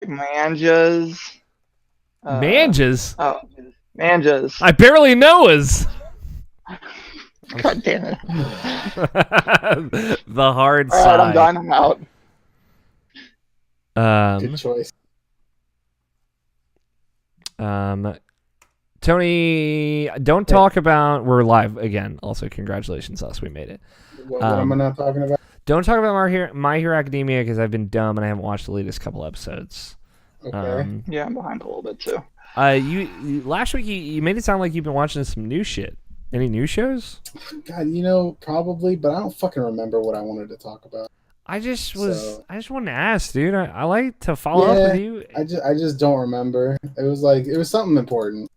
Manjas. Manjas? Oh, Manjas. I barely know us. God damn it. The hard All right, I'm sigh. done. I'm out. Good choice. Um, Tony, don't talk about. We're live again. Also, congratulations, us. We made it. What am I not talking about? Don't talk about My Hero Academia because I've been dumb and I haven't watched the latest couple episodes. Okay. Yeah, I'm behind a little bit too. You last week you made it sound like you've been watching some new shit. Any new shows? God, probably, but I don't fucking remember what I wanted to talk about. I just wanted to ask, dude. I like to follow up with you. I just don't remember. It was something important,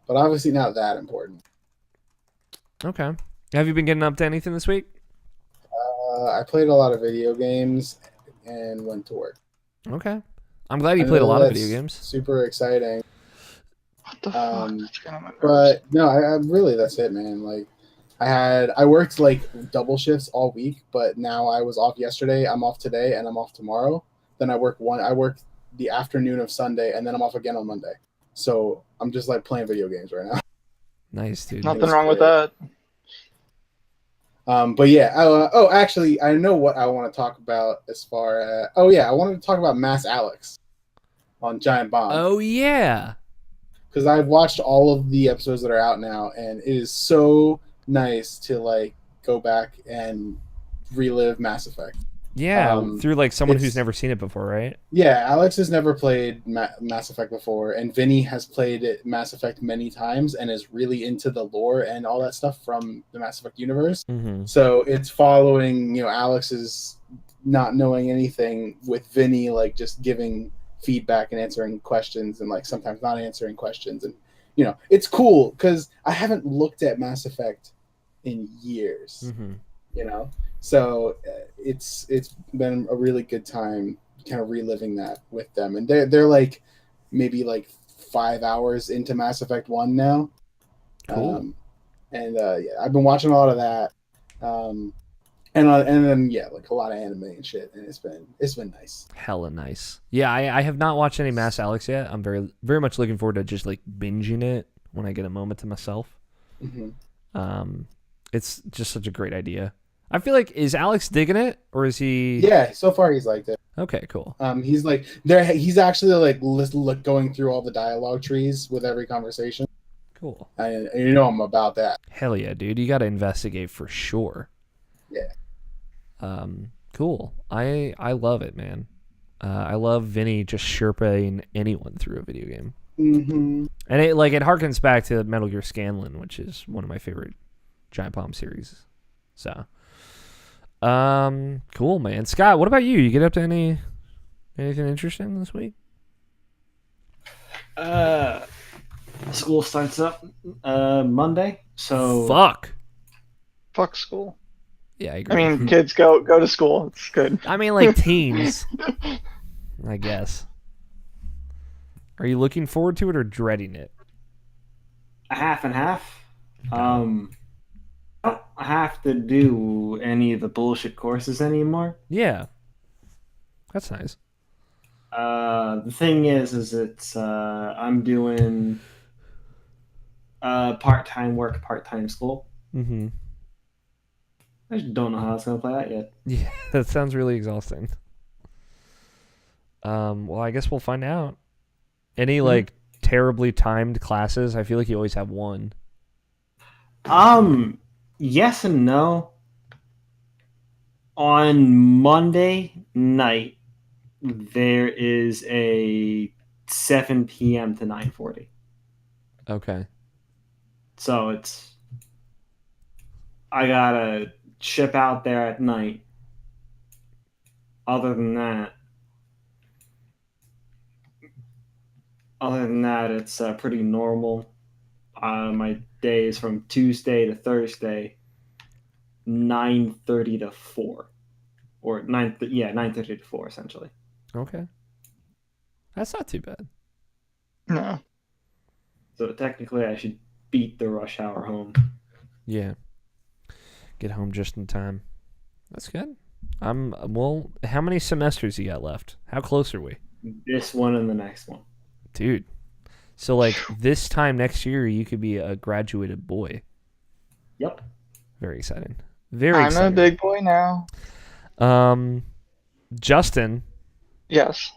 but obviously not that important. Okay. Have you been getting up to anything this week? I played a lot of video games and went to work. Okay. I'm glad you played a lot of video games. Super exciting. What the fuck? But no, I really that's it, man. Like I worked like double shifts all week, but now I was off yesterday, I'm off today, and I'm off tomorrow. Then I work the afternoon of Sunday, and then I'm off again on Monday. So I'm just like playing video games right now. Nice, dude. Nothing wrong with that. But yeah, actually, I know what I want to talk about as far as. Oh yeah, I wanted to talk about Mass Alex on Giant Bomb. Oh yeah, because I've watched all of the episodes that are out now, and it is so nice to like go back and relive Mass Effect. Yeah, through like someone who's never seen it before, right? Yeah, Alex has never played Mass Effect before, and Vinny has played Mass Effect many times and is really into the lore and all that stuff from the Mass Effect universe. Mm-hmm. So it's following, Alex's not knowing anything with Vinny, like just giving feedback and answering questions and like sometimes not answering questions. And, it's cool because I haven't looked at Mass Effect in years, So it's been a really good time kind of reliving that with them. And they're like maybe like 5 hours into Mass Effect 1 now. Cool. I've been watching a lot of that. And then like a lot of anime and shit, and it's been nice. Hella nice. Yeah, I have not watched any Mass Alex yet. I'm very very much looking forward to just like binging it when I get a moment to myself. Mm-hmm. It's just such a great idea. I feel like, is Alex digging it, or is he? Yeah, so far he's liked it. Okay, cool. He's like there. He's actually like going through all the dialogue trees with every conversation. Cool. And I'm about that. Hell yeah, dude! You got to investigate for sure. Yeah. Cool. I love it, man. I love Vinny just sherpaing anyone through a video game. Mm-hmm. And it harkens back to Metal Gear Scanlan, which is one of my favorite Giant Bomb series. So, cool, man. Scott, what about you? You get up to anything interesting this week? School starts up Monday, so Fuck school. Yeah, I agree. I mean, kids go to school. It's good. I mean, like teens, I guess. Are you looking forward to it or dreading it? a half and half. I don't have to do any of the bullshit courses anymore. Yeah, that's nice. The thing is it's I'm doing part-time work, part-time school. Mm-hmm. I just don't know how it's gonna play out yet. Yeah, that sounds really exhausting. Well, I guess we'll find out. Any like terribly timed classes? I feel like you always have one. Yes and no. On Monday night, there is a 7 p.m. to 9:40. Okay. So I gotta ship out there at night. Other than that, it's pretty normal. My day is from Tuesday to Thursday, 9:30 to 4, or 9:30 to 4 essentially. Okay, that's not too bad. No. So technically, I should beat the rush hour home. Yeah. Get home just in time. That's good. Well, how many semesters you got left? How close are we? this one and the next one. Dude. So like this time next year, you could be a graduated boy. Yep. Very exciting. Very I'm exciting. a big boy now. Justin, Yes.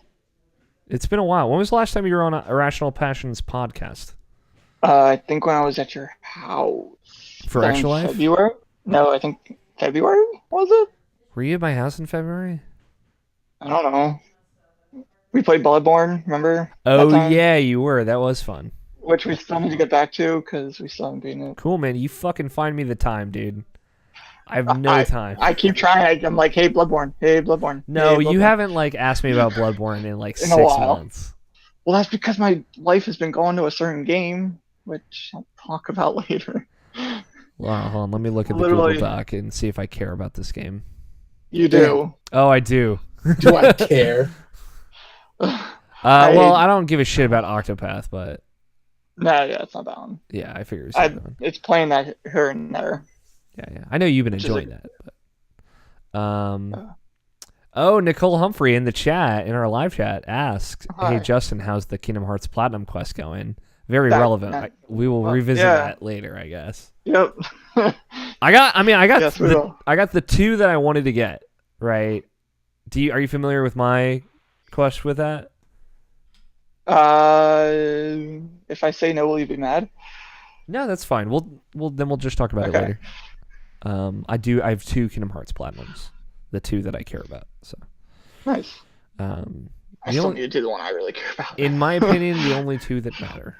it's been a while. When was the last time you were on Irrational Passions podcast? I think when I was at your house. For in Extra Life? February? No, I think February, was it? Were you at my house in February? I don't know. We played Bloodborne, remember? Oh, that time? yeah, you were. That was fun. Which we still need to get back to because we still haven't beaten it. Cool, man. You fucking find me the time, dude. I have no time. I keep trying. I'm like, hey, Bloodborne. Hey, Bloodborne. No, hey, you Bloodborne. haven't like asked me about Bloodborne in like In a 6 while. months. Well, that's because my life has been going to a certain game, which I'll talk about later. Well, hold on. Let me look at the Literally. Google Doc and see if I care about this game. You do. Oh, I do. Do I care? Well, I don't give a shit about Octopath, but No, yeah, it's not that one. yeah, I figure it's that one. It's playing that here and there. Yeah. I know you've been Which is enjoying that, but oh, Nicole Humphrey in the chat, in our live chat, asked, Hi. "Hey Justin, how's the Kingdom Hearts Platinum quest going?" Very That- relevant. that- We will well, revisit yeah. that later, I guess. Yep. I got Yes, we will. I got the 2 that I wanted to get, right? Are you familiar with my quest with that? If I say no, will you be mad? No, that's fine. We'll just talk about it Okay. later. I have 2 Kingdom Hearts Platinums, the 2 that I care about. So, Nice. the I still only- need to do the one I really care about. in my opinion, the only 2 that matter,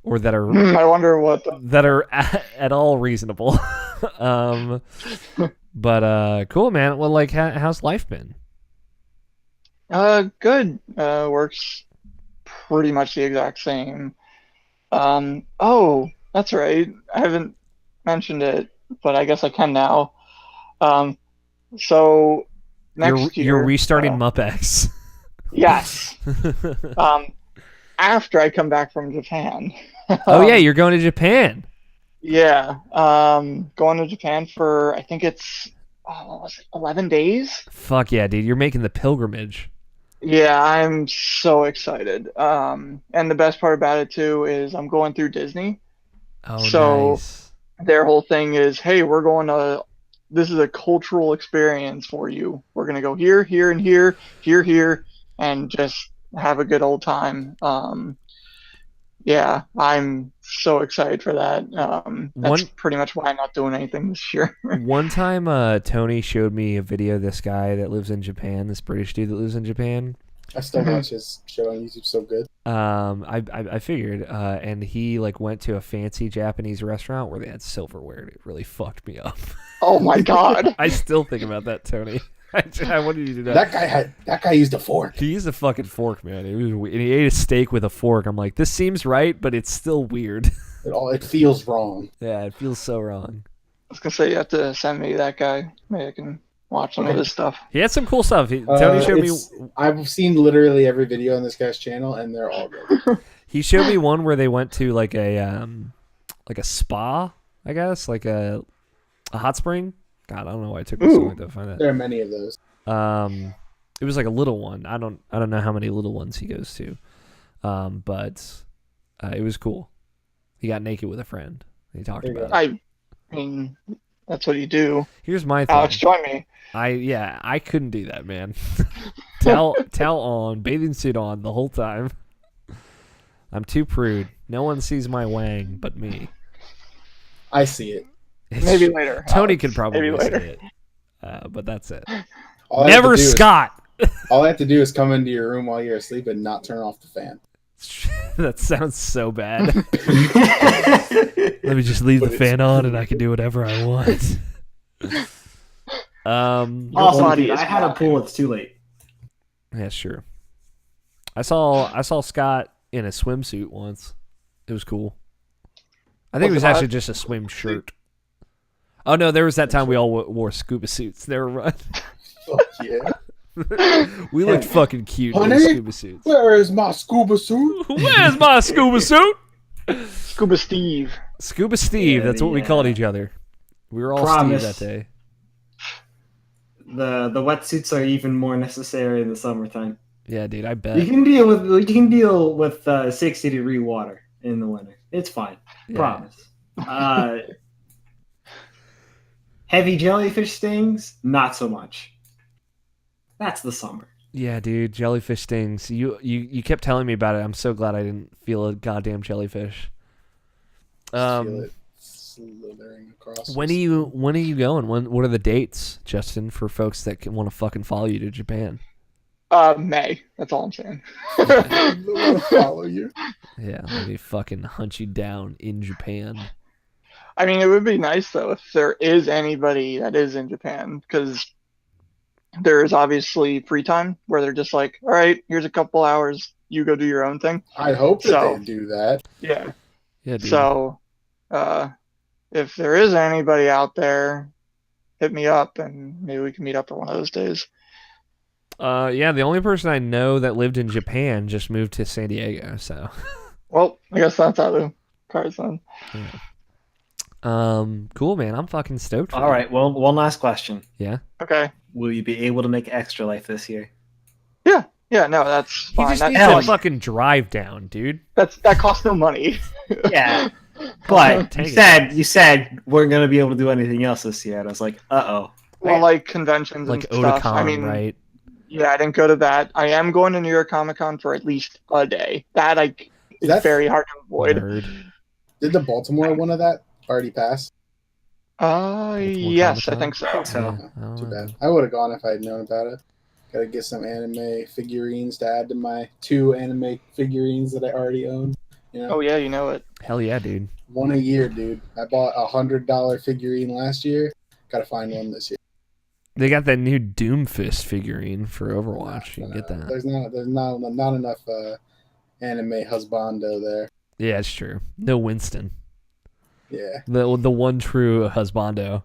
or that are I wonder what the... that are at all reasonable. But cool, man. Well, like, how's life been? Good. Works pretty much the exact same. Oh, that's right. I haven't mentioned it, but I guess I can now. So next year, You're restarting MupX. Yes. After I come back from Japan. Oh yeah, you're going to Japan. Yeah. Going to Japan for I think it's what was it, 11 days? Fuck yeah, dude. You're making the pilgrimage. Yeah, I'm so excited. And the best part about it too is I'm going through Disney. Oh, So- nice. Their whole thing is, hey, we're going to. This is a cultural experience for you. We're gonna go here, here, and here, here, and just have a good old time. Yeah, I'm so excited for that. That's pretty much why I'm not doing anything this year. One time, Tony showed me a video of this guy that lives in Japan, this British dude that lives in Japan. I still watch his show on YouTube. So good. I figured, and he like went to a fancy Japanese restaurant where they had silverware, and it really fucked me up. Oh my god. I still think about that, Tony. I wanted you to do that. That guy used a fork. He used a fucking fork, man. It was, and he ate a steak with a fork. I'm like, this seems right, but it's still weird. It feels wrong. Yeah, it feels so wrong. I was gonna say you have to send me that guy. Maybe I can watch some of this stuff. He had some cool stuff. Tony showed me. I've seen literally every video on this guy's channel, and they're all good. He showed me one where they went to like a spa, I guess, like a hot spring. God, I don't know why it took me so long to find that. There are many of those. It was like a little one. I don't know how many little ones he goes to, but it was cool. He got naked with a friend. He talked There you about it. I mean, that's what you do. Here's my thing. Alex, join me. I couldn't do that, man. towel on, bathing suit on the whole time. I'm too prude. No one sees my wang but me. I see it. Maybe later. Tony Alex. could probably Maybe see later. it, but that's it. All I have Never to do is- Scott. all I have to do is come into your room while you're asleep and not turn off the fan. That sounds so bad. Let me just leave But the it's fan on and I can do whatever I want. Also, body dude, is I had a fine. pool. It's too late. Yeah, sure. I saw Scott in a swimsuit once. It was cool. I think it was Was it actually hot? just a swim shirt. Oh no, there was that time we all wore scuba suits. Never mind. Fuck yeah. We looked fucking cute in Honey? scuba suits. Where is my scuba suit? Where's my scuba suit? Scuba Steve. Scuba Steve, Yeah, that's what we the, called each other. We were all Promise. Steve that day. the wetsuits are even more necessary in the summertime. Yeah, dude, I You bet. can deal with 60-degree water in the winter. It's fine. Yeah. Promise. Heavy jellyfish stings, not so much. That's the summer. Yeah, dude, jellyfish stings. You kept telling me about it. I'm so glad I didn't feel a goddamn jellyfish. Just feel it slithering across. When are you going? What are the dates, Justin, for folks that want to fucking follow you to Japan? May. That's all I'm saying. I want to follow you. Yeah, let me fucking hunt you down in Japan. I mean, it would be nice though if there is anybody that is in Japan, because there is obviously free time where they're just like, all right, here's a couple hours, you go do your own thing. I hope that So- they do that. Yeah. Yeah, dude. So, if there is anybody out there, hit me up and maybe we can meet up for one of those days. Yeah, the only person I know that lived in Japan just moved to San Diego, so. Well, I guess that's how the cards then. Cool, man. I'm fucking stoked. For All you. right. Well, one last question. Yeah. Okay. Will you be able to make Extra Life this year? Yeah, no, that's He fine. just That, needs hell to yeah. fucking drive down, dude. that costs no money. Yeah. But Take you said we're gonna be able to do anything else this year. And I was like, Well, like conventions Like and stuff. Otakon, I mean, right? yeah, I didn't go to that. I am going to New York Comic Con for at least a day. That is That- very hard to avoid. Nerd. Did the Baltimore one of that already pass? Yes, I Comic-Con? think so. so. Yeah, I don't Too know. bad. I would have gone if I had known about it. Got to get some anime figurines to add to my 2 anime figurines that I already own. You know, Oh yeah, you know it. Hell yeah, dude. one a year, dude. I bought a $100 figurine last year. Got to find one this year. They got that new Doomfist figurine for Overwatch. You can get that. There's not enough anime husbando there. Yeah, it's true. No Winston. Yeah. The one true husbando.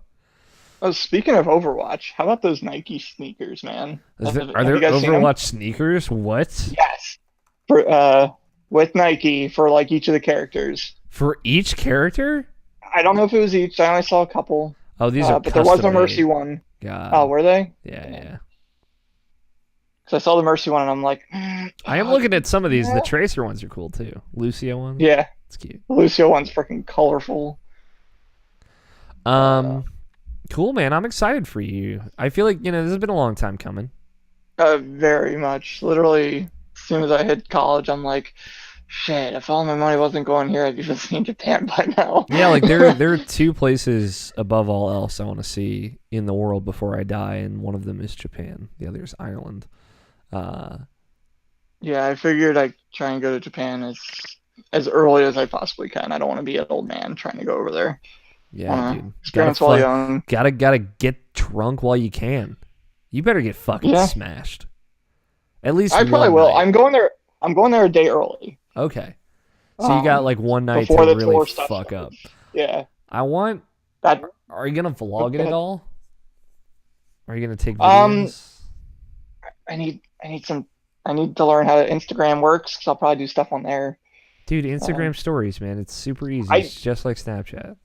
Oh, speaking of Overwatch, how about those Nike sneakers, man? Are Have there you guys seen 'em? Overwatch sneakers? What? Yes. For with Nike for like each of the characters. For each character? I don't know if it was each. I only saw a couple. Oh, these are but there was a custom-made. Mercy one. God. Oh, were they? Yeah. Because I saw the Mercy one and I'm like, I am looking at some of these. Yeah. The Tracer ones are cool too. Lucio ones. yeah, It's cute. the Lucio one's freaking colorful. Cool, man. I'm excited for you. I feel like, this has been a long time coming. Very much. Literally, as soon as I hit college, I'm like, shit, if all my money wasn't going here, I'd be visiting Japan by now. Yeah, like there are 2 places above all else I want to see in the world before I die, and one of them is Japan. The other is Ireland. Yeah, I figured I'd try and go to Japan as early as I possibly can. I don't want to be an old man trying to go over there. Yeah, dude. Experience while young. Gotta get drunk while you can. You better get fucking Yeah. smashed. At least I probably one will. night. I'm going there a day early. Okay. So you got like one night to before the really tour stuff fuck up. starts. Yeah. I want. That Are you gonna vlog it at all? Are you gonna take Um, videos? I need to learn how Instagram works, because I'll probably do stuff on there. Dude, Instagram stories, man. It's super easy. I- It's just like Snapchat.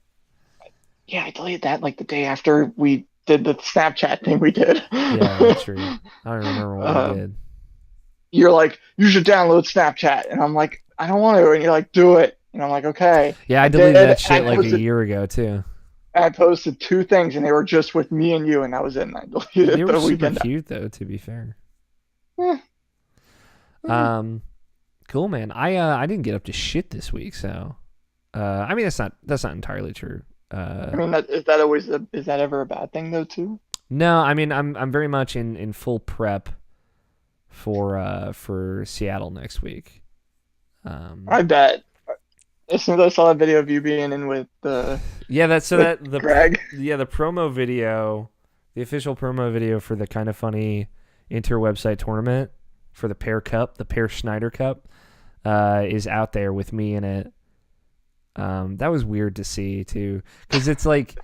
Yeah, I deleted that like the day after we did the Snapchat thing we did. Yeah, that's true. I don't remember what I did. You're like, you should download Snapchat, and I'm like, I don't want to, and you're like, do it, and I'm like, okay. Yeah, I deleted did, that shit and I like a posted- year ago too. And I posted 2 things, and they were just with me and you, and that was it. And I deleted They it were the super weekend. cute though, to be fair. Yeah. Cool, man. I didn't get up to shit this week, so I mean that's not entirely true. I mean, is that ever a bad thing though too? No, I mean I'm very much in full prep for Seattle next week. I bet. As soon as I saw that video of you being in with the the Greg. promo video, the official promo video for the Kind of Funny interwebsite tournament for the Pear Cup, the Pear Schneider Cup, is out there with me in it. That was weird to see too, because it's like,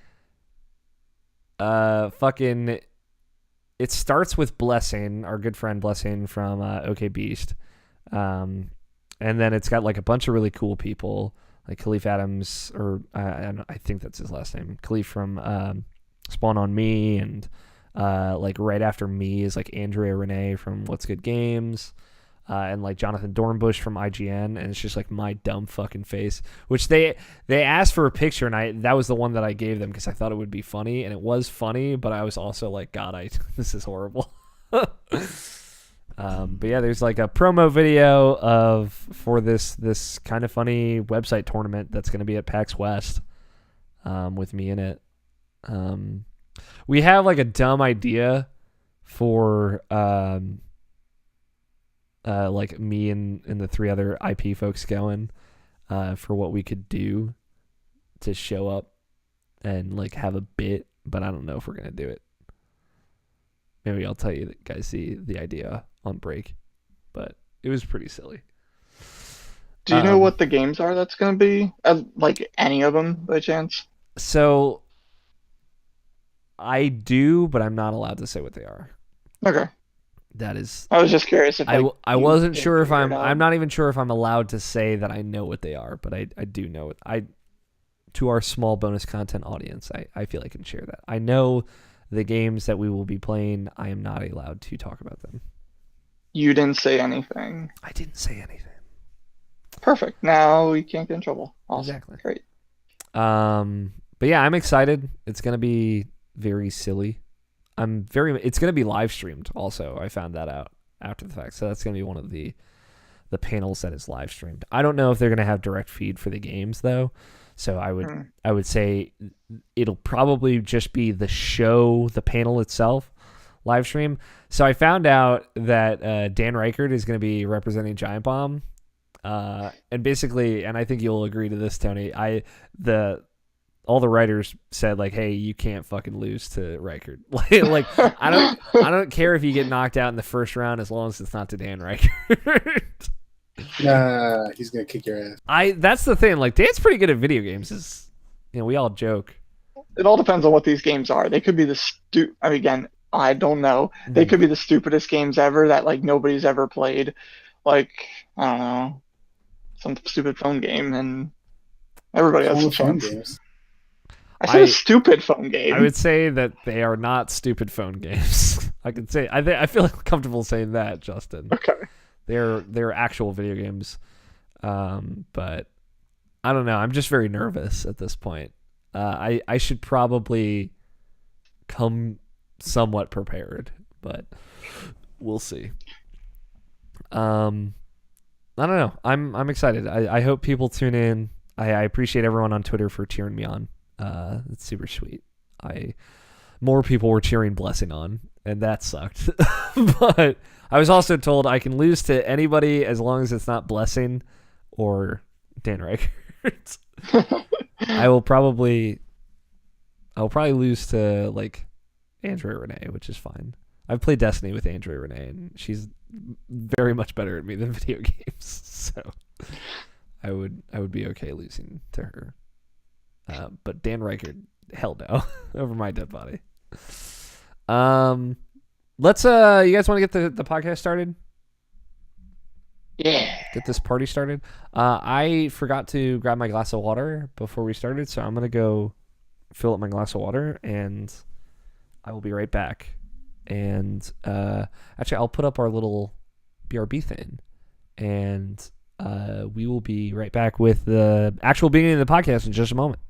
fucking. It starts with Blessing, our good friend Blessing from OK Beast, and then it's got like a bunch of really cool people, like Khalif Adams, or I think that's his last name, Khalif from Spawn on Me, and Like right after me is like Andrea Renee from What's Good Games. And like Jonathan Dornbush from IGN, and it's just like my dumb fucking face. Which they asked for a picture, and that was the one that I gave them because I thought it would be funny, and it was funny, but I was also like, God, this is horrible. But yeah, there's like a promo video for this kind of funny website tournament that's going to be at PAX West, with me in it. We have like a dumb idea for like me and the three other IP folks going, for what we could do to show up and like have a bit, but I don't know if we're gonna do it. Maybe I'll tell you guys the idea on break, but it was pretty silly. Do you know what the games are that's going to be? Like any of them by chance? So I do, but I'm not allowed to say what they are. Okay. That is. I was just curious if like, I you wasn't didn't sure if figure it out. I'm not even sure if I'm allowed to say that I know what they are, but I do know it. To our small bonus content audience, I feel I can share that. I know the games that we will be playing. I am not allowed to talk about them. You didn't say anything. I didn't say anything. Perfect. Now we can't get in trouble. Awesome. Exactly. Great. But yeah, I'm excited. It's gonna be very silly. It's gonna be live streamed also. I found that out after the fact. So that's gonna be one of the panels that is live streamed. I don't know if they're gonna have direct feed for the games though. So I would say it'll probably just be the show, the panel itself, live stream. So I found out that Dan Reichert is going to be representing Giant Bomb, and basically, and I think you'll agree to this, Tony. All the writers said like, "Hey, you can't fucking lose to Reichert." Like I don't care if you get knocked out in the first round as long as it's not to Dan Reichert. Nah, he's gonna kick your ass. That's the thing. Like Dan's pretty good at video games. We all joke. It all depends on what these games are. They could be I mean, again, I don't know. They could be the stupidest games ever that like nobody's ever played. Like, I don't know, some stupid phone game, and everybody has a phone chance. games. I said a stupid phone game. I would say that they are not stupid phone games. I can say I feel comfortable saying that, Justin. Okay. They're actual video games, but I don't know. I'm just very nervous at this point. I should probably come somewhat prepared, but we'll see. I don't know. I'm excited. I hope people tune in. I appreciate everyone on Twitter for cheering me on. It's super sweet. More people were cheering Blessing on, and that sucked. But I was also told I can lose to anybody as long as it's not Blessing or Dan Reichert. I will probably lose to like Andrea Renee, which is fine. I've played Destiny with Andrea Renee, and she's very much better at me than video games. So I would be okay losing to her. But Dan Reichert, hell no, over my dead body. Let's you guys want to get the podcast started? Yeah. Get this party started. I forgot to grab my glass of water before we started, so I'm gonna go fill up my glass of water, and I will be right back. And actually, I'll put up our little BRB thing, and we will be right back with the actual beginning of the podcast in just a moment.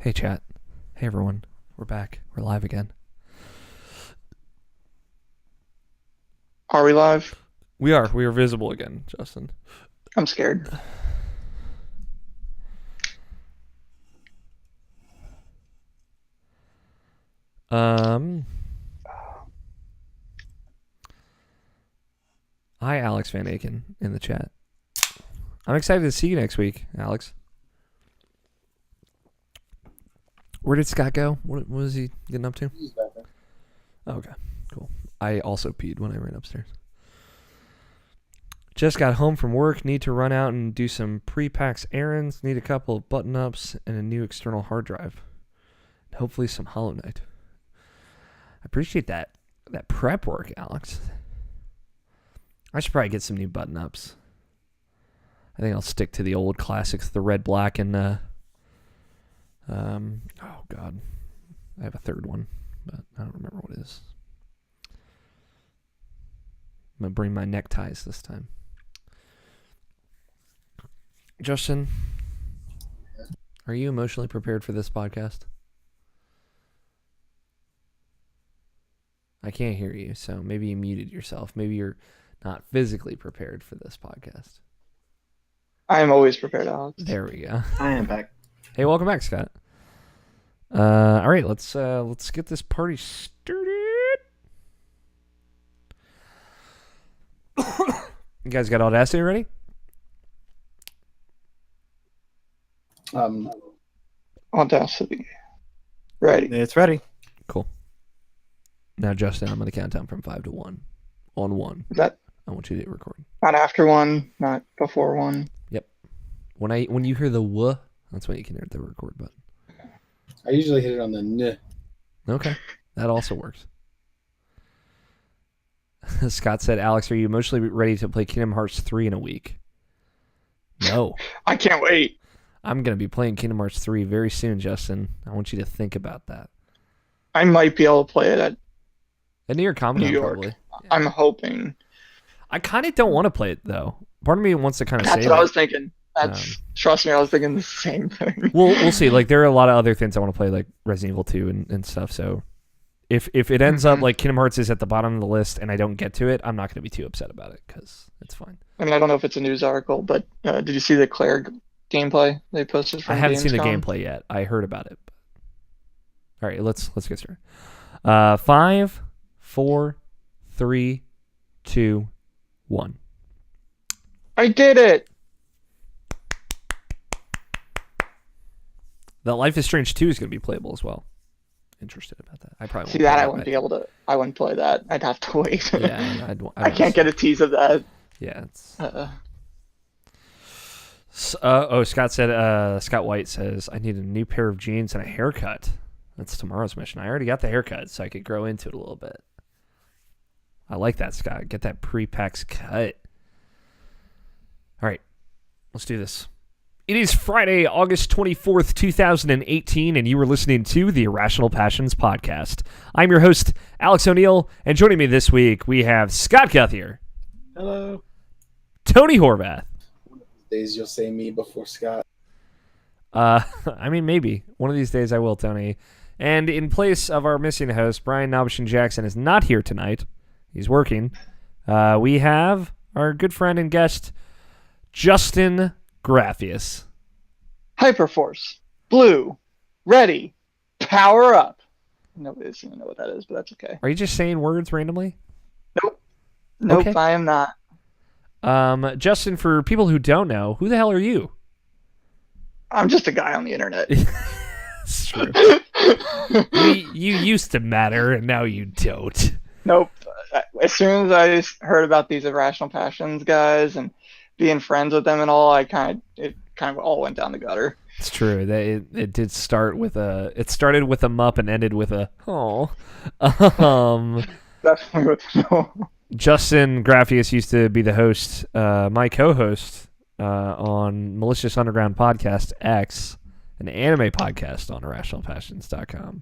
Hey, chat. Hey, everyone. We're back. We're live again. Are we live? We are. We are visible again, Justin. I'm scared. Hi, Alex Van Aken in the chat. I'm excited to see you next week, Alex. Where did Scott go? What was he getting up to? He's back there. Oh, okay, cool. I also peed when I ran upstairs. Just got home from work. Need to run out and do some pre-packs errands. Need a couple of button-ups and a new external hard drive. And hopefully some Hollow Knight. I appreciate that prep work, Alex. I should probably get some new button-ups. I think I'll stick to the old classics, the red, black, and oh god, I have a third one, but I don't remember what it is. I'm gonna bring my neckties this time. Justin, are you emotionally prepared for this podcast? I can't hear you, so maybe you muted yourself. Maybe you're not physically prepared for this podcast. I am always prepared, Alex. There we go. I am back. Hey, welcome back, Scott. All right, let's get this party started. You guys got Audacity ready? Audacity. Ready. It's ready. Cool. Now, Justin, I'm going to count down from 5 to 1. On 1, Is that I want you to hit record. not after one, not before one? When you hear the "wuh," that's when you can hit the record button. I usually hit it on the n. Okay, that also works. Scott said, "Alex, are you emotionally ready to play Kingdom Hearts 3 in a week?" No. I can't wait. I'm going to be playing Kingdom Hearts 3 very soon, Justin. I want you to think about that. I might be able to play it at New York Comic Con, New York. probably. I'm hoping. I kind of don't want to play it, though. Part of me wants to kind of That's save what I it. was thinking. Trust me, I was thinking the same thing. We'll see. Like, there are a lot of other things I want to play, like Resident Evil 2 and stuff. So if it ends up like Kingdom Hearts is at the bottom of the list and I don't get to it, I'm not going to be too upset about it because it's fine. I mean, I don't know if it's a news article, but did you see the Claire gameplay they posted from I haven't seen the Gamescom? gameplay yet. I heard about it. All right, let's get started. 5, 4, 3, 2, 1. I did it! The Life is Strange 2 is going to be playable as well. Interested about that. I probably See won't that play I wouldn't be able to. I wouldn't play that. I'd have to wait. Yeah, I can't get a tease of that. Yeah, it's. Scott said. Scott White says, "I need a new pair of jeans and a haircut." That's tomorrow's mission. I already got the haircut, so I could grow into it a little bit. I like that, Scott. Get that pre-packs cut. All right, let's do this. It is Friday, August 24th, 2018, and you are listening to the Irrational Passions podcast. I'm your host, Alex O'Neill, and joining me this week, we have Scott Guthier. Hello. Tony Horvath. Days you'll say me before Scott. I mean, maybe. One of these days I will, Tony. And in place of our missing host, Brian Nobishin Jackson is not here tonight. He's working. We have our good friend and guest, Justin Graffius. Hyperforce. Blue. Ready. Power up. Nobody's going to know what that is, but that's okay. Are you just saying words randomly? Nope, Okay. I am not. Justin, for people who don't know, who the hell are you? I'm just a guy on the internet. It's true. You used to matter, and now you don't. Nope. As soon as I heard about these Irrational Passions guys and being friends with them and all, it kind of all went down the gutter. It's true. It did start with a. It started with a mup and ended with a oh. Definitely with no. Justin Graffius used to be the host, my co-host on Malicious Underground Podcast X, an anime podcast on IrrationalPassions.com.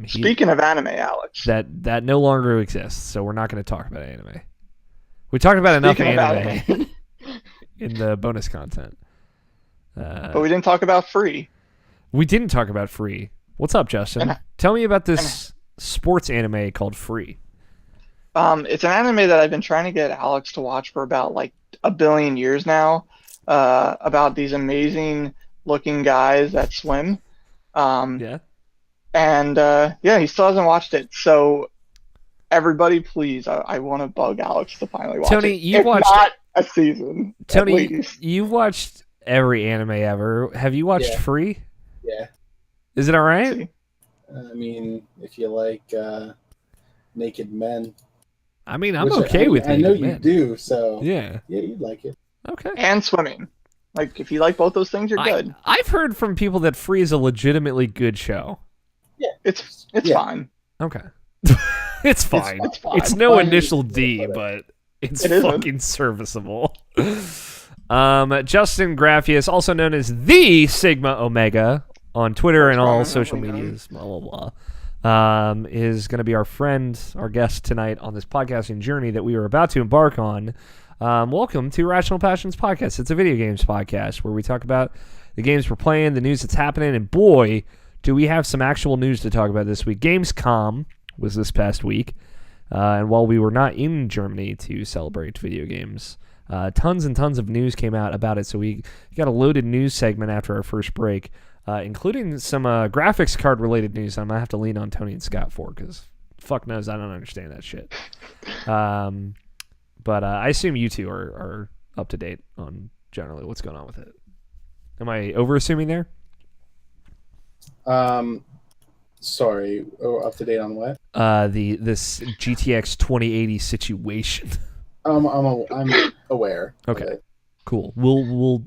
Speaking of anime, Alex. That no longer exists, so we're not going to talk about anime. We talked about enough Speaking of anime in the bonus content. But we didn't talk about free. We didn't talk about Free. What's up, Justin? Tell me about this sports anime called Free. It's an anime that I've been trying to get Alex to watch for about like a billion years now, about these amazing looking guys that swim. Yeah. And yeah, he still hasn't watched it. So everybody, please, I want to bug Alex to finally watch Tony, it. you've If watched not a season. Tony, you've watched every anime ever. Have you watched Free? Yeah. Is it all right? I mean, if you like naked men. I mean, I'm okay with naked men. I know you do, so yeah, you'd like it. Okay. And swimming. Like, if you like both those things, you're good. I've heard from people that Free is a legitimately good show. Yeah, it's fine. Okay. It's fine. It's fine. It's no initial D, but it's fucking serviceable. Justin Graffius, also known as the Sigma Omega on Twitter and all social medias, blah, blah, blah, is going to be our friend, our guest tonight on this podcasting journey that we are about to embark on. Welcome to Irrational Passions Podcast. It's a video games podcast where we talk about the games we're playing, the news that's happening, and boy, do we have some actual news to talk about this week. Gamescom was this past week, and while we were not in Germany to celebrate video games, tons and tons of news came out about it, so we got a loaded news segment after our first break, including some graphics card-related news I'm going to have to lean on Tony and Scott for, because fuck knows I don't understand that shit. But I assume you two are up to date on generally what's going on with it. Am I over-assuming there? Sorry, up to date on what? This GTX 2080 situation. I'm aware. Okay, cool. We'll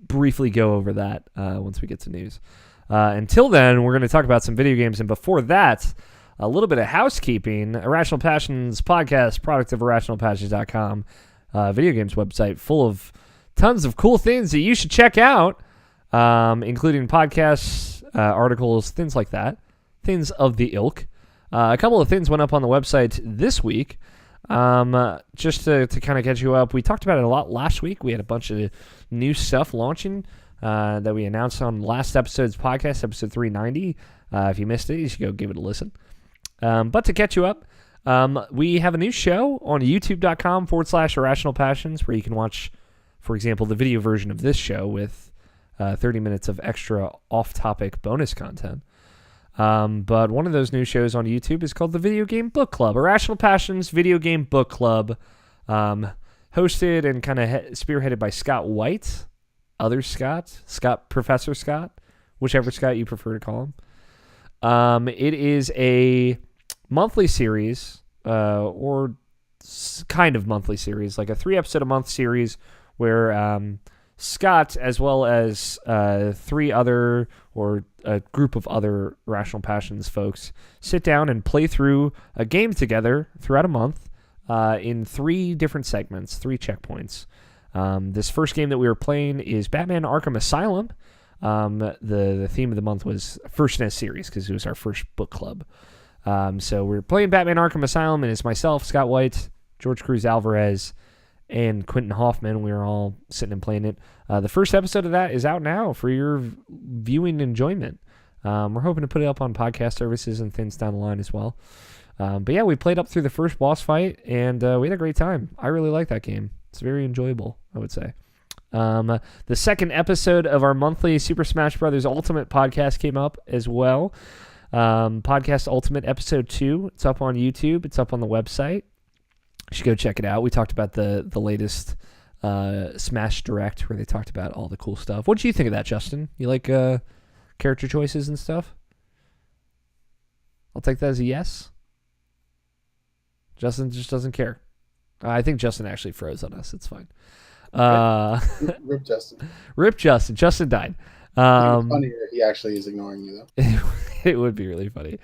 briefly go over that once we get to news. Until then, we're going to talk about some video games, and before that, a little bit of housekeeping. Irrational Passions podcast, product of IrrationalPassions.com, video games website full of tons of cool things that you should check out, including podcasts, articles, things like that, things of the ilk. A couple of things went up on the website this week. Just to kind of catch you up, we talked about it a lot last week. We had a bunch of new stuff launching that we announced on last episode's podcast, episode 390. If you missed it, you should go give it a listen. But to catch you up, we have a new show on youtube.com/irrationalpassions where you can watch, for example, the video version of this show with 30 minutes of extra off-topic bonus content. But one of those new shows on YouTube is called the Video Game Book Club, Irrational Passions Video Game Book Club, hosted and kind of spearheaded by Scott White, Professor Scott, whichever Scott you prefer to call him. It is a monthly series, or kind of monthly series, like a 3-episode-a-month series where Scott, as well as 3 other, or a group of other Irrational Passions folks, sit down and play through a game together throughout a month in 3 different segments, 3 checkpoints. This first game that we were playing is Batman Arkham Asylum. The theme of the month was first in a series because it was our first book club. So we're playing Batman Arkham Asylum, and it's myself, Scott White, George Cruz Alvarez, and Quentin Hoffman. We were all sitting and playing it. The first episode of that is out now for your viewing enjoyment. We're hoping to put it up on podcast services and things down the line as well. But yeah, we played up through the first boss fight, and we had a great time. I really like that game. It's very enjoyable, I would say. The second episode of our monthly Super Smash Bros. Ultimate podcast came up as well. Podcast Ultimate Episode 2. It's up on YouTube. It's up on the website. You should go check it out. We talked about the latest Smash Direct where they talked about all the cool stuff. What did you think of that, Justin? You like character choices and stuff? I'll take that as a yes. Justin just doesn't care. I think Justin actually froze on us. It's fine. Rip Justin. Rip Justin. Justin died. It's funnier if he actually is ignoring you, though. It would be really funny.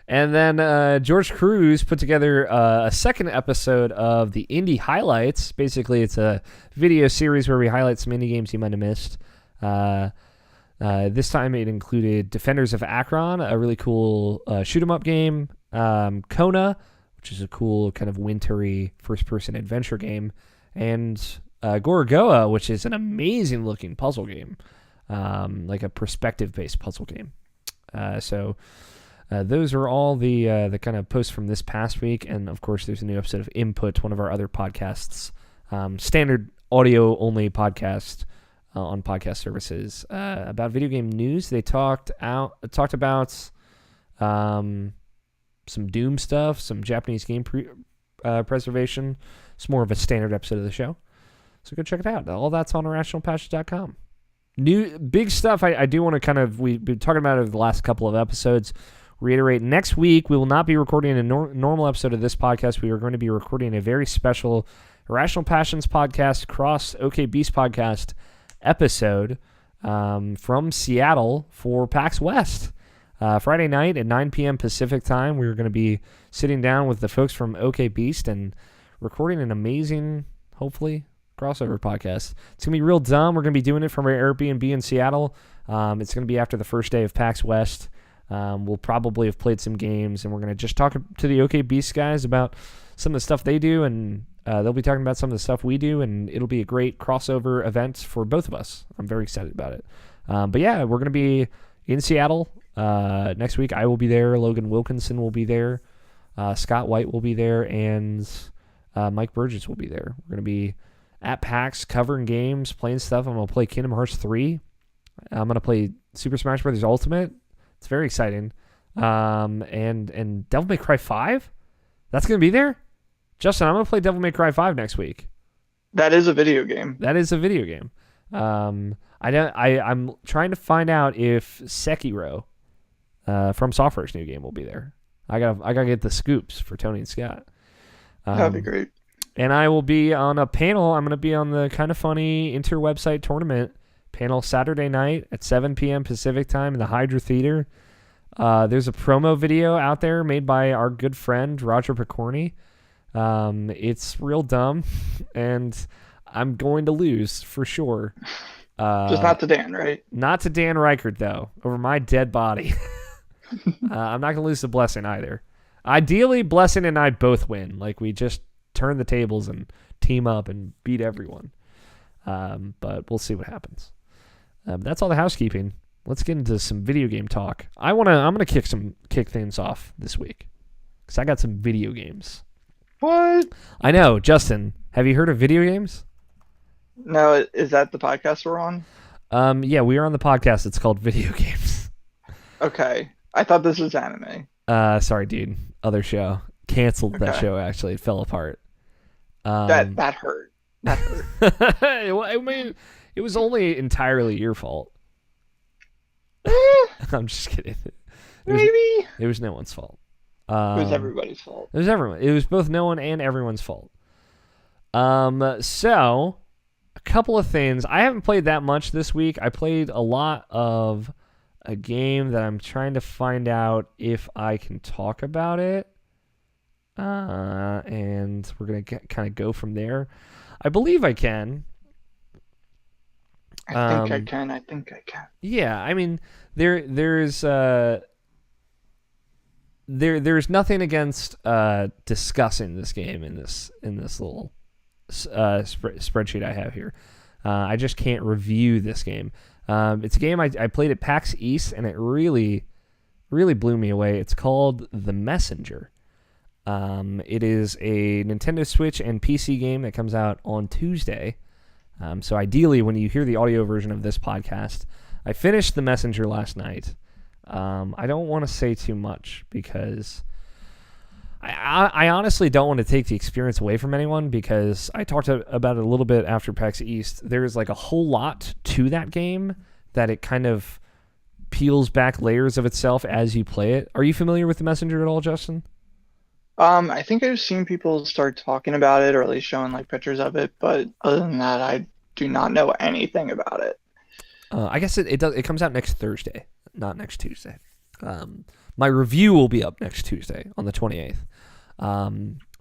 And then George Cruz put together a second episode of the Indie Highlights. Basically, it's a video series where we highlight some indie games you might have missed. This time it included Defenders of Akron, a really cool shoot-'em-up game, Kona, which is a cool kind of wintry first-person adventure game, and Gorogoa, which is an amazing-looking puzzle game. like a perspective-based puzzle game. So those are all the kind of posts from this past week, and of course, there's a new episode of Input, one of our other podcasts, standard audio-only podcast on podcast services about video game news. They talked about some Doom stuff, some Japanese game preservation. It's more of a standard episode of the show. So go check it out. All that's on IrrationalPod.com. New big stuff I do want to kind of, we've been talking about it over the last couple of episodes. Reiterate, next week we will not be recording a normal episode of this podcast. We are going to be recording a very special Irrational Passions podcast cross OK Beast podcast episode from Seattle for PAX West. Friday night at 9 p.m. Pacific time, we're going to be sitting down with the folks from OK Beast and recording an amazing, hopefully, crossover podcast. It's going to be real dumb. We're going to be doing it from our Airbnb in Seattle. It's going to be after the first day of PAX West. We'll probably have played some games, and we're going to just talk to the OK Beast guys about some of the stuff they do, and they'll be talking about some of the stuff we do, and it'll be a great crossover event for both of us. I'm very excited about it. But yeah, we're going to be in Seattle next week. I will be there. Logan Wilkinson will be there. Scott White will be there, and Mike Burgess will be there. We're going to be at PAX covering games, playing stuff. I'm going to play Kingdom Hearts 3. I'm going to play Super Smash Bros. Ultimate. It's very exciting. And Devil May Cry 5? That's going to be there? Justin, I'm going to play Devil May Cry 5 next week. That is a video game. That is a video game. I'm trying to find out if Sekiro from Software's new game will be there. I gotta get the scoops for Tony and Scott. That'd be great. And I will be on a panel. I'm going to be on the Kind of Funny Interwebsite Tournament panel Saturday night at 7 p.m. Pacific time in the Hydra Theater. There's a promo video out there made by our good friend Roger Picorni. It's real dumb, and I'm going to lose for sure. Just not to Dan, right? Not to Dan Reichert, though, over my dead body. I'm not going to lose to Blessing either. Ideally, Blessing and I both win. Like, we just turn the tables and team up and beat everyone. But we'll see what happens. That's all the housekeeping. Let's get into some video game talk. I'm gonna kick things off this week because I got some video games. What? I know, Justin. Have you heard of video games? No, is that the podcast we're on? Yeah, we are on the podcast. It's called Video Games. Okay, I thought this was anime. Sorry, dude. Other show canceled that show. Actually, it fell apart. That hurt. That hurt. I mean, it was only entirely your fault. I'm just kidding. It was no one's fault. It was everybody's fault. It was everyone. It was both no one and everyone's fault. So a couple of things. I haven't played that much this week. I played a lot of a game that I'm trying to find out if I can talk about it. And we're going to kind of go from there. I believe I can. I think I can. Yeah, I mean, there's nothing against discussing this game in this little spreadsheet I have here. I just can't review this game. It's a game I played at PAX East, and it really, really blew me away. It's called The Messenger. It is a Nintendo Switch and PC game that comes out on Tuesday. So ideally, when you hear the audio version of this podcast, I finished The Messenger last night. I don't want to say too much because I honestly don't want to take the experience away from anyone because I talked about it a little bit after PAX East. There's like a whole lot to that game that it kind of peels back layers of itself as you play it. Are you familiar with The Messenger at all, Justin? I think I've seen people start talking about it or at least showing like pictures of it, but other than that, I do not know anything about it. I guess it comes out next Thursday, not next Tuesday. My review will be up next Tuesday on the 28th,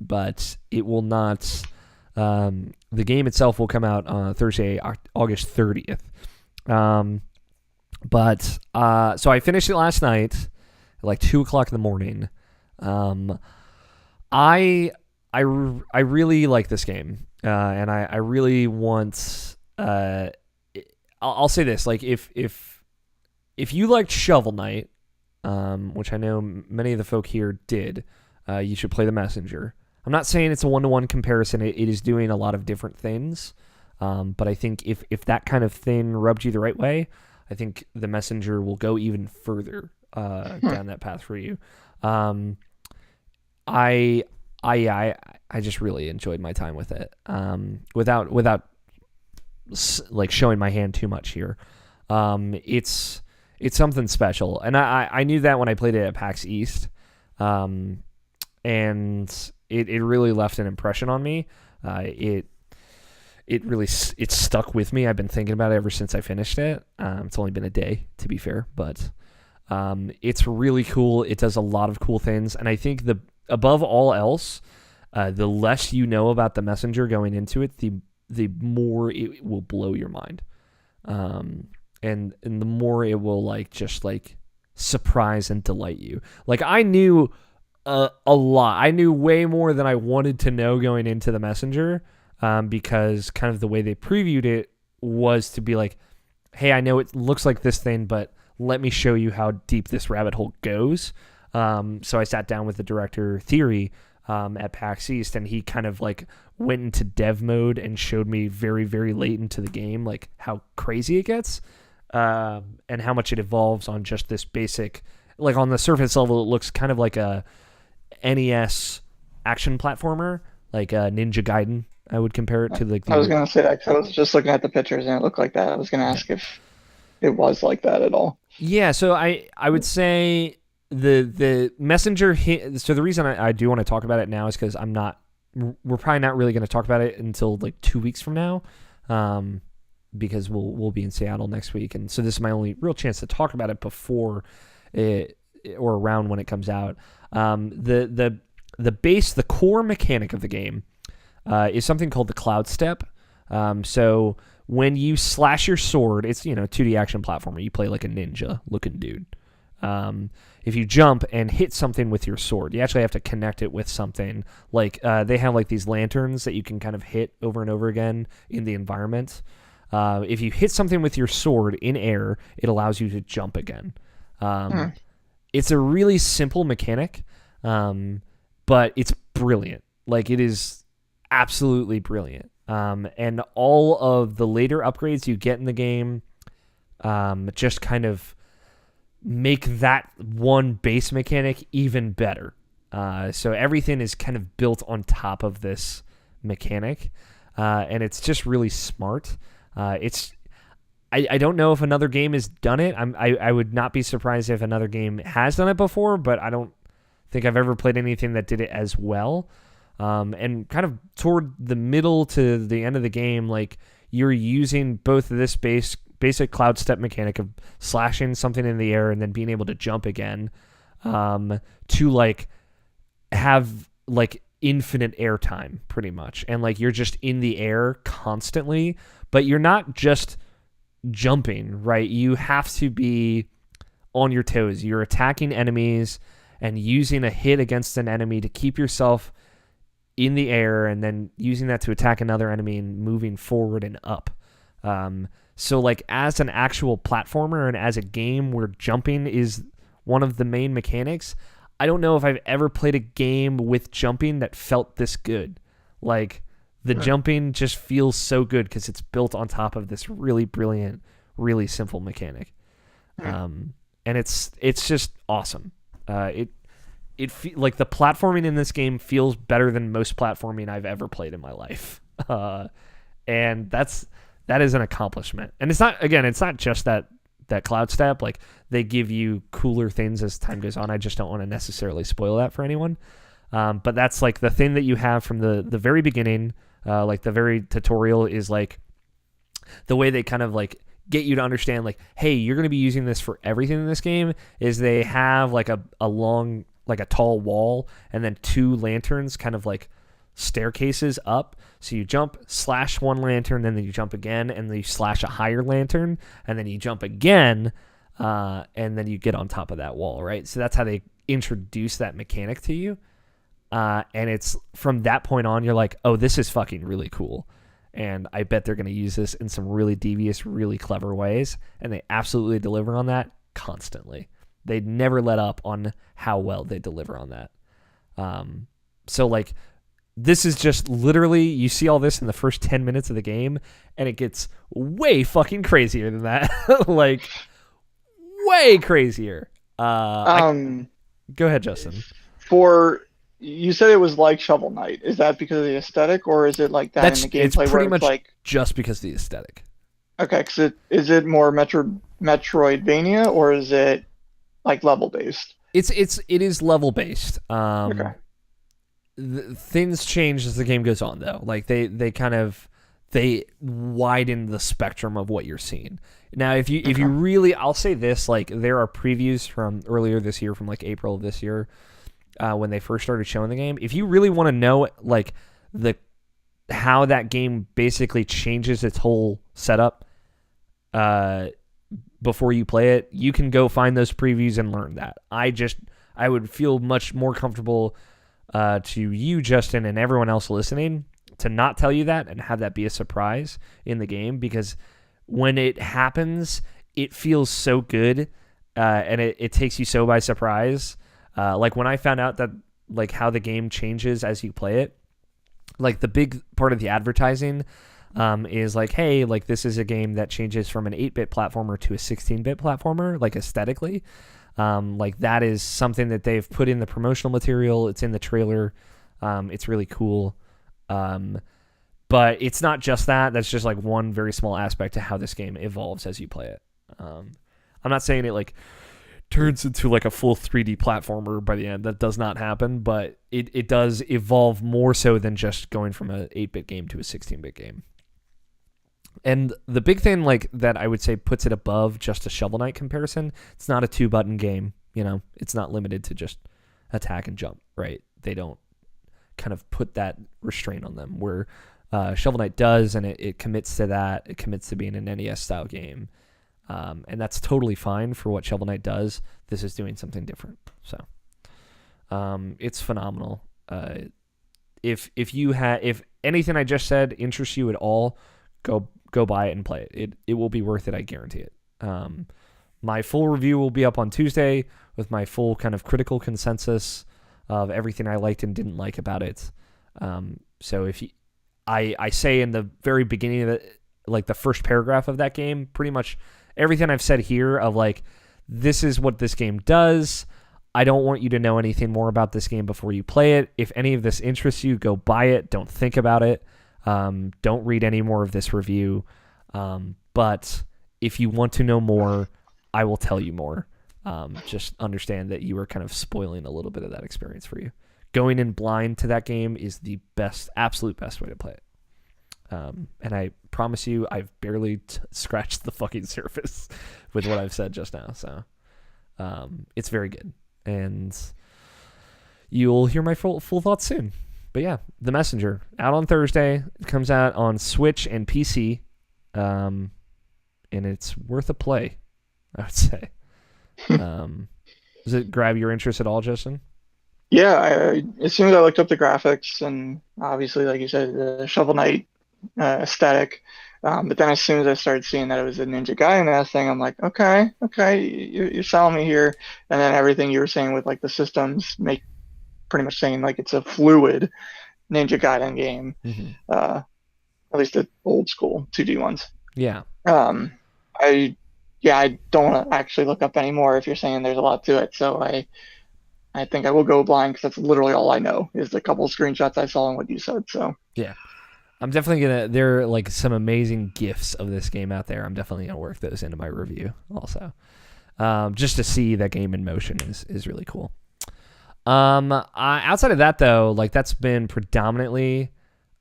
but it will not. The game itself will come out on Thursday, August 30th. So I finished it last night at like 2:00 in the morning. I really like this game, and I really want. I'll say this: like if you liked Shovel Knight, which I know many of the folk here did, you should play the Messenger. I'm not saying it's a 1-to-1 comparison. It is doing a lot of different things, but I think if that kind of thing rubbed you the right way, I think the Messenger will go even further down that path for you. I just really enjoyed my time with it. Without like showing my hand too much here, it's something special, and I knew that when I played it at PAX East, and it really left an impression on me. It stuck with me. I've been thinking about it ever since I finished it. It's only been a day, to be fair, but it's really cool. It does a lot of cool things, and I think above all else, the less you know about the Messenger going into it, the more it will blow your mind, and the more it will just surprise and delight you. Like, I knew a lot. I knew way more than I wanted to know going into the Messenger, because kind of the way they previewed it was to be like, hey, I know it looks like this thing, but let me show you how deep this rabbit hole goes. So I sat down with the director, Theory, at PAX East, and he kind of went into dev mode and showed me very, very late into the game how crazy it gets, and how much it evolves on just this basic, on the surface level, it looks kind of like a NES action platformer, like Ninja Gaiden. I would compare it to I was gonna say that 'cause I was just looking at the pictures and it looked like that. I was gonna ask if it was like that at all. Yeah, so I would say the Messenger hit. So the reason I do want to talk about it now is because we're probably not really going to talk about it until 2 weeks from now, because we'll be in Seattle next week, and so this is my only real chance to talk about it before it or around when it comes out. The core mechanic of the game is something called the Cloud Step. So when you slash your sword, it's 2D action platformer. You play like a ninja looking dude. If you jump and hit something with your sword, you actually have to connect it with something. They have these lanterns that you can kind of hit over and over again in the environment. If you hit something with your sword in air, it allows you to jump again. It's a really simple mechanic, but it's brilliant. It is absolutely brilliant. And all of the later upgrades you get in the game just kind of make that one base mechanic even better. So everything is kind of built on top of this mechanic, and it's just really smart. I don't know if another game has done it. I would not be surprised if another game has done it before, but I don't think I've ever played anything that did it as well. And kind of toward the middle to the end of the game, you're using both of this basic cloud step mechanic of slashing something in the air and then being able to jump again, to have infinite air time pretty much. And you're just in the air constantly, but you're not just jumping, right? You have to be on your toes. You're attacking enemies and using a hit against an enemy to keep yourself in the air, and then using that to attack another enemy and moving forward and up. So as an actual platformer and as a game where jumping is one of the main mechanics, I don't know if I've ever played a game with jumping that felt this good. The jumping just feels so good because it's built on top of this really brilliant, really simple mechanic. And it's just awesome. The platforming in this game feels better than most platforming I've ever played in my life. And that is an accomplishment. And it's not just that cloud step. They give you cooler things as time goes on. I just don't want to necessarily spoil that for anyone. But that's the thing that you have from the very beginning, the very tutorial is the way they kind of get you to understand hey, you're going to be using this for everything in this game, is they have a long, a tall wall and then two lanterns kind of staircases up. So you jump, slash one lantern, and then you jump again, and then you slash a higher lantern, and then you jump again, and then you get on top of that wall, right? So that's how they introduce that mechanic to you. And it's from that point on, you're oh, this is fucking really cool. and I bet they're going to use this in some really devious, really clever ways, and they absolutely deliver on that constantly. They never let up on how well they deliver on that. So like, this is just literally, you see all this in the first 10 minutes of the game, and it gets way fucking crazier than that. Like, way crazier. Go ahead, Justin. You said it was like Shovel Knight. Is that because of the aesthetic, or is it like that in the gameplay? It's pretty where much it's like, just because of the aesthetic. okay, is it more Metroidvania, or is it like level based? It is level based. Okay. Things change as the game goes on, though. Like they widen the spectrum of what you're seeing. Now, if you really, I'll say this, like there are previews from earlier this year, from like April of this year, when they first started showing the game. If you really want to know like how that game basically changes its whole setup, before you play it, you can go find those previews and learn that. I would feel much more comfortable to you, Justin, and everyone else listening, to not tell you that and have that be a surprise in the game, because when it happens, it feels so good, and it takes you so by surprise. Like when I found out that like how the game changes as you play it, like the big part of the advertising is like, hey, like this is a game that changes from an 8-bit platformer to a 16-bit platformer, like aesthetically. Like that is something that they've put in the promotional material. It's in the trailer. It's really cool. But it's not just that. That's just like one very small aspect to how this game evolves as you play it. I'm not saying it like turns into like a full 3D platformer by the end. That does not happen, but it does evolve more so than just going from an 8-bit game to a 16-bit game. And the big thing like that I would say puts it above just a Shovel Knight comparison, it's not a 2-button game, you know. It's not limited to just attack and jump, right? They don't kind of put that restraint on them, where Shovel Knight does, and it commits to that. It commits to being an NES-style game. And that's totally fine for what Shovel Knight does. This is doing something different. So it's phenomenal. If anything I just said interests you at all, go buy it and play it. It will be worth it, I guarantee it. My full review will be up on Tuesday with my full kind of critical consensus of everything I liked and didn't like about it. So if I say in the very beginning of it, like the first paragraph of that game, pretty much everything I've said here of like, this is what this game does. I don't want you to know anything more about this game before you play it. If any of this interests you, go buy it. Don't think about it. Don't read any more of this review. But if you want to know more, I will tell you more. Just understand that you are kind of spoiling a little bit of that experience for you. Going in blind to that game is the best, absolute best way to play it. And I promise you, I've barely scratched the fucking surface with what I've said just now. So it's very good. And you'll hear my full thoughts soon. But yeah, The Messenger, out on Thursday. It comes out on Switch and PC. And it's worth a play, I would say. Does it grab your interest at all, Justin? Yeah, as soon as I looked up the graphics, and obviously, like you said, the Shovel Knight aesthetic, but then as soon as I started seeing that it was a Ninja Gaiden thing, I'm like, okay, you're selling me here. And then everything you were saying with like the systems make pretty much saying like it's a fluid Ninja Gaiden game, at least the old school 2D ones. Yeah. I don't want to actually look up anymore if you're saying there's a lot to it. So I think I will go blind, because that's literally all I know is the couple screenshots I saw and what you said. So yeah, I'm definitely there are like some amazing GIFs of this game out there. I'm definitely gonna work those into my review also, just to see that game in motion is really cool. Outside of that though, like that's been predominantly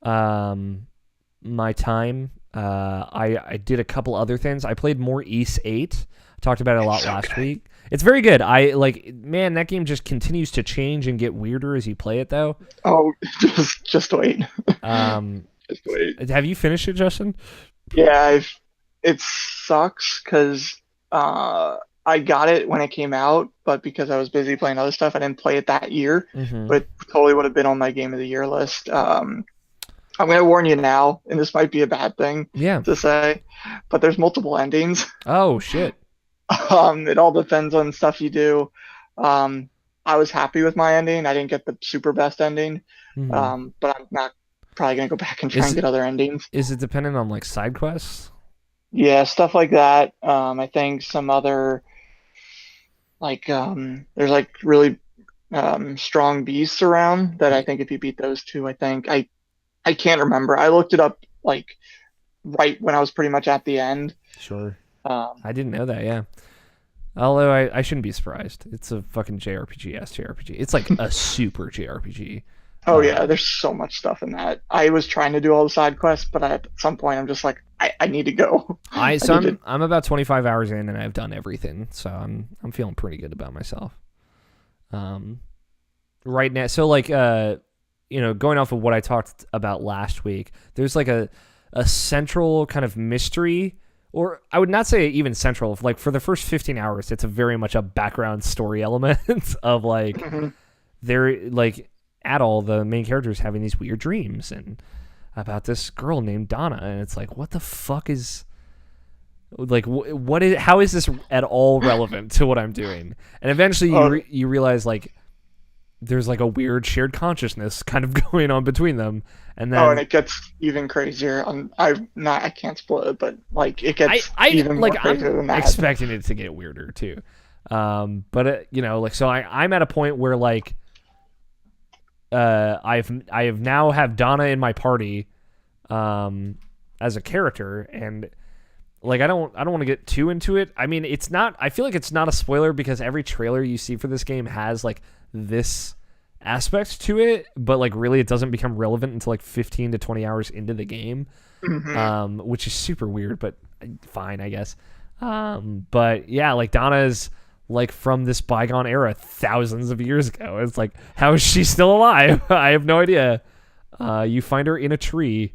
my time. I did a couple other things. I played more Ys 8. Talked about it a lot last week. It's very good. Man, that game just continues to change and get weirder as you play it, though. Oh, just wait. Just wait. Have you finished it, Justin? Yeah, it sucks because I got it when it came out, but because I was busy playing other stuff, I didn't play it that year. But it totally would have been on my Game of the Year list. I'm gonna warn you now, and this might be a bad thing Yeah. to say, but there's multiple endings. Oh shit. It all depends on stuff you do. Um, I was happy with my ending. I didn't get the super best ending, Hmm. but I'm not probably gonna go back and try Is and get it other endings. is it dependent on like side quests? Yeah, stuff like that. I think some other like there's like really strong beasts around that I Y- think if you beat those two, I can't remember. I looked it up like right when I was pretty much at the end. Sure. Um, I didn't know that. Yeah. Although I shouldn't be surprised. It's a fucking JRPG, JRPG. It's like a super JRPG. oh yeah, Um, there's so much stuff in that. I was trying to do all the side quests, but at some point I'm just like, I need to go. I I so need to. I'm about 25 hours in and I've done everything. So I'm feeling pretty good about myself. Um, right now, so like going off of what I talked about last week, there's like a central kind of mystery, or I would not say even central. Like for the first 15 hours, it's a very much a background story element of like Mhm. they're like at all the main characters having these weird dreams and about this girl named Donna, and it's like what the fuck is like what is how is this at all relevant to what I'm doing? And eventually Oh, you realize like there's like a weird shared consciousness kind of going on between them, and oh, and then it gets even crazier. I can't spoil it, but like it I gets I even like more I'm crazier than that. expecting it to get weirder too. But like so I'm at a point where like I have now have Donna in my party um as a character, and like I don't want to get too into it. I mean, it's not I feel like it's not a spoiler because every trailer you see for this game has like this aspect to it, but like really it doesn't become relevant until like 15 to 20 hours into the game, Hmm. which is super weird, but fine, I guess. But yeah, like Donna is like from this bygone era thousands of years ago. It's like, how is she still alive? I have no idea. You find her in a tree,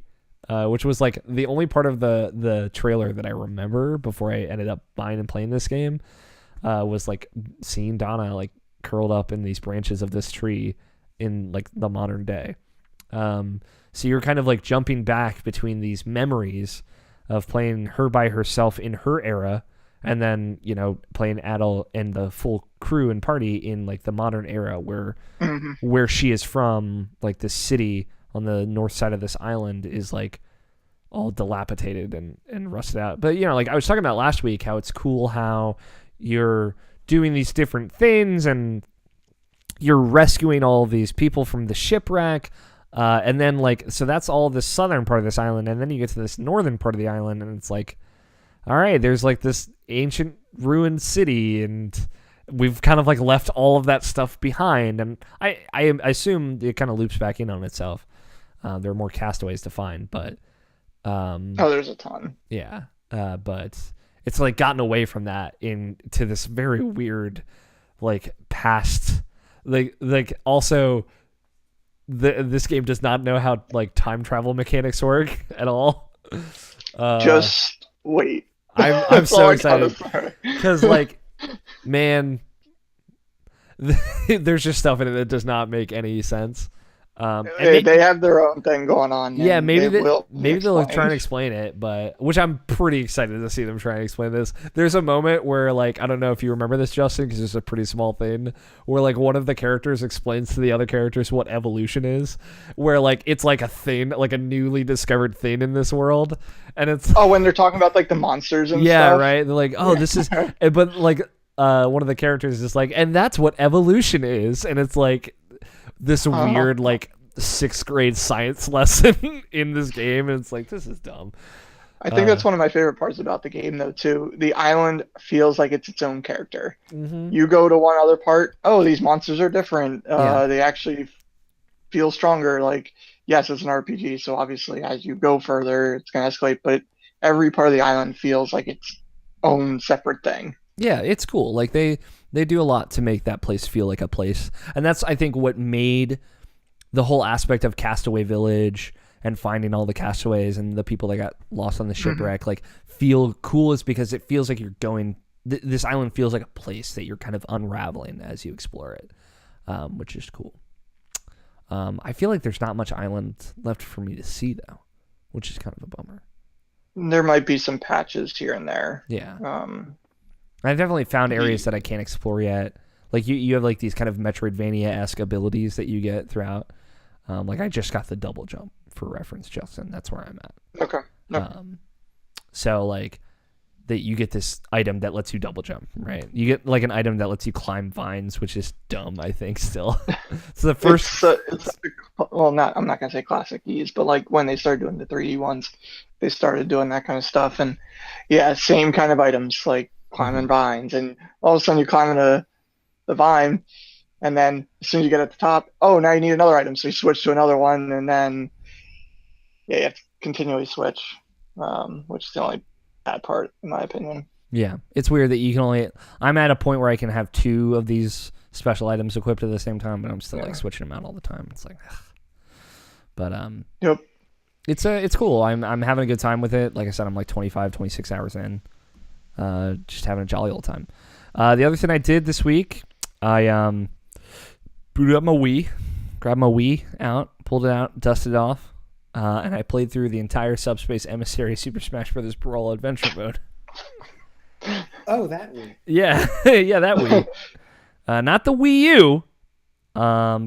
which was like the only part of the trailer that I remember before I ended up buying and playing this game. Was like seeing Donna like curled up in these branches of this tree in like the modern day. So you're kind of like jumping back between these memories of playing her by herself in her era, and then playing adult and the full crew and party in like the modern era Hmm. where she is from. Like this city on the north side of this island is like all dilapidated and rusted out. But like I was talking about last week, how it's cool how you're doing these different things and you're rescuing all of these people from the shipwreck. And then like so that's all the southern part of this island, and then you get to this northern part of the island, and it's like, all right, there's like this ancient ruined city, and we've kind of like left all of that stuff behind, and I assume it kind of loops back in on itself. There are more castaways to find, but Oh, there's a ton. yeah, but it's like gotten away from that into this very weird like past, like also this game does not know how like time travel mechanics work at all. Uh, Just wait. I'm That's all so I gotta excited say. because like man, there's just stuff in it that does not make any sense. And They have their own thing going on, yeah, and maybe it will be maybe they'll try and explained. explain it, but which I'm pretty excited to see them try and explain this. There's a moment where like I don't know if you remember this, Justin, because it's a pretty small thing, where like one of the characters explains to the other characters what evolution is, where like it's like a thing, like a newly discovered thing in this world, and it's Oh, when they're talking about like the monsters and yeah, stuff. right. They're like, oh, this is, but like one of the characters is just like, and that's what evolution is, and it's like this Uh-huh. weird like sixth grade science lesson in this game, and it's like this is dumb. I think Uh, that's one of my favorite parts about the game, though, too. The island feels like it's its own character. hmm You go to one other part, oh, these monsters are different. Yeah, They actually feel stronger. Like, yes, it's an RPG, so obviously as you go further, it's going to escalate, but every part of the island feels like its own separate thing. yeah, it's cool. Like they do a lot to make that place feel like a place, and that's I think what made the whole aspect of Castaway Village and finding all the castaways and the people that got lost on the Hmm. shipwreck like feel cool is because it feels like you're going this island feels like a place that you're kind of unraveling as you explore it, which is cool. I feel like there's not much island left for me to see though, which is kind of a bummer. There might be some patches here and there. Yeah. Um, I've definitely found areas that I can't explore yet. Like you have like these kind of Metroidvania-esque abilities that you get throughout. Like I just got the double jump for reference, Justin. That's where I'm at. okay. No. So like that you get this item that lets you double jump, right? You get like an item that lets you climb vines, which is dumb, I think still. So the first I'm not gonna say classic Ys, but like when they started doing the 3D ones, they started doing that kind of stuff, and yeah, same kind of items like climbing vines, and all of a sudden you climb the vine, and then as soon as you get at the top, oh, now you need another item, so you switch to another one, and then yeah, you have to continually switch, which is the only bad part in my opinion. Yeah, it's weird that you can only. I'm at a point where I can have 2 of these special items equipped at the same time, but I'm still like switching them out all the time. It's like, ugh. But Yep. it's cool. I'm having a good time with it. Like I said, I'm like 25, 26 hours in, just having a jolly old time. The other thing I did this week, I booted up my Wii, grabbed my Wii out, pulled it out, dusted it off, and I played through the entire Subspace Emissary Super Smash Bros. Brawl Adventure Mode. Oh, that Wii. Yeah, yeah, that Wii. Not the Wii U,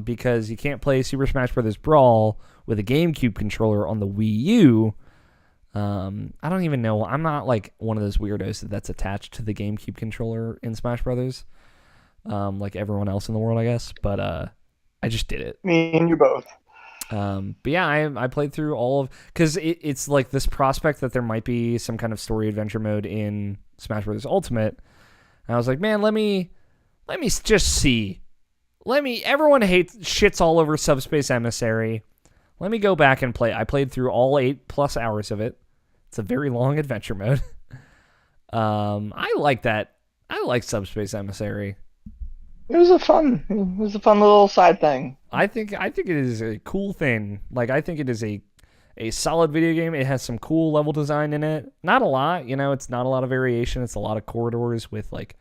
because you can't play Super Smash Bros. Brawl with a GameCube controller on the Wii U. I don't even know. I'm not like one of those weirdos that's attached to the GameCube controller in Smash Brothers, like everyone else in the world, I guess. But I just did it. Me and you both. But yeah, I played through all of, because it's like this prospect that there might be some kind of story adventure mode in Smash Bros. Ultimate. And I was like, man, let me just see. Everyone shits all over Subspace Emissary. Let me go back and play. I played through all 8+ hours of it. It's a very long adventure mode. I like that. I like Subspace Emissary. It was a fun little side thing. I think it is a cool thing. Like, I think it is a solid video game. It has some cool level design in it. Not a lot, it's not a lot of variation. It's a lot of corridors with like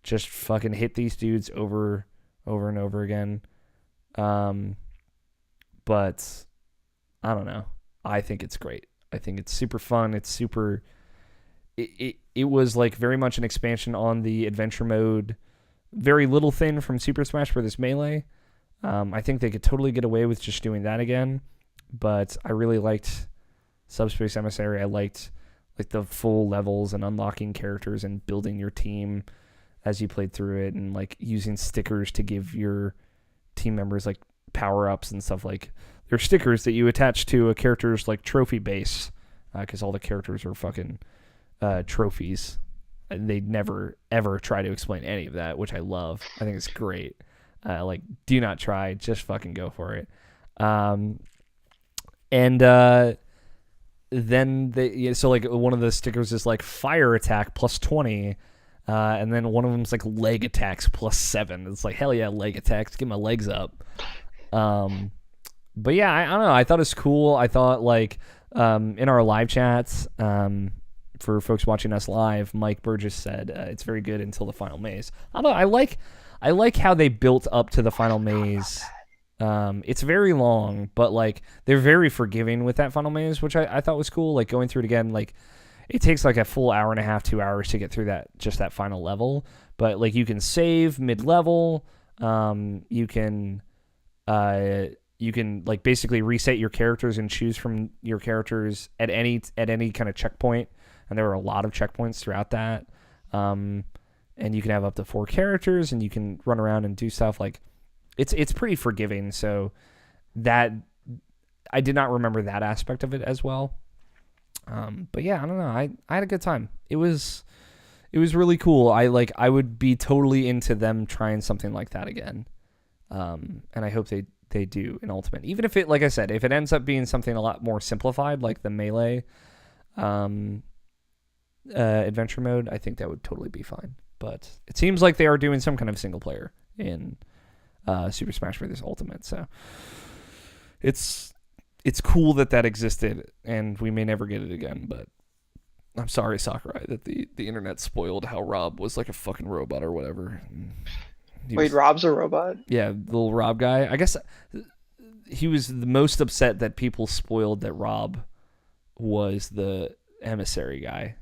just fucking hit these dudes over and over again. But I don't know. I think it's great. I think it's super fun. It's super. It was like very much an expansion on the adventure mode, very little thing from Super Smash Bros. Melee. I think they could totally get away with just doing that again. But I really liked Subspace Emissary. I liked like the full levels and unlocking characters and building your team as you played through it, and like using stickers to give your team members like power-ups and stuff. Like they're stickers that you attach to a character's like trophy base, because all the characters are fucking trophies, and they never ever try to explain any of that, which I love. I think it's great. Like, do not try, just fucking go for it. And then so like one of the stickers is like fire attack plus 20, and then one of them's like leg attacks plus 7. It's like, hell yeah, leg attacks, get my legs up. But yeah, I don't know. I thought it was cool. I thought like in our live chats, for folks watching us live, Mike Burgess said it's very good until the final maze. I don't know. I like how they built up to the final maze. It's very long, but like they're very forgiving with that final maze, which I thought was cool. Like going through it again, like it takes like a full hour and a half, 2 hours to get through that final level. But like you can save mid-level. You can like basically reset your characters and choose from your characters at any kind of checkpoint. And there were a lot of checkpoints throughout that. And you can have up to 4 characters, and you can run around and do stuff. Like it's pretty forgiving. So that I did not remember that aspect of it as well. But yeah, I don't know. I had a good time. It was really cool. I would be totally into them trying something like that again. And I hope they do in Ultimate. Even if it, like I said, if it ends up being something a lot more simplified, like the Melee adventure mode, I think that would totally be fine. But it seems like they are doing some kind of single player in Super Smash Bros. Ultimate. So it's cool that existed, and we may never get it again. But I'm sorry, Sakurai, that the internet spoiled how Rob was like a fucking robot or whatever. Wait, Rob's a robot? Yeah, the little Rob guy. I guess he was the most upset that people spoiled that Rob was the emissary guy,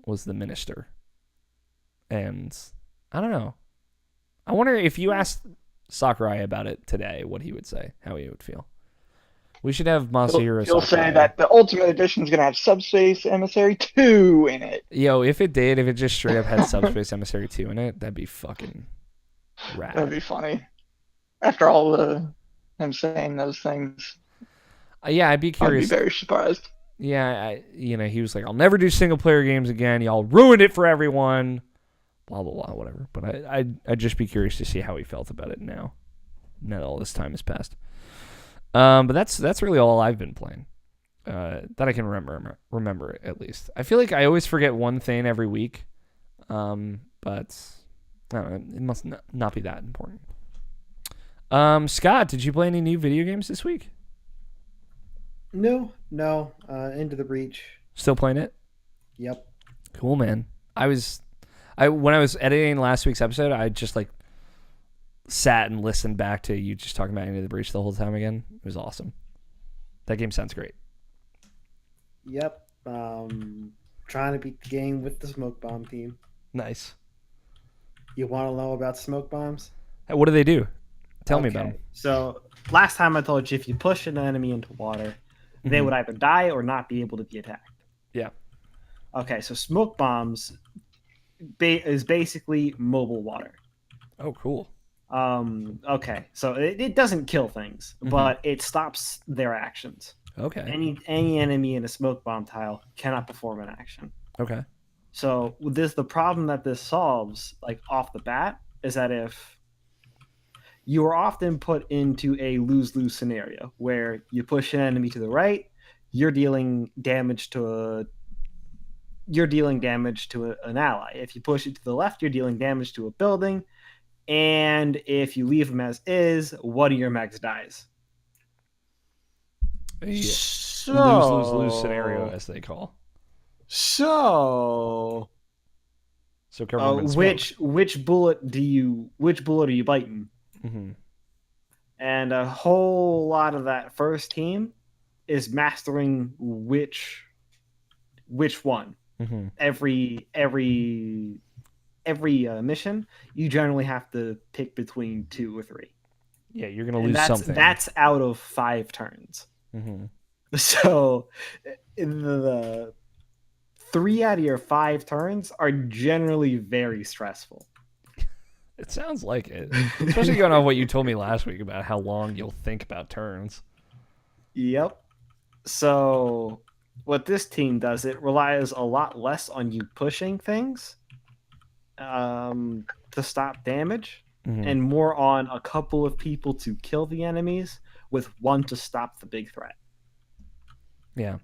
was the minister. And I don't know. I wonder if you asked Sakurai about it today, what he would say, how he would feel. We should have Masahiro He'll Sakurai. say that the Ultimate Edition is going to have Subspace Emissary 2 in it. Yo, if it just straight up had Subspace Emissary 2 in it, that'd be fucking rad. That'd be funny. After all him saying those things, Yeah, I'd be curious. I'd be very surprised. Yeah, he was like, I'll never do single player games again. Y'all ruined it for everyone. Blah blah blah, whatever. But I'd just be curious to see how he felt about it now that all this time has passed. But that's really all I've been playing. That I can remember at least. I feel like I always forget one thing every week. But I don't know, it must not be that important. Scott, did you play any new video games this week? No. Into the Breach. Still playing it? Yep. Cool, man. When I was editing last week's episode, I just like sat and listened back to you just talking about Into the Breach the whole time again. It was awesome. That game sounds great. Yep. Trying to beat the game with the smoke bomb team. Nice. You want to know about smoke bombs? What do they do? Tell me about them. So last time I told you, if you push an enemy into water, they would either die or not be able to be attacked. Yeah. Okay, so smoke bombs is basically mobile water. Oh, cool. Okay, so it doesn't kill things, but it stops their actions. Okay. Any enemy in a smoke bomb tile cannot perform an action. Okay. So the problem that this solves, like off the bat, is that if you are often put into a lose-lose scenario where you push an enemy to the right, you're dealing damage to an ally. If you push it to the left, you're dealing damage to a building. And if you leave them as is, one of your mechs dies. Lose-lose scenario, as they call. So Cover them in smoke. which bullet are you biting? Mm-hmm. And a whole lot of that first team is mastering which one. Mm-hmm. Every mission, you generally have to pick between 2 or 3. Yeah, you're gonna lose something. That's out of 5 turns. Mm-hmm. So the 3 out of your 5 turns are generally very stressful. It sounds like it, especially going off what you told me last week about how long you'll think about turns. Yep. So what this team does, it relies a lot less on you pushing things to stop damage, and more on a couple of people to kill the enemies with one to stop the big threat. Yeah.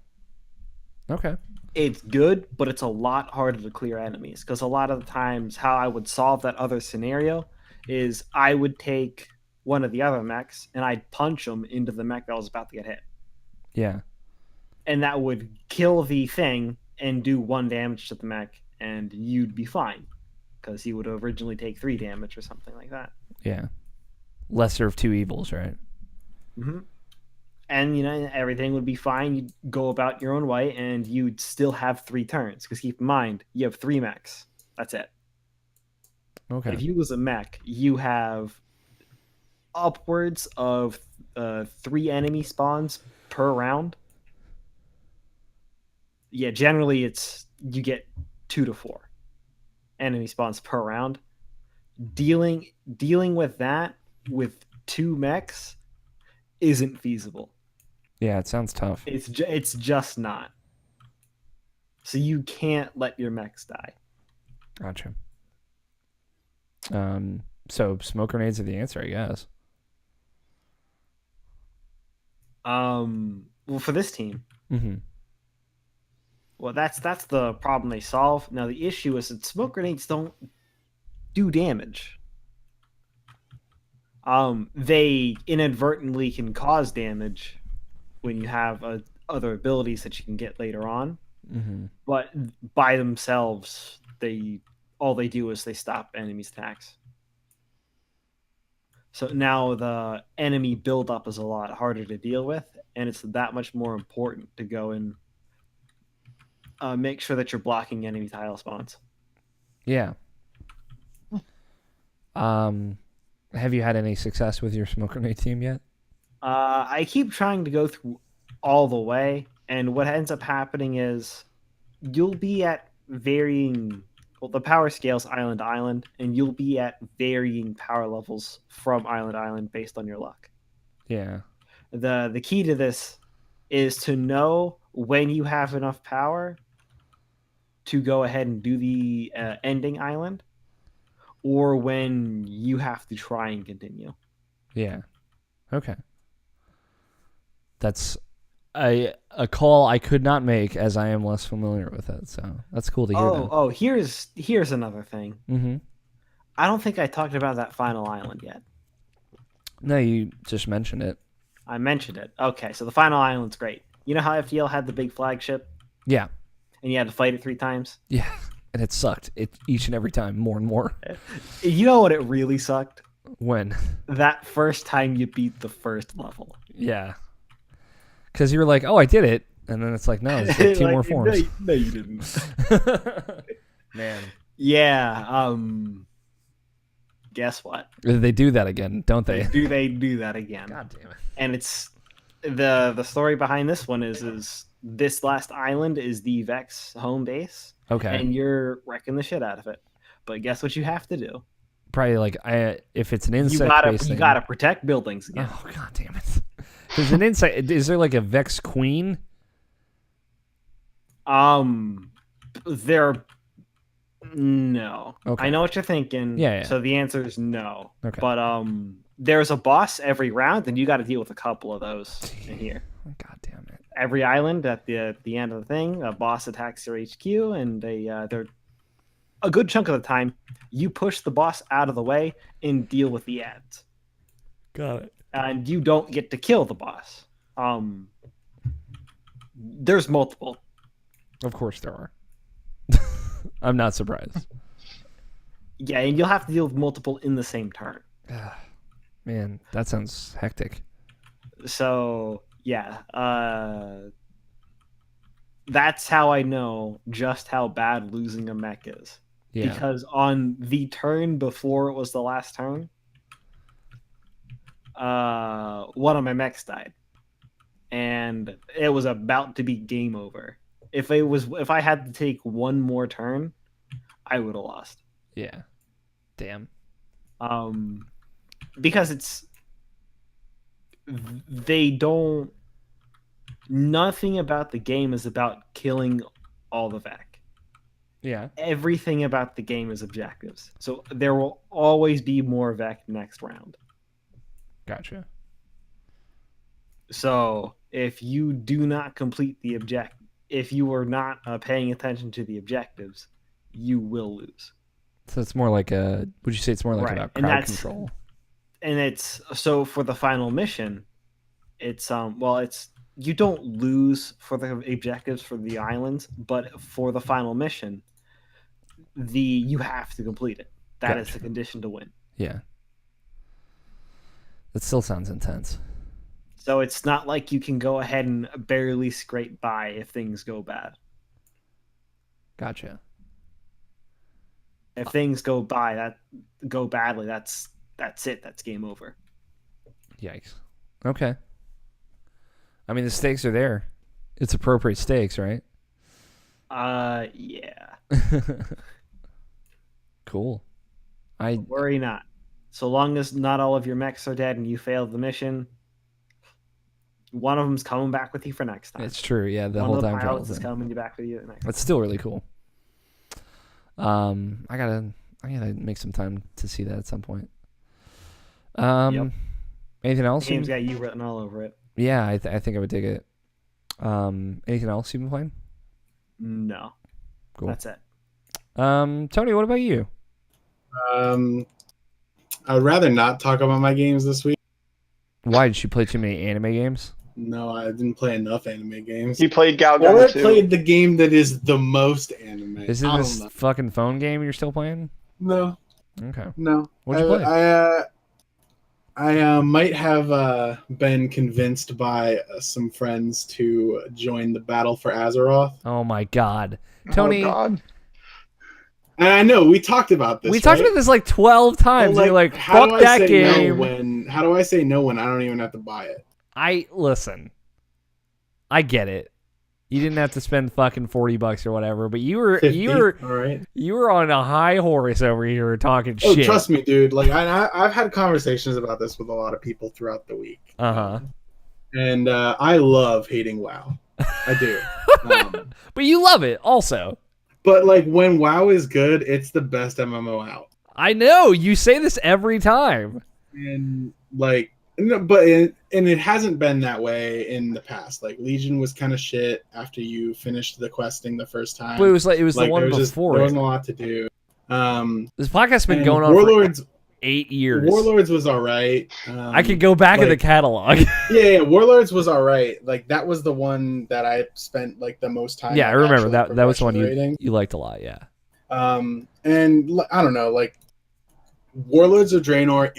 Okay. It's good, but it's a lot harder to clear enemies, because a lot of the times how I would solve that other scenario is I would take one of the other mechs and I'd punch them into the mech that was about to get hit. Yeah. And that would kill the thing and do 1 damage to the mech, and you'd be fine, because he would originally take 3 damage or something like that. Yeah. Lesser of 2 evils, right? Mm-hmm. And, everything would be fine. You'd go about your own way, and you'd still have 3 turns. Because keep in mind, you have 3 mechs. That's it. Okay. If you lose a mech, you have upwards of 3 enemy spawns per round. Yeah, generally you get 2 to 4 enemy spawns per round. Dealing with that with 2 mechs isn't feasible. Yeah, it sounds tough. It's just not. So you can't let your mechs die. Gotcha. So smoke grenades are the answer, I guess. Well, for this team, well, that's the problem they solve. Now the issue is that smoke grenades don't do damage. They inadvertently can cause damage when you have other abilities that you can get later on. But by themselves, all they do is they stop enemies' attacks. So now the enemy buildup is a lot harder to deal with, and it's that much more important to go and make sure that you're blocking enemy tile spawns. Yeah. Have you had any success with your smoke grenade team yet? I keep trying to go through all the way, and what ends up happening is you'll be at varying. Well, the power scales island to island, and you'll be at varying power levels from island to island based on your luck. Yeah. The key to this is to know when you have enough power to go ahead and do the ending island, or when you have to try and continue. Yeah. Okay. That's a call I could not make as I am less familiar with it. So that's cool to hear. Here's another thing. Mm-hmm. I don't think I talked about that final island yet. No, you just mentioned it. I mentioned it. Okay, so the final island's great. You know how FTL had the big flagship? Yeah. And you had to fight it 3 times? Yeah. And it sucked. Each and every time, more and more. You know what it really sucked? When? That first time you beat the first level. Yeah. Because you were like, oh, I did it. And then it's like, no, it's like 2 more forms. No, you didn't. Man. Yeah. Guess what? They do that again, don't they? They do that again. God damn it. And it's the story behind this one is this last island is the Vex home base. Okay. And you're wrecking the shit out of it. But guess what you have to do? Probably like if it's an insect you gotta protect buildings again. Oh god damn it. There's an insect. Is there like a Vex queen? There. No. Okay. I know what you're thinking. Yeah. So the answer is no. Okay. But there's a boss every round, and you got to deal with a couple of those in here. God damn it. Every island at the end of the thing, a boss attacks your HQ, and they're a good chunk of the time you push the boss out of the way and deal with the ads. Got it. And you don't get to kill the boss. There's multiple. Of course there are. I'm not surprised. Yeah, and you'll have to deal with multiple in the same turn. Man, that sounds hectic. So, yeah. That's how I know just how bad losing a mech is. Yeah. Because on the turn before it was the last turn, one of my mechs died. And it was about to be game over. If I had to take one more turn, I would have lost. Yeah. Damn. Because nothing about the game is about killing all the Vec. Yeah. Everything about the game is objectives. So there will always be more Vec next round. Gotcha. So if you do not complete the if you are not paying attention to the objectives, you will lose. So it's more like would you say it's more like about crowd control? And it's so for the final mission, it's you don't lose for the objectives for the islands, but for the final mission, you have to complete it. That is the condition to win. Yeah. That still sounds intense. So it's not like you can go ahead and barely scrape by if things go bad. Gotcha. If things go badly, that's it. That's game over. Yikes. Okay. I mean, the stakes are there. It's appropriate stakes, right? Yeah. Cool. Worry not. So long as not all of your mechs are dead and you failed the mission, one of them's coming back with you for next time. It's true. Yeah, the one whole of the time pilots is coming back with you next time. That's still really cool. I gotta make some time to see that at some point. Yep. Anything else? The game's got you written all over it. Yeah, I think I would dig it. Anything else you've been playing? No. Cool. That's it. Tony, what about you? I would rather not talk about my games this week. Why did you play too many anime games? No, I didn't play enough anime games. He played Gal Or I too. played the game that is the most anime. Is it this fucking phone game you're still playing? No. Okay. No. What'd you play? I might have been convinced by some friends to join the Battle for Azeroth. Oh my god, Oh Tony. God. And I know we talked about this. We talked about this like 12 times. Well, You're like, how do fuck I that say game. how do I say no when I don't even have to buy it? Listen. I get it. You didn't have to spend fucking $40 or whatever, but you were 50? All right. You were on a high horse over here talking Oh, shit. trust me, dude. Like I've had conversations about this with a lot of people throughout the week. Uh-huh. And I love hating WoW. I do. But you love it also. But like when WoW is good, it's the best MMO out. I know. You say this every time. And like, and it hasn't been that way in the past. Like Legion was kind of shit after you finished the questing the first time. But it was the one before. There wasn't a lot to do. This podcast's been going on for 8 years. Warlords was all right. I could go back in the catalog. yeah, Warlords was all right. Like that was the one that I spent like the most time. Yeah, I remember that. That was the one you liked a lot. Yeah. And I don't know, like Warlords of Draenor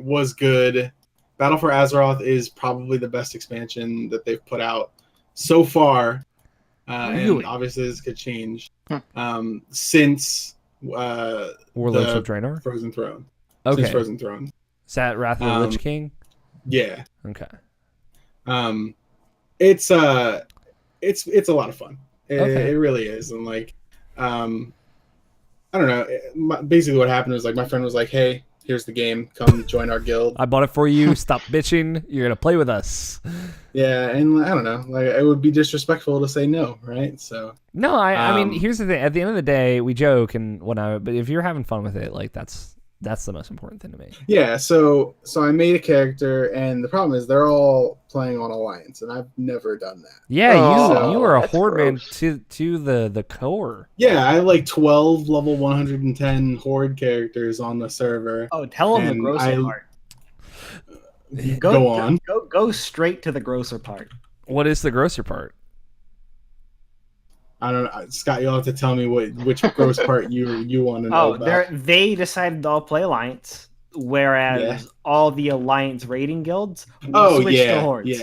was good. Battle for Azeroth is probably the best expansion that they've put out so far. Really? And obviously this could change since Warlords of Draenor? Frozen Throne. Okay. Since Frozen Throne. Is that Wrath of the Lich King? Yeah. Okay. It's a lot of fun. Okay. It really is. And like I don't know. Basically what happened was like my friend was like, "Hey, here's the game. Come join our guild." I bought it for you. Stop bitching. You're gonna play with us. Yeah, and I don't know. Like it would be disrespectful to say no, right? So no, I mean, here's the thing. At the end of the day, we joke and whatnot, but if you're having fun with it, like that's the most important thing to me. Yeah. So I made a character, and the problem is they're all playing on Alliance, and I've never done that. Yeah, you are a horde man to the core. Yeah, I have like 12 level 110 horde characters on the server. Oh, tell them the grosser part. Go on. Go straight to the grosser part. What is the grosser part? I don't know, Scott. You'll have to tell me which gross part you want to know about. They decided to all play Alliance, whereas all the Alliance raiding guilds switched to Hordes.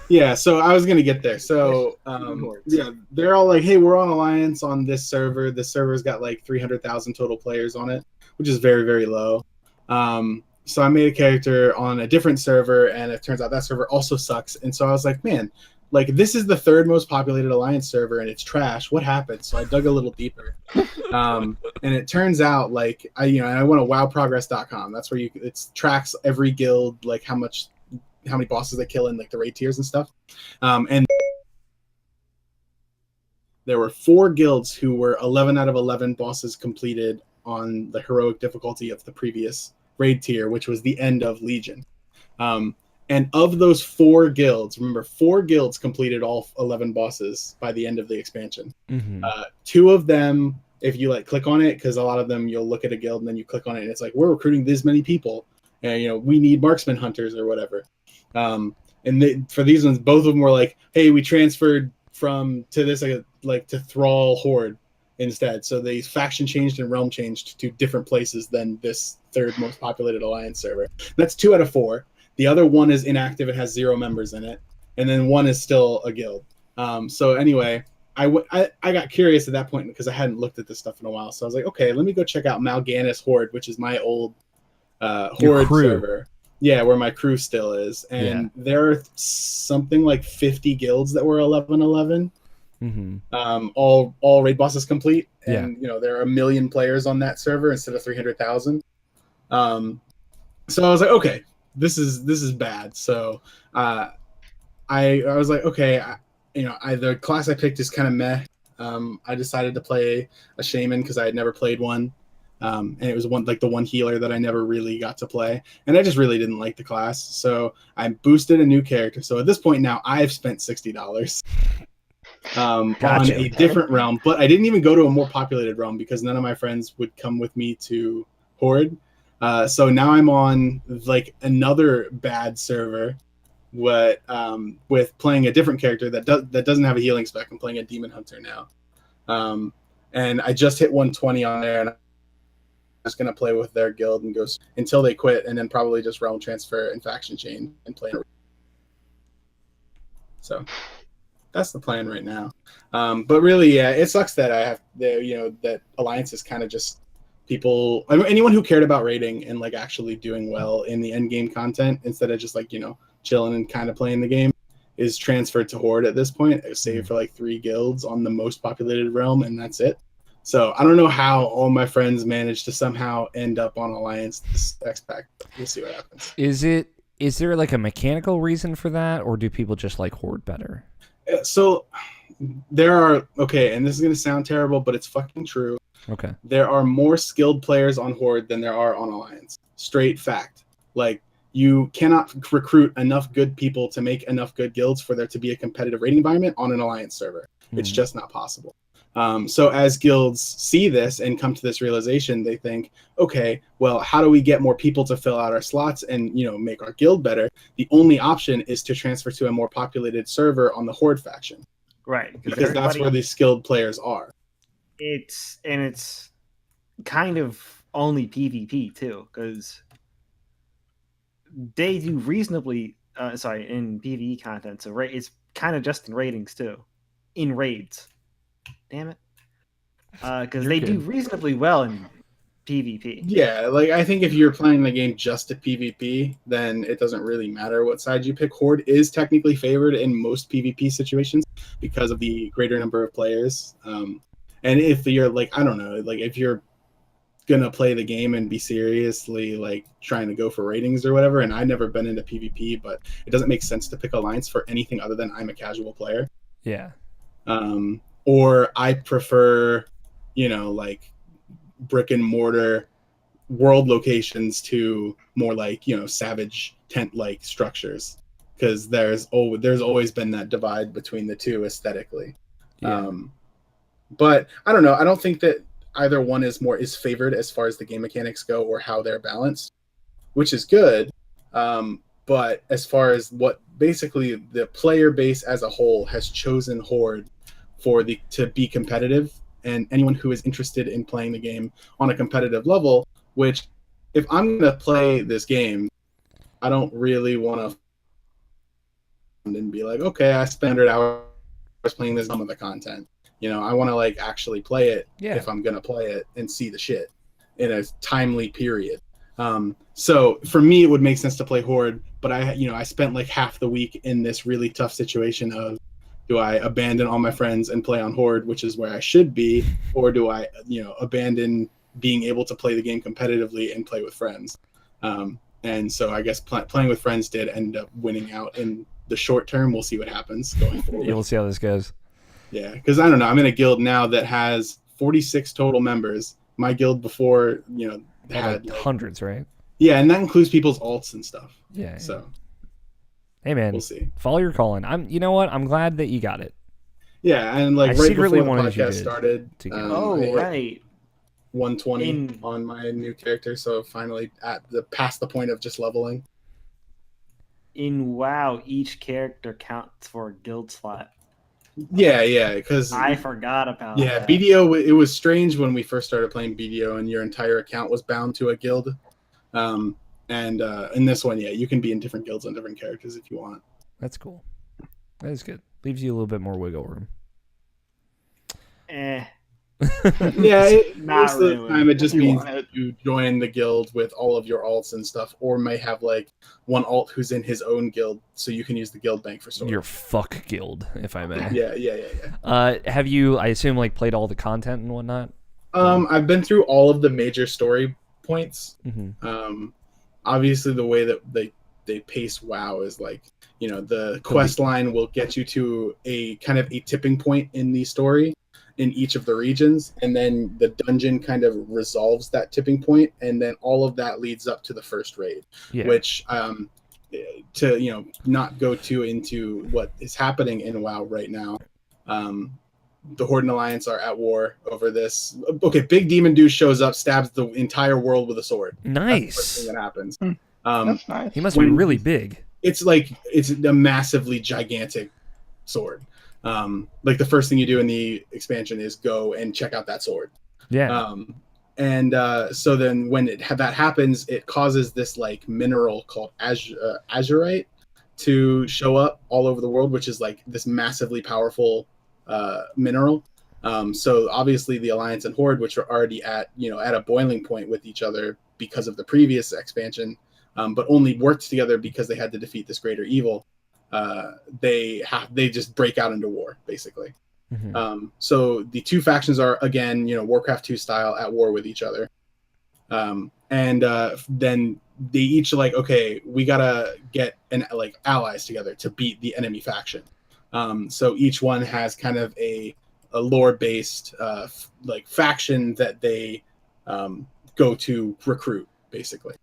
Yeah. So I was gonna get there. So they're all like, "Hey, we're on Alliance on this server. This server's got like 300,000 total players on it, which is very, very low." So I made a character on a different server, and it turns out that server also sucks. And so I was like, "Man, like this is the third most populated Alliance server, and it's trash. What happened?" So I dug a little deeper, and it turns out like I went to wowprogress.com. That's where it tracks every guild, like how many bosses they kill in like the raid tiers and stuff. And there were 4 guilds who were 11 out of 11 bosses completed on the heroic difficulty of the previous raid tier, which was the end of Legion. And of those 4 guilds, remember 4 guilds completed all 11 bosses by the end of the expansion. Mm-hmm. 2 of them, if you like click on it, because a lot of them you'll look at a guild and then you click on it and it's like, we're recruiting this many people, and we need marksman hunters or whatever. And for these ones, both of them were like, hey, we transferred to this like to Thrall Horde instead. So the faction changed and realm changed to different places than this third most populated Alliance server. That's 2 out of 4. The other one is inactive. It has 0 members in it. And then 1 is still a guild. So anyway, I got curious at that point because I hadn't looked at this stuff in a while. So I was like, okay, let me go check out Mal'Ganis Horde, which is my old Horde server. Yeah, where my crew still is. And there are something like 50 guilds that were 11-11. Mm-hmm. All raid bosses complete. And, there are 1 million players on that server instead of 300,000. So I was like, okay, this is bad. So I was like, okay, the class I picked is kind of meh. I decided to play a shaman because I had never played one. And it was the one healer that I never really got to play. And I just really didn't like the class. So I boosted a new character. So at this point now I've spent $60 on a different realm, but I didn't even go to a more populated realm because none of my friends would come with me to Horde. So now I'm on like another bad server with playing a different character that doesn't have a healing spec. I'm playing a demon hunter now. And I just hit 120 on there, and just going to play with their guild and go until they quit, and then probably just realm transfer and faction change and play. So that's the plan right now. But really, yeah, it sucks that I have that Alliance is kind of just people. I mean, anyone who cared about rating and like actually doing well in the end game content instead of just like chilling and kind of playing the game is transferred to Horde at this point, save for like 3 guilds on the most populated realm, and that's it. So I don't know how all my friends managed to somehow end up on Alliance this X-Pack. We'll see what happens. Is there like a mechanical reason for that, or do people just like Horde better? So there are, and this is going to sound terrible, but it's fucking true. Okay. There are more skilled players on Horde than there are on Alliance. Straight fact. Like, you cannot recruit enough good people to make enough good guilds for there to be a competitive rating environment on an Alliance server. It's just not possible. So as guilds see this and come to this realization, they think, okay, well, how do we get more people to fill out our slots and make our guild better? The only option is to transfer to a more populated server on the Horde faction. Right. Because that's where the skilled players are. It's kind of only PvP too, because they do reasonably in PvE content, so it's kind of just in ratings too, in raids. Damn it, because they do reasonably well in PvP. Yeah, like I think if you're playing the game just to PvP, then it doesn't really matter what side you pick. Horde is technically favored in most PvP situations because of the greater number of players. And if you're like, I don't know, like if you're gonna play the game and be seriously like trying to go for ratings or whatever, and I've never been into PvP, but it doesn't make sense to pick Alliance for anything other than I'm a casual player. Yeah. Or I prefer, like brick and mortar world locations to more like, savage tent like structures, because there's always been that divide between the two aesthetically. Yeah. But I don't know. I don't think that either one is favored as far as the game mechanics go or how they're balanced, which is good. But as far as what basically the player base as a whole has chosen Horde to be competitive, and anyone who is interested in playing the game on a competitive level, which if I'm going to play this game, I don't really want to and be like, okay, I spent 100 hours playing this, some of the content. I want to like actually play it if I'm going to play it and see the shit in a timely period. So for me, it would make sense to play Horde, but I spent like half the week in this really tough situation of, do I abandon all my friends and play on Horde, which is where I should be, or do I, abandon being able to play the game competitively and play with friends? And so I guess playing with friends did end up winning out in the short term. We'll see what happens going forward. We'll see how this goes. Yeah, because I don't know. I'm in a guild now that has 46 total members. My guild before, had like hundreds, right? Yeah, and that includes people's alts and stuff. Yeah. So, hey man, we'll see. Follow your calling. You know what? I'm glad that you got it. Yeah, and like I right secretly before the wanted you podcast started, right, 120 on my new character. So finally past the point of just leveling. In WoW, each character counts for a guild slot. Yeah, because I forgot about that. Yeah, BDO, it was strange when we first started playing BDO and your entire account was bound to a guild. And in this one, you can be in different guilds on different characters if you want. That's cool. That is good. Leaves you a little bit more wiggle room. Yeah, not really. Of the time it just means you join the guild with all of your alts and stuff, or may have like one alt who's in his own guild, so you can use the guild bank for storage. Your fuck guild, if I may. Yeah. Have you, I assume, like played all the content and whatnot? I've been through all of the major story points. Mm-hmm. Obviously, the way that they pace WoW is like, the quest line will get you to a kind of a tipping point in the story in each of the regions, and then the dungeon kind of resolves that tipping point, and then all of that leads up to the first raid, which to not go too into what is happening in WoW right now. The Horde and Alliance are at war over this. Okay, Big Demon Dude shows up, stabs the entire world with a sword. Nice. That's the first thing that happens. That's nice. He must be really big. It's a massively gigantic sword. Like the first thing you do in the expansion is go and check out that sword. Yeah. And so then when that happens, it causes this like mineral called azurite to show up all over the world, which is like this massively powerful mineral. So obviously the Alliance and Horde, which are already at a boiling point with each other because of the previous expansion, but only worked together because they had to defeat this greater evil. They just break out into war basically. Mm-hmm. So the two factions are again, Warcraft 2 style, at war with each other. And then they each like, okay, we gotta get allies together to beat the enemy faction. So each one has kind of a lore based faction that they go to recruit basically.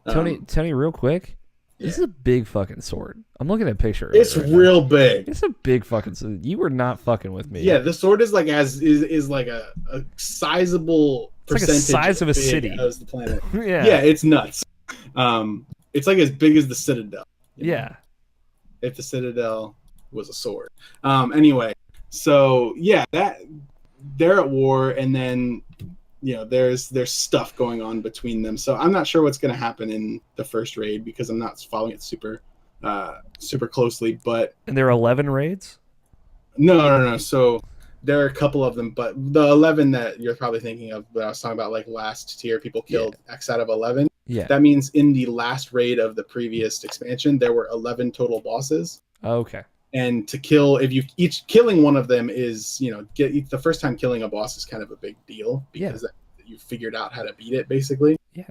Tony, real quick. This is a big fucking sword. I'm looking at a picture of It's it right real now. big. It's a big fucking sword. You were not fucking with me. Yeah, the sword is like is like a sizable percentage. It's like the size of a city. As the planet. Yeah, it's nuts. It's like as big as the Citadel. Yeah. If the Citadel was a sword. Anyway, so yeah, that they're at war, and then there's stuff going on between them. So I'm not sure what's going to happen in the first raid because I'm not following it super closely. But And there are 11 raids? No. So there are a couple of them, but the 11 that you're probably thinking of, that I was talking about, like last tier, people killed X out of 11. Yeah. That means in the last raid of the previous expansion, there were 11 total bosses. Okay. And to kill, if you each killing one of them is, the first time killing a boss is kind of a big deal because you figured out how to beat it basically. Yeah.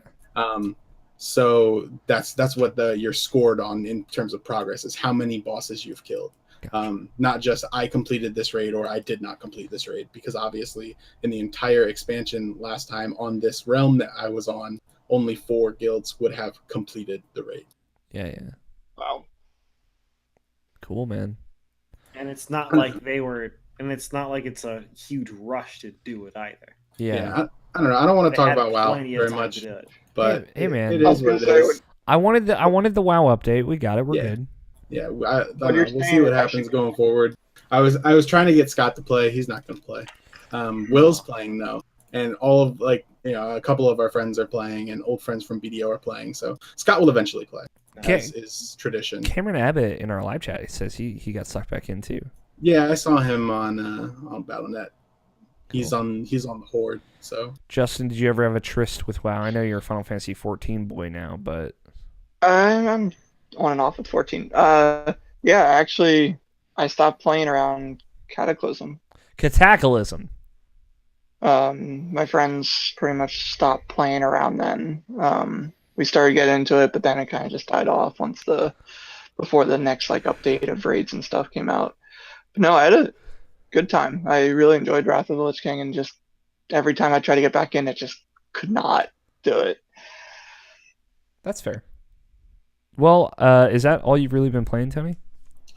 So that's what you're scored on in terms of progress, is how many bosses you've killed. Gotcha. Not just I completed this raid or I did not complete this raid, because obviously in the entire expansion last time on this realm that I was on, only 4 guilds would have completed the raid. Yeah. Wow. Cool, man. And it's not like it's not like it's a huge rush to do it either. Yeah. I don't know. I don't want to talk about WoW very much, but hey man, it is what it is. I wanted the WoW update. We got it. We're good. Yeah, we'll see what happens going forward. I was trying to get Scott to play. He's not going to play. Will's playing though, and all of a couple of our friends are playing, and old friends from BDO are playing. So Scott will eventually play. As is tradition. Cameron Abbott in our live chat, he says he got sucked back in too. Yeah, I saw him on Battle.net. Cool. He's on the Horde. So Justin, did you ever have a tryst with WoW? I know you're a Final Fantasy 14 boy now, but I'm on and off with 14. Yeah, actually, I stopped playing around Cataclysm. My friends pretty much stopped playing around then. We started getting into it, but then it kind of just died off before the next update of raids and stuff came out. But no, I had a good time. I really enjoyed Wrath of the Lich King, and just every time I tried to get back in, it just could not do it. That's fair. Well, is that all you've really been playing, Tony?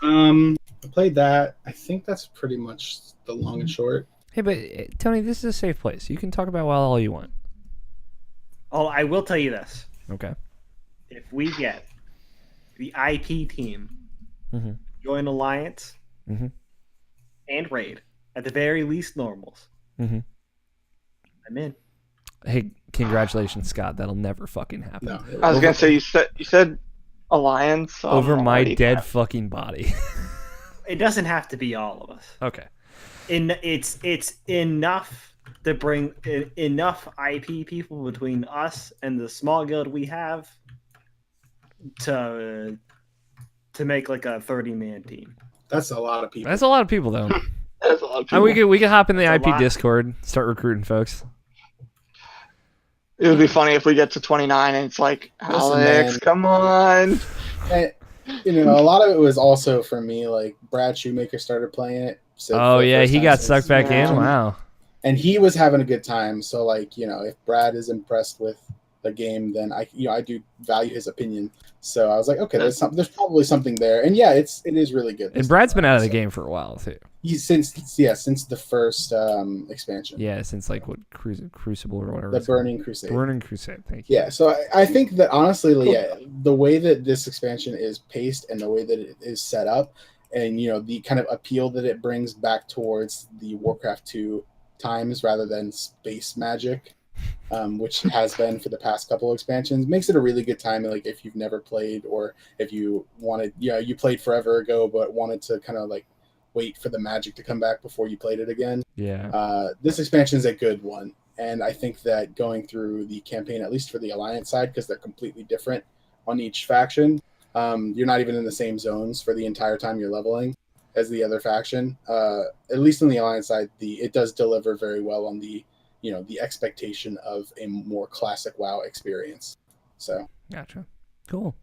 I played that. I think that's pretty much the long and short. Hey, but Tony, this is a safe place. You can talk about WoW all you want. Oh, I will tell you this. Okay. If we get the IP team, join Alliance, and Raid, at the very least normals, I'm in. Hey, congratulations, Scott. That'll never fucking happen. No, I was gonna say you said Alliance, so over my dead fucking body. It doesn't have to be all of us. Okay. It's enough to bring enough IP people between us and the small guild we have to make like a 30-man team. That's a lot of people. That's a lot of people, though. That's a lot of people. We could hop in the That's IP Discord, start recruiting folks. It would be funny if we get to 29 and it's like, Alex, come on. And, a lot of it was also for me, like Brad Shoemaker started playing it. So he got sucked back in. Wow. And he was having a good time. So if Brad is impressed with the game, then I do value his opinion. So I was like, okay, there's probably something there. And yeah, it is really good. And Brad's been out of the game for a while too. Since the first expansion. Yeah, since Crucible or whatever. The Burning Crusade. Burning Crusade, thank you. Yeah, so I think that honestly, the way that this expansion is paced and the way that it is set up, and the kind of appeal that it brings back towards the Warcraft 2 times rather than space magic, which has been for the past couple expansions. Makes it a really good time, like if you've never played, or if you wanted, you played forever ago but wanted to kind of like wait for the magic to come back before you played it again. Yeah. This expansion is a good one, and I think that going through the campaign, at least for the Alliance side, because they're completely different on each faction, you're not even in the same zones for the entire time you're leveling as the other faction. At least on the Alliance side, it does deliver very well on the the expectation of a more classic WoW experience. So Gotcha. Cool.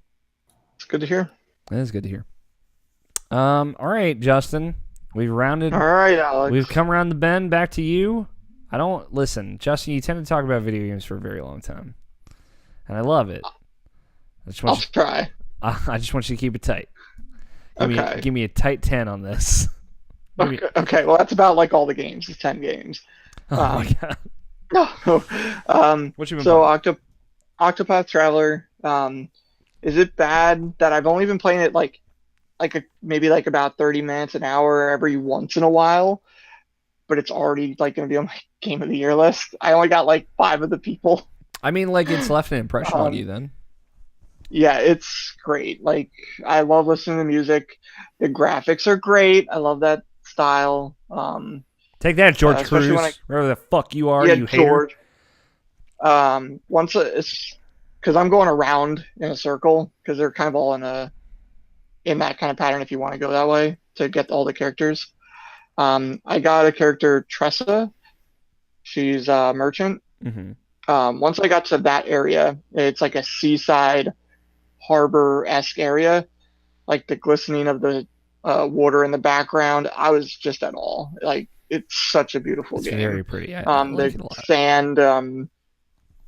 It's good to hear. That is good to hear. All right, Justin. We've rounded. All right, Alex. We've come around the bend. Back to you. I don't listen, Justin. You tend to talk about video games for a very long time, and I love it. I'll try. I just want you to keep it tight. Give me a tight 10 on this. Okay. Well, that's about like all the games. It's 10 games. Oh my god. No. What you been so playing? Octopath Traveler. Is it bad that I've only been playing it maybe about 30 minutes, an hour every once in a while, but it's already like going to be on my Game of the Year list. I only got like 5 of the people. I mean, like it's left an impression on you then. Yeah, it's great. Like I love listening to music. The graphics are great. I love that style. Take that, George especially Cruz. Wherever the fuck you are, yeah, you hater. George. It's because I'm going around in a circle because they're kind of all in that kind of pattern. If you want to go that way to get all the characters, I got a character Tressa. She's a merchant. Mm-hmm. Once I got to that area, it's like a seaside harbor-esque area, like the glistening of the water in the background. I was just at all. Like it's such a beautiful game. It's very pretty. I like it a lot. The sand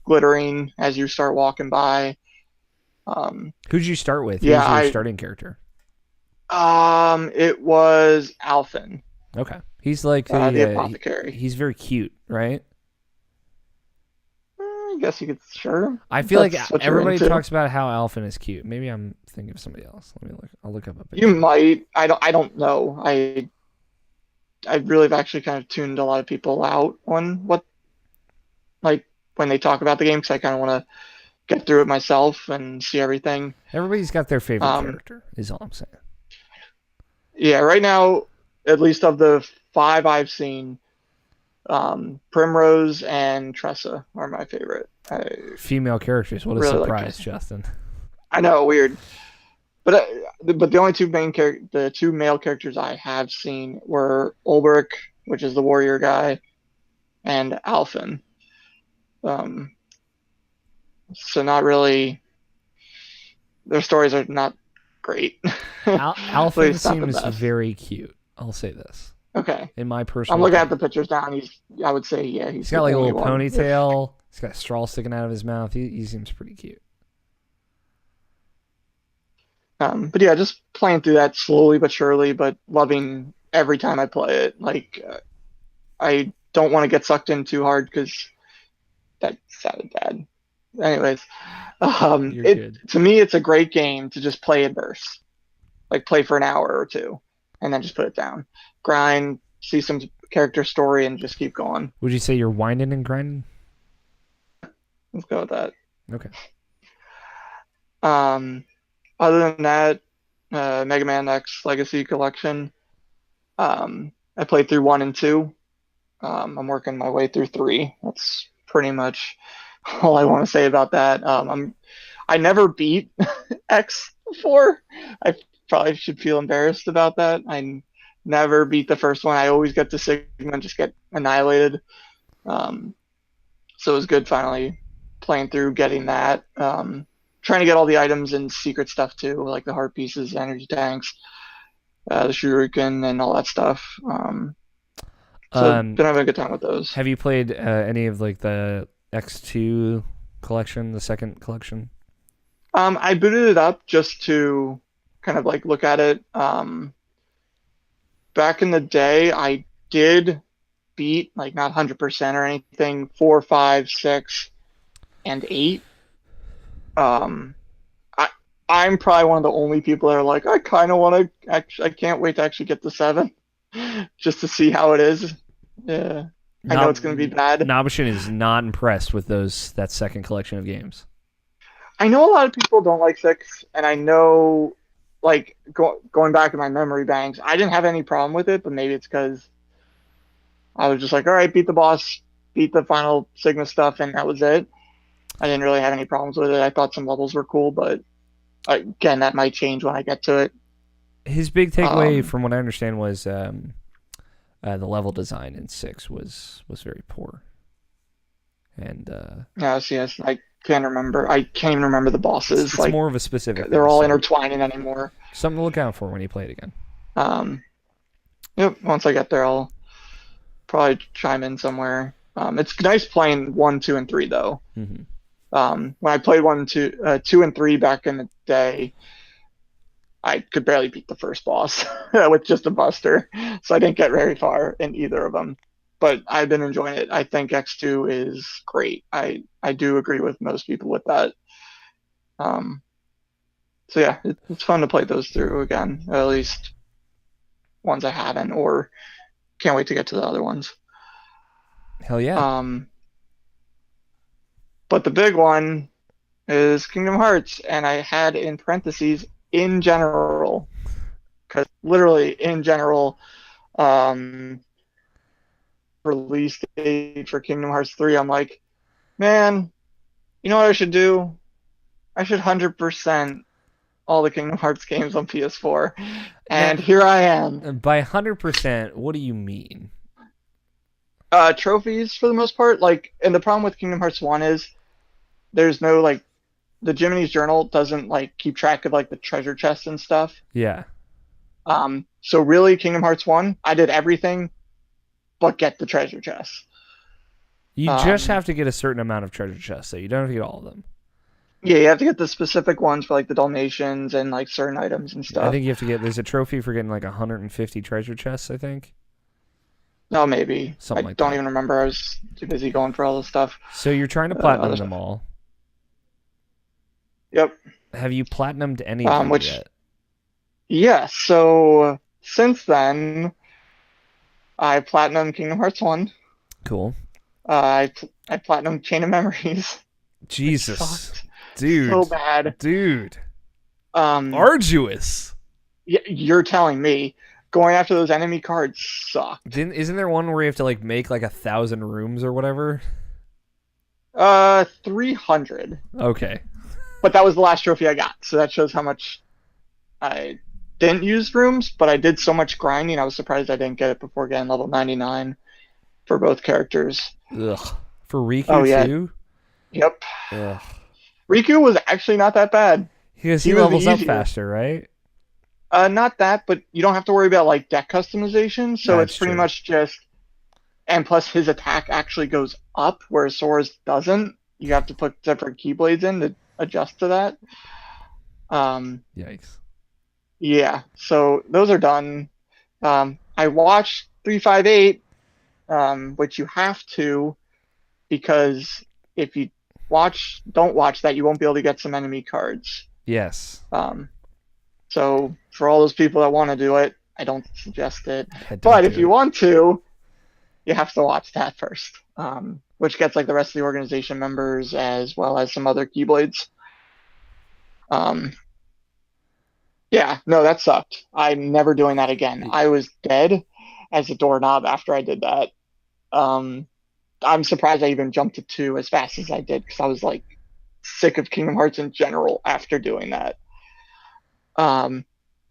glittering as you start walking by. Who'd you start with? Yeah, Who's your starting character? It was Alphen. Okay, he's like the apothecary. He's very cute, right? I guess you could, sure. I feel like That's what you're everybody into. talks about how Alphen is cute. Maybe I'm thinking of somebody else. Let me look. I'll look up a picture. You might. I don't know. I really have actually kind of tuned a lot of people out on what, like, when they talk about the game, because I kind of want to get through it myself and see everything. Everybody's got their favorite character, is all I'm saying. Yeah, right now, at least of the 5 I've seen, Primrose and Tressa are my favorite. Female characters. What a really surprise, Justin. I know, weird. But the only the 2 male characters I have seen were Ulbrich, which is the warrior guy, and Alphen. So not really. Their stories are not great. Alphen seems very cute. I'll say this. Okay. In my personal, I'm looking at the pictures now, and I would say, yeah, he's got like a little ponytail. He's got a straw sticking out of his mouth. He seems pretty cute. But yeah, just playing through that slowly but surely, but loving every time I play it. Like, I don't want to get sucked in too hard because that sounded bad. Anyways, to me, it's a great game to just play in bursts. Like, play for an hour or 2, and then just put it down. Grind, see some character story, and just keep going. Would you say you're winding and grinding? Let's go with that. Okay. Other than that, Mega Man X Legacy Collection. I played through 1 and 2. I'm working my way through 3. That's pretty much all I want to say about that. I never beat X before. I probably should feel embarrassed about that. I never beat the first one. I always get to Sigma and just get annihilated. So it was good finally playing through, getting that. Trying to get all the items and secret stuff too, like the heart pieces, energy tanks, the shuriken, and all that stuff. So been having a good time with those. Have you played any of like the X2 collection, the second collection? I booted it up just to kind of like look at it. Back in the day, I did beat, like, not 100% or anything, 4, 5, 6, and 8. I'm probably one of the only people that are like, I kind of want to I can't wait to actually get to 7 just to see how it is. Yeah. I know it's going to be bad. Nobishin is not impressed with that second collection of games. I know a lot of people don't like 6, and I know, like, going back in my memory banks, I didn't have any problem with it, but maybe it's because I was just like, all right, beat the boss, beat the final Sigma stuff, and that was it. I didn't really have any problems with it. I thought some levels were cool, but again, that might change when I get to it. His big takeaway, from what I understand, was the level design in 6 was very poor. And yes, I can't remember. I can't even remember the bosses. It's like, more of a specific. They're all intertwining anymore. Something to look out for when you play it again. Yep. Once I get there, I'll probably chime in somewhere. It's nice playing 1, 2, and 3 though. Mm-hmm. When I played 2, and 3 back in the day, I could barely beat the first boss with just a buster, so I didn't get very far in either of them. But I've been enjoying it. I think X2 is great. I do agree with most people with that. So yeah, it's fun to play those through again, or at least ones I haven't, or can't wait to get to the other ones. Hell yeah. But the big one is Kingdom Hearts, and I had in parentheses in general, because literally in general, release date for Kingdom Hearts 3, I'm like, man, you know what I should do? I should 100% all the Kingdom Hearts games on PS4, and now, here I am. By 100%, what do you mean? Trophies for the most part, like, and the problem with Kingdom Hearts 1 is there's no, like, the Jiminy's Journal doesn't, like, keep track of, like, the treasure chests and stuff. Yeah. So really, Kingdom Hearts 1, I did everything but get the treasure chests. You just have to get a certain amount of treasure chests, so you don't have to get all of them. Yeah, you have to get the specific ones for, like, the Dalmatians and, like, certain items and stuff. I think you have to there's a trophy for getting, like, 150 treasure chests, I think. No, maybe. Something like I don't even remember. I was too busy going for all this stuff. So you're trying to platinum them all. Yep. Have you platinumed any of them yet? Yeah, so since then, I platinumed Kingdom Hearts 1. Cool. I platinumed Chain of Memories. Jesus. Dude. So bad. Dude. Arduous. Yeah, you're telling me. Going after those enemy cards sucked. Isn't there one where you have to, like, make, like, 1,000 rooms or whatever? 300. Okay. But that was the last trophy I got, so that shows how much I didn't use rooms, but I did so much grinding, I was surprised I didn't get it before getting level 99 for both characters. Ugh. For Riku, too? Yep. Ugh. Riku was actually not that bad. Because he levels up faster, right? Not that, but you don't have to worry about, like, deck customization, so it's pretty much just... And plus, his attack actually goes up, whereas Sora's doesn't. You have to put different Keyblades in to adjust to that. Yikes. Yeah, so those are done. I watched 358, which you have to, because if you don't watch that, you won't be able to get some enemy cards. Yes. So for all those people that want to do it, I don't suggest it. But if you want to, you have to watch that first, which gets, like, the rest of the organization members as well as some other Keyblades. Yeah, no, that sucked. I'm never doing that again. I was dead as a doorknob after I did that. I'm surprised I even jumped to 2 as fast as I did, because I was, like, sick of Kingdom Hearts in general after doing that.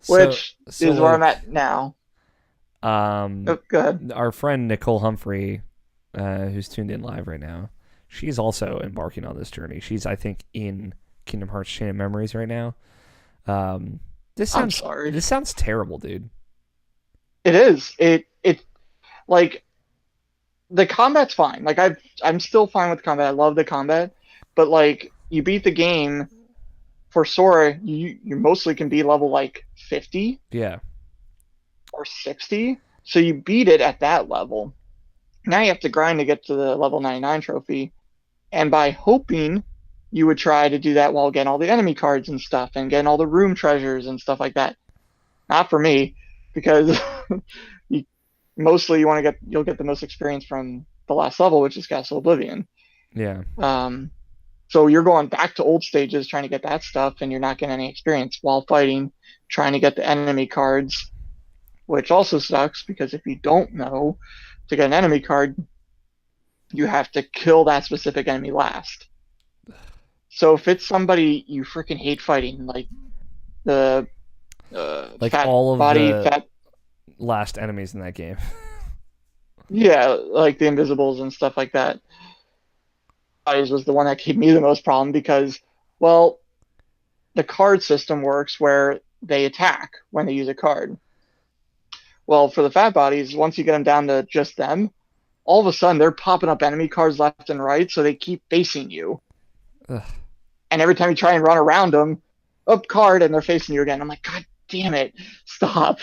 Which is where I'm at now. Go ahead. Our friend Nicole Humphrey, who's tuned in live right now, she's also embarking on this journey. She's, I think, in Kingdom Hearts Chain of Memories right now. This sounds terrible, dude. It is. It like, the combat's fine. Like, I'm still fine with combat. I love the combat, but, like, you beat the game for Sora, you mostly can be level, like, 50. Yeah. Or 60. So you beat it at that level. Now you have to grind to get to the level 99 trophy. And by hoping, you would try to do that while getting all the enemy cards and stuff, and getting all the room treasures and stuff like that. Not for me, because you'll get the most experience from the last level, which is Castle Oblivion. Yeah. So you're going back to old stages trying to get that stuff, and you're not getting any experience while fighting, trying to get the enemy cards, which also sucks because if you don't know, to get an enemy card, you have to kill that specific enemy last. So if it's somebody you freaking hate fighting, like the Like fat all of body, the fat, last enemies in that game. yeah, like the invisibles and stuff like that. Bodies was the one that gave me the most problem because, well, the card system works where they attack when they use a card. Well, for the fat bodies, once you get them down to just them, all of a sudden they're popping up enemy cards left and right, so they keep facing you. Ugh. And every time you try and run around them, up card, and they're facing you again. I'm like, God damn it, stop.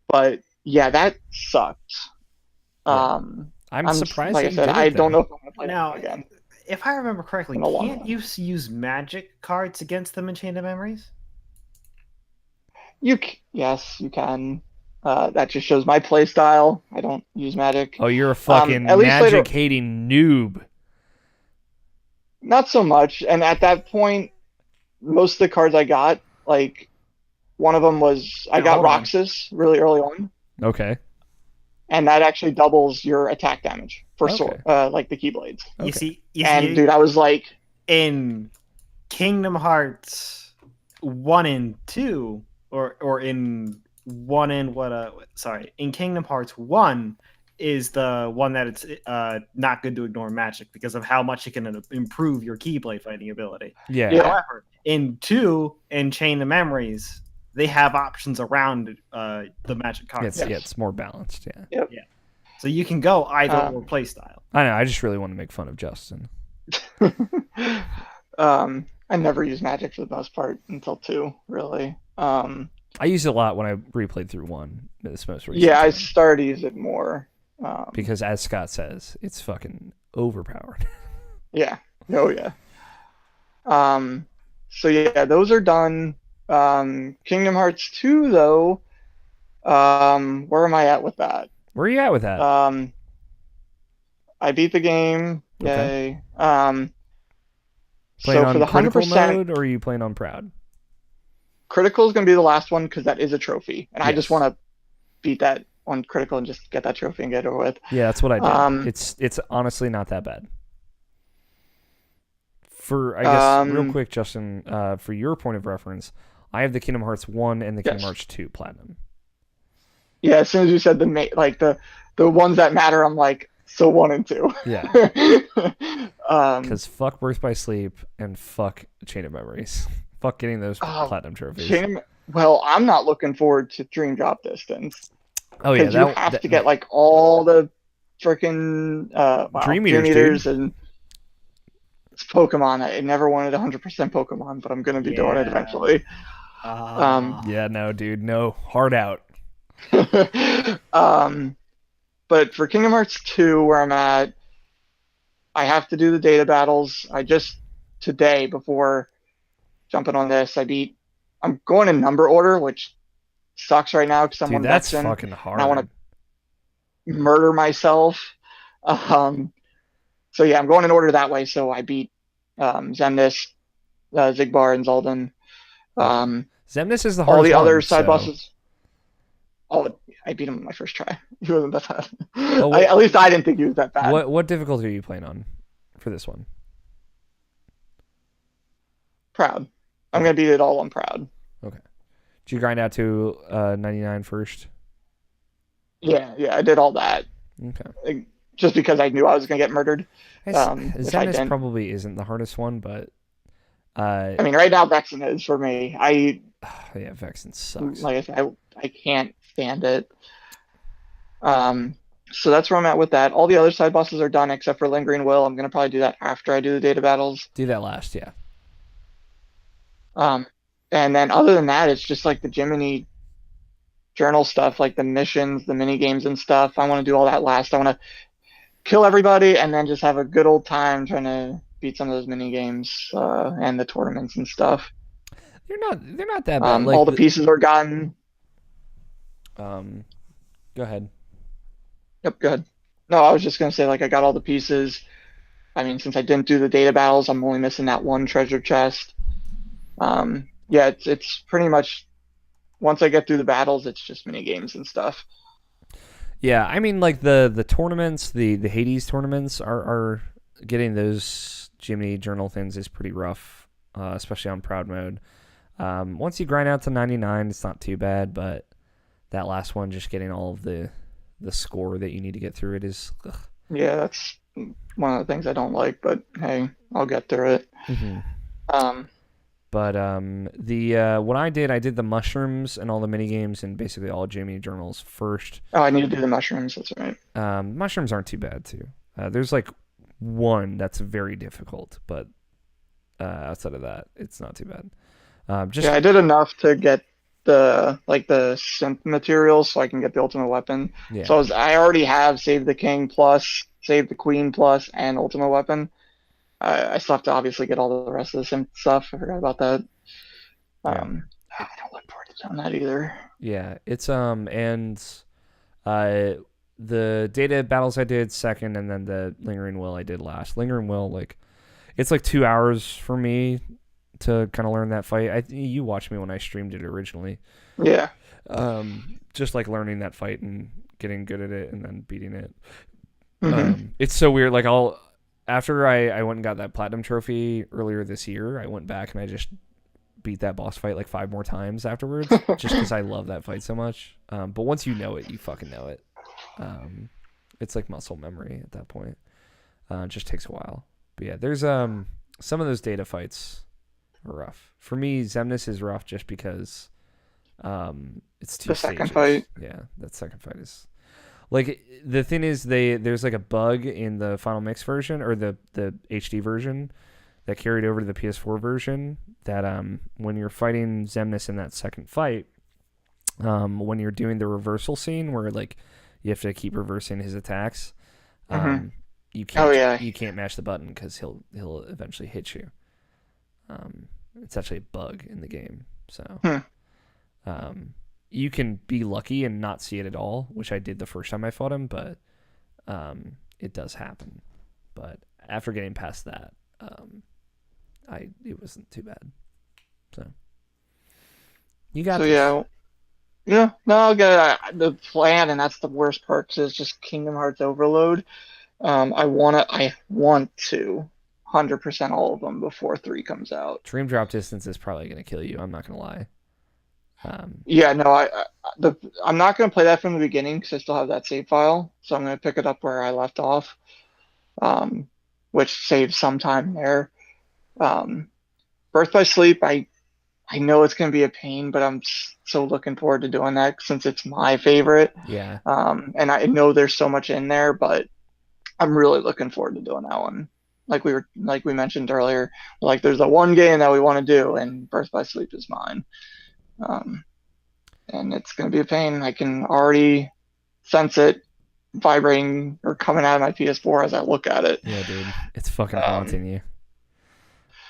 But yeah, that sucked. Yeah. I'm surprised like that I said, you did I it, don't though. know if I'm gonna play Now, that again. if I remember correctly, In a long can't time. you use magic cards against them in Chain of Memories? Yes, you can. That just shows my play style. I don't use magic. Oh, you're a fucking at least later, magic-hating noob. not so much. And at that point, most of the cards I got, like one of them was I Now, got hold on. Roxas really early on, Okay. and that actually doubles your attack damage for Okay. sword, like the Keyblades. You Okay. see, And dude, I was like, in Kingdom Hearts 1 and 2, or in 1 and in Kingdom Hearts 1 is the one that it's not good to ignore magic because of how much it can improve your Keyblade fighting ability. Yeah. Yeah. However, in 2 and Chain of Memories, they have options around the magic cards. Yeah, it's more balanced. Yeah. So you can go either or play style. I know. I just really want to make fun of Justin. I never used magic for the most part until 2, really. I used it a lot when I replayed through 1. This most recent Yeah, I time. started to use it more. Because as Scott says, it's fucking overpowered. Yeah. Oh yeah. So yeah, those are done. Kingdom Hearts 2 though, where am I at with that? Where are you at with that? I beat the game. Okay. Yay. Playing So on for the critical 100%, mode, or are you playing on proud? critical is going to be the last one because that is a trophy, and I just Yes. want to beat that on critical and just get that trophy and get it over with. Yeah, that's what I did. Um, It's honestly not that bad. For I guess real quick, Justin, for your point of reference, I have the Kingdom Hearts 1 and the Kingdom Yes. Hearts 2 Platinum. Yeah, as soon as you said the ones that matter, I'm like, so 1 and 2. Yeah. Um, Because fuck Birth by Sleep and fuck Chain of Memories. Fuck getting those Oh, platinum trophies. well, I'm not looking forward to Dream Drop Distance Oh yeah, because you have to get like all the freaking Dream Dream Eaters, Eaters and it's Pokemon. I never wanted 100% Pokemon, but I'm gonna be doing it Yeah. eventually. Yeah, no, dude, no, hard out. But for Kingdom Hearts 2, where I'm at, I have to do the data battles. I just today before jumping on this, I'm going in number order, which sucks right now because I'm Dude, on that's Vexen. fucking hard. I want to murder myself. So yeah, I'm going in order that way. So I beat Zemnis, Zigbar, and Zoldan. Zemnis is the All hardest the other one, side so- bosses. Oh, I beat him on my first try. He wasn't that bad. Oh, at least I didn't think he was that bad. What difficulty are you playing on for this one? Proud. I'm gonna beat it all on proud. Did you grind out to 99 first? Yeah, I did all that. Okay. Just because I knew I was gonna get murdered. If I Zemnis didn't. probably isn't the hardest one, but I mean, right now Vexen is for me. yeah, Vexen sucks. Like I said, I can't stand it. So that's where I'm at with that. All the other side bosses are done except for Lingering Will. I'm gonna probably do that after I do the data battles. Do that last, yeah. And then other than that, it's just like the Jiminy journal stuff, like the missions, the mini games and stuff. I want to do all that last. I want to kill everybody and then just have a good old time trying to beat some of those mini games and the tournaments and stuff. They're not that bad. All the pieces are gotten. Go ahead. Yep, good. No, I was just gonna say like I got all the pieces. I mean, since I didn't do the data battles, I'm only missing that one treasure chest. Yeah, it's pretty much once I get through the battles, it's just mini games and stuff. Yeah, I mean, like the tournaments, the Hades tournaments are getting those Jimmy Journal things is pretty rough, especially on proud mode. Once you grind out to 99, it's not too bad, but that last one, just getting all of the score that you need to get through it is. Ugh. Yeah, that's one of the things I don't like, but hey, I'll get through it. Mm-hmm. Um, But what I did the mushrooms and all the mini games and basically all Jimmy Journals first. oh, I need to do the mushrooms. That's right. Mushrooms aren't too bad too. There's like one that's very difficult, but outside of that, it's not too bad. Just Yeah, I did enough to get the synth materials so I can get the ultimate weapon. yeah. So I already have Save the King plus, Save the Queen plus, and ultimate weapon. I still have to obviously get all the rest of the synth stuff. I forgot about that. I don't look forward to doing that either. Yeah, it's and the data battles I did second, and then the Lingering Will I did last. Lingering Will, like, it's like 2 hours for me to kind of learn that fight. You watched me when I streamed it originally. Yeah. Just like learning that fight and getting good at it and then beating it. Mm-hmm. It's so weird. Like after I went and got that platinum trophy earlier this year, I went back and I just beat that boss fight like 5 more times afterwards, just because I love that fight so much. But once you know it, you fucking know it. It's like muscle memory at that point. It just takes a while. But yeah, there's some of those data fights are rough. For me, Xemnas is rough just because it's 2 The second stages. fight. Yeah, that second fight is like, the thing is there's like a bug in the final mix version or the HD version that carried over to the PS4 version that when you're fighting Xemnas in that second fight, when you're doing the reversal scene where like you have to keep reversing his attacks, you can't you can't mash the button because he'll eventually hit you. It's actually a bug in the game, so you can be lucky and not see it at all, which I did the first time I fought him, but it does happen. But after getting past that, it wasn't too bad. So you got So this. yeah. No, I'll get the plan, and that's the worst part 'cause it's just Kingdom Hearts overload. I want to 100% all of them before 3 comes out. Dream drop distance is probably gonna kill you. I'm not gonna lie. Yeah, no, I'm not going to play that from the beginning because I still have that save file, so I'm going to pick it up where I left off, which saves some time there. Birth by Sleep, I know it's going to be a pain, but I'm so looking forward to doing that since it's my favorite. Yeah. And I know there's so much in there, but I'm really looking forward to doing that one. Like we mentioned earlier, like there's the one game that we want to do, and Birth by Sleep is mine. And it's going to be a pain. I can already sense it vibrating or coming out of my PS4 as I look at it. Yeah, dude. It's fucking haunting you.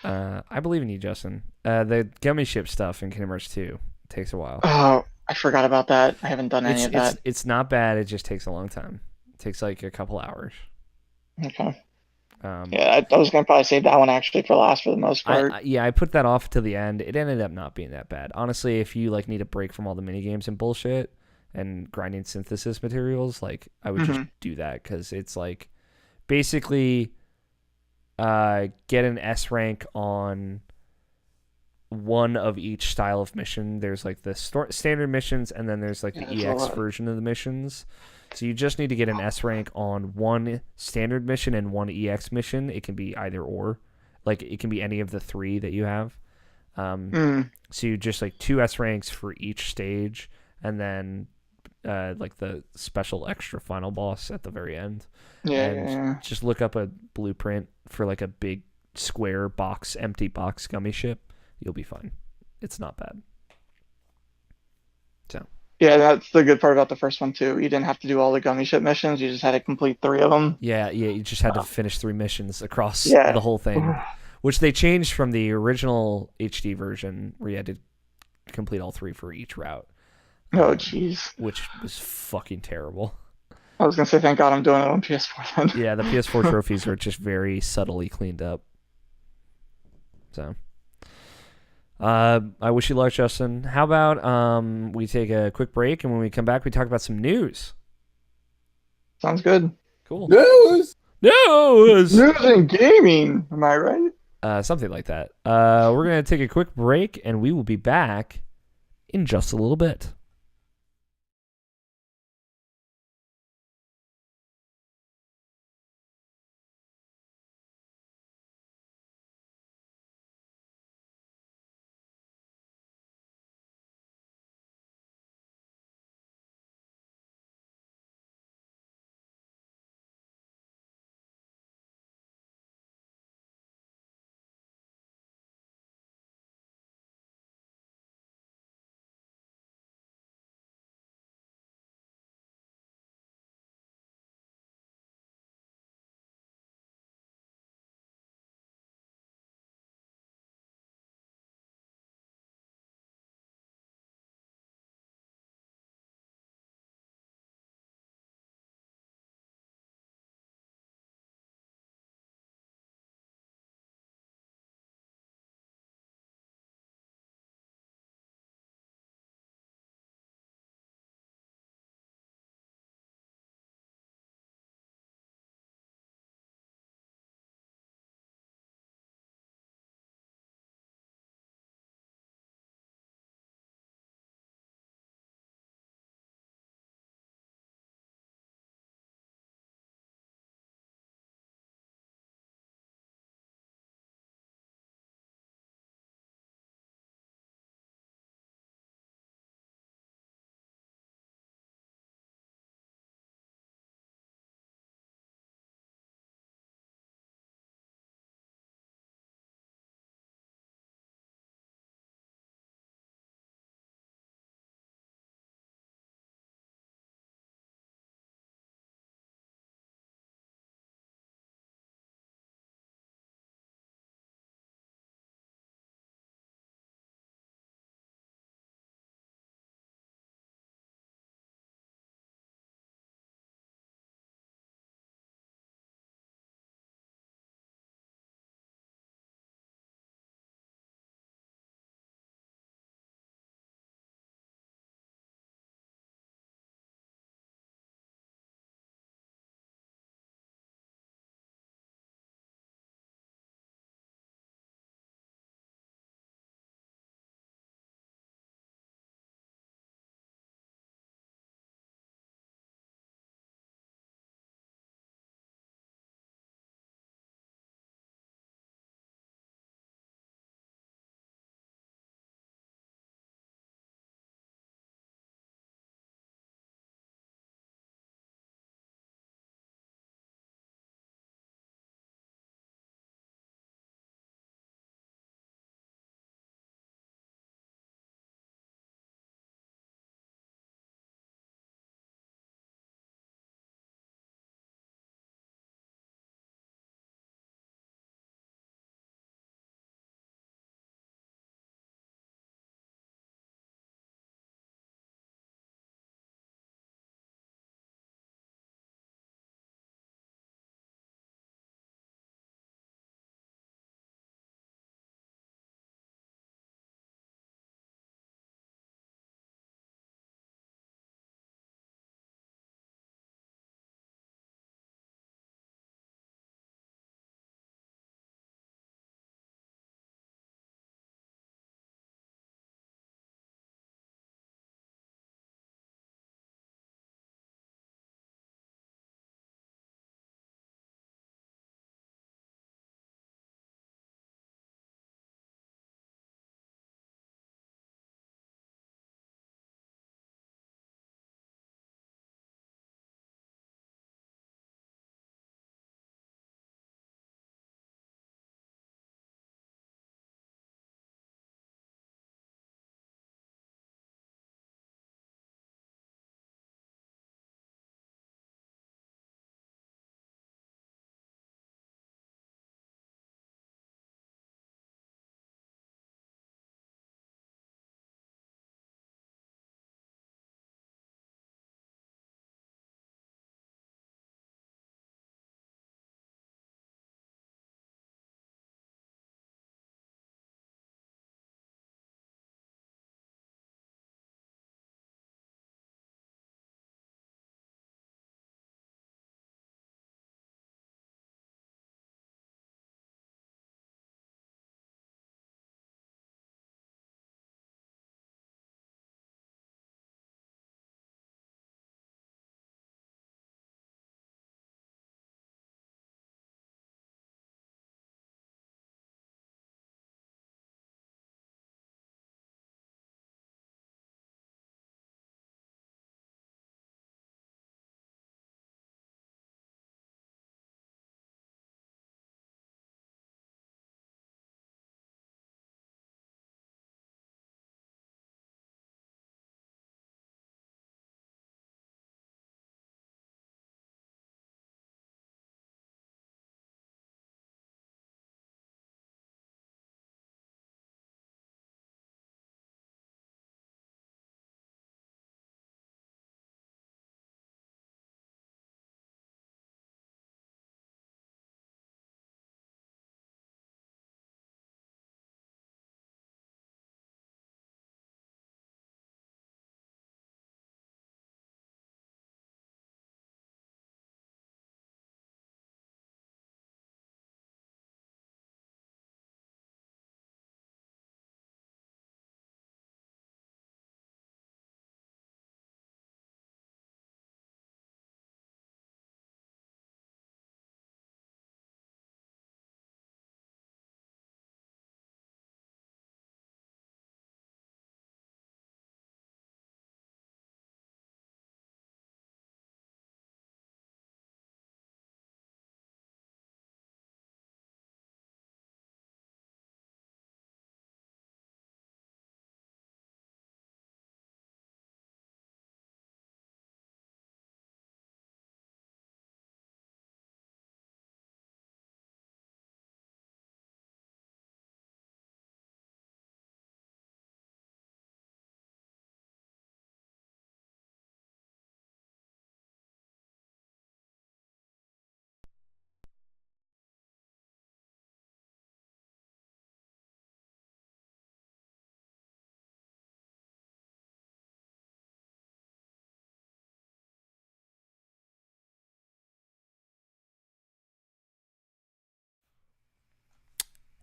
I believe in you, Justin. The gummy ship stuff in Kingdom Hearts 2 takes a while. Oh, I forgot about that. I haven't done any of that. It's not bad. It just takes a long time. It takes like a couple hours. Okay. Yeah, I was going to probably save that one actually for last for the most part. I put that off to the end. It ended up not being that bad. Honestly, if you like need a break from all the mini games and bullshit and grinding synthesis materials, like I would just do that because it's like basically get an S rank on one of each style of mission. There's like the standard missions, and then there's like the EX version of the missions. So you just need to get an S rank on one standard mission and one EX mission. It can be either or. Like, it can be any of the 3 that you have. So you just, like, 2 S ranks for each stage, and then, like, the special extra final boss at the very end. Just look up a blueprint for, like, a big square box, empty box gummy ship. You'll be fine. It's not bad. So... Yeah, that's the good part about the first one too. You didn't have to do all the gummy ship missions. You just had to complete 3 of them. Yeah. You just had to finish 3 missions across the whole thing, which they changed from the original HD version where you had to complete all 3 for each route. Oh, jeez. Which was fucking terrible. I was gonna say, thank God I'm doing it on PS4 then. Yeah, the PS4 trophies are just very subtly cleaned up. So, I wish you luck, Justin. How about we take a quick break, and when we come back, we talk about some news. Sounds good. Cool. News. News. News and gaming. Am I right? Something like that. We're gonna take a quick break, and we will be back in just a little bit.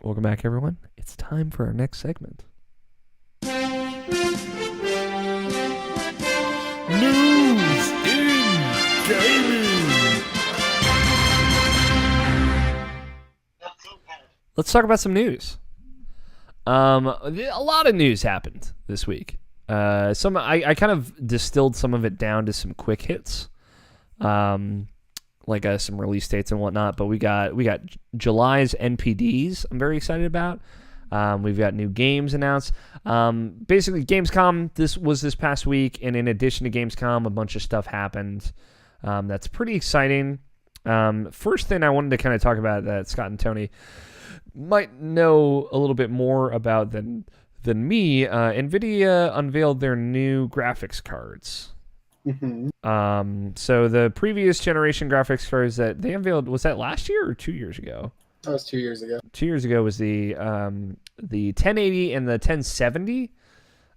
Welcome back, everyone. It's time for our next segment. News in gaming. Let's talk about some news. A lot of news happened this week. I kind of distilled some of it down to some quick hits, like some release dates and whatnot. But we got July's NPDs. I'm very excited about. We've got new games announced. Basically, Gamescom this past week, and in addition to Gamescom, a bunch of stuff happened. That's pretty exciting. First thing I wanted to kind of talk about that Scott and Tony might know a little bit more about than me. NVIDIA unveiled their new graphics cards. Mm-hmm. So the previous generation graphics cards that they unveiled, was that last year or 2 years ago? That was 2 years ago. 2 years ago was the 1080 and the 1070.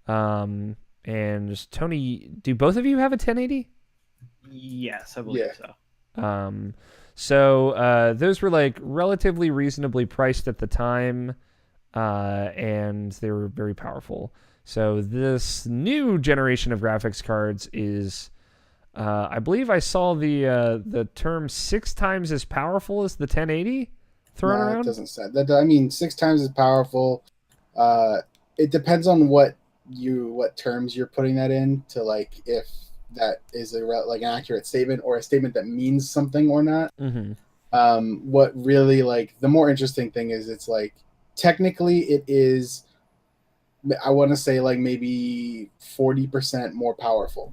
And just Tony, do both of you have a 1080? Yes, I believe so. So those were like relatively reasonably priced at the time, and they were very powerful. So this new generation of graphics cards is, I believe I saw the term 6 times as powerful as the 1080 thrown around. It doesn't say that. I mean, 6 times as powerful. It depends on what terms you're putting that in to, like, if that is like an accurate statement or a statement that means something or not. Mm-hmm. What really, like, the more interesting thing is, it's like technically it is, I want to say, like, maybe 40% more powerful.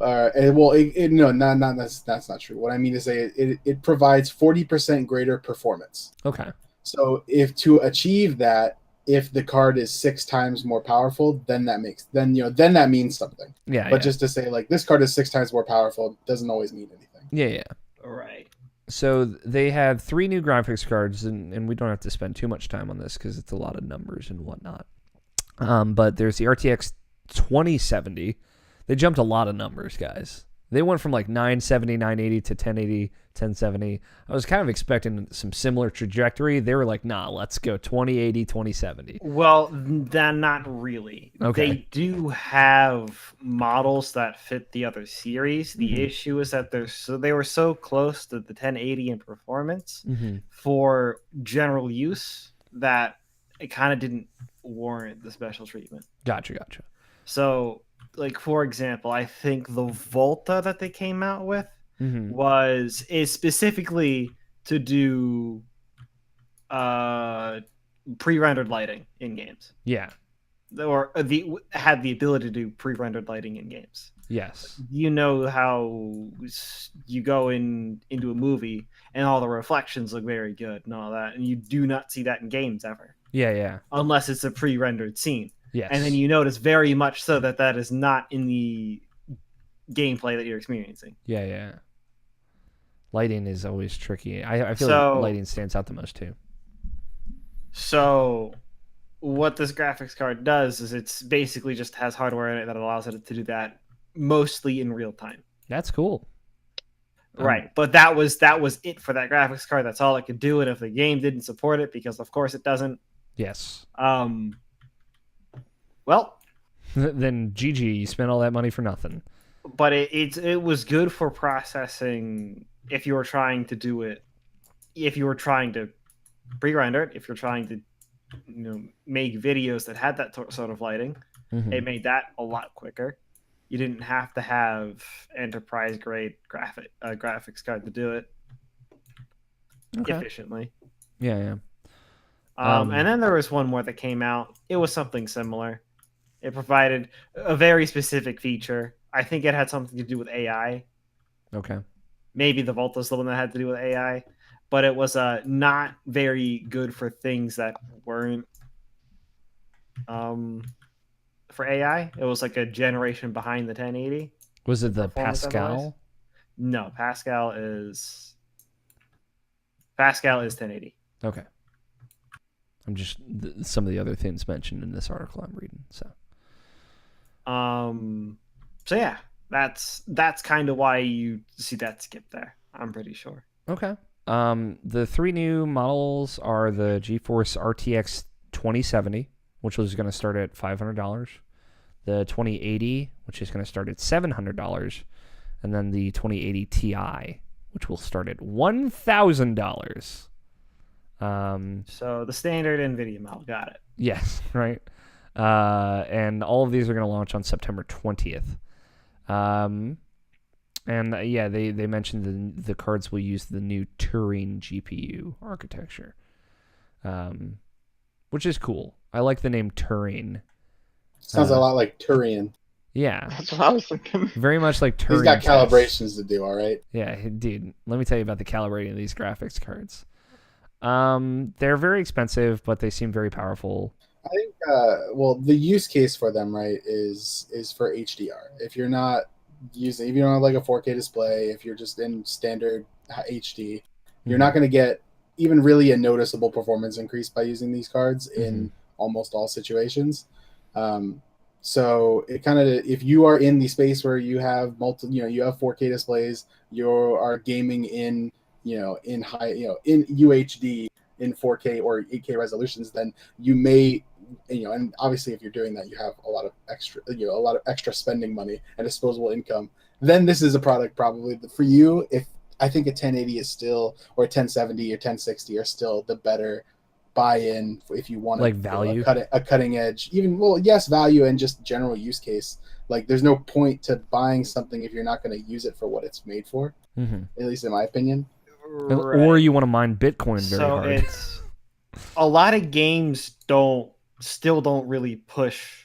No, that's not true. What I mean to say, it provides 40% greater performance. Okay. So if to achieve that, if the card is 6 times more powerful, then that means something. Yeah. But just to say, like, this card is 6 times more powerful doesn't always mean anything. Yeah. All right. So they have 3 new graphics cards, and we don't have to spend too much time on this because it's a lot of numbers and whatnot. But there's the RTX 2070. They jumped a lot of numbers, guys. They went from like 970, 980 to 1080, 1070. I was kind of expecting some similar trajectory. They were like, nah, let's go 2080, 2070. Well, then not really. Okay. They do have models that fit the other series. The Mm-hmm. issue is that they were so close to the 1080 in performance Mm-hmm. for general use that it kind of didn't warrant the special treatment. Gotcha. So, like, for example, I think the Volta that they came out with Mm-hmm. is specifically to do pre-rendered lighting in games. Yeah. Or had the ability to do pre-rendered lighting in games. Yes. You know how you go into a movie and all the reflections look very good and all that, and you do not see that in games ever. Yeah. Unless it's a pre-rendered scene. Yes. And then you notice very much so that is not in the gameplay that you're experiencing. Yeah. Lighting is always tricky. I feel like lighting stands out the most too. So what this graphics card does is it's basically just has hardware in it that allows it to do that mostly in real time. That's cool. Right. But that was it for that graphics card. That's all it could do. And if the game didn't support it, because of course it doesn't. Yes. Well, then GG, you spent all that money for nothing. But it was good for processing if you were trying to do it, if you were trying to pre-render it, if you're trying to make videos that had that sort of lighting. Mm-hmm. It made that a lot quicker. You didn't have to have enterprise grade graphics card to do it efficiently. Yeah. And then there was one more that came out. It was something similar. It provided a very specific feature. I think it had something to do with AI. Okay. Maybe the Volta's the one that had to do with AI, but it was not very good for things that weren't for AI. It was like a generation behind the 1080. Was it the Pascal? No, Pascal is 1080. Okay. I'm just some of the other things mentioned in this article I'm reading. So yeah, that's kind of why you see that skip there. I'm pretty sure. Okay. The 3 new models are the GeForce RTX 2070, which was going to start at $500, the 2080, which is going to start at $700, and then the 2080 Ti, which will start at $1,000. So the standard NVIDIA model, got it. Yes, right. And all of these are going to launch on September 20th. Yeah, they mentioned the cards will use the new Turing GPU architecture, which is cool. I like the name Turing. Sounds a lot like Turian. Yeah, That's what I was thinking. very much like Turing. He's got tests. calibrations to do, all right? Yeah, dude, let me tell you about the calibrating of these graphics cards. They're very expensive, but they seem very powerful. I think, well, the use case for them, right, is for HDR. If you don't have like a 4K display, if you're just in standard HD, you're not going to get even really a noticeable performance increase by using these cards in almost all situations. So it kind of, if you are in the space where you have you have 4K displays, you are gaming in high, in UHD in 4K or 8K resolutions, then you may, and obviously if you're doing that, you have a lot of extra spending money and disposable income. Then this is a product probably for you. If I think a 1080 is still, or a 1070 or 1060 are still the better buy-in if you want like value, a cutting edge, yes, value and just general use case. Like there's no point to buying something if you're not going to use it for what it's made for, at least in my opinion. Right. Or you want to mine Bitcoin very hard. It's a lot of games still don't really push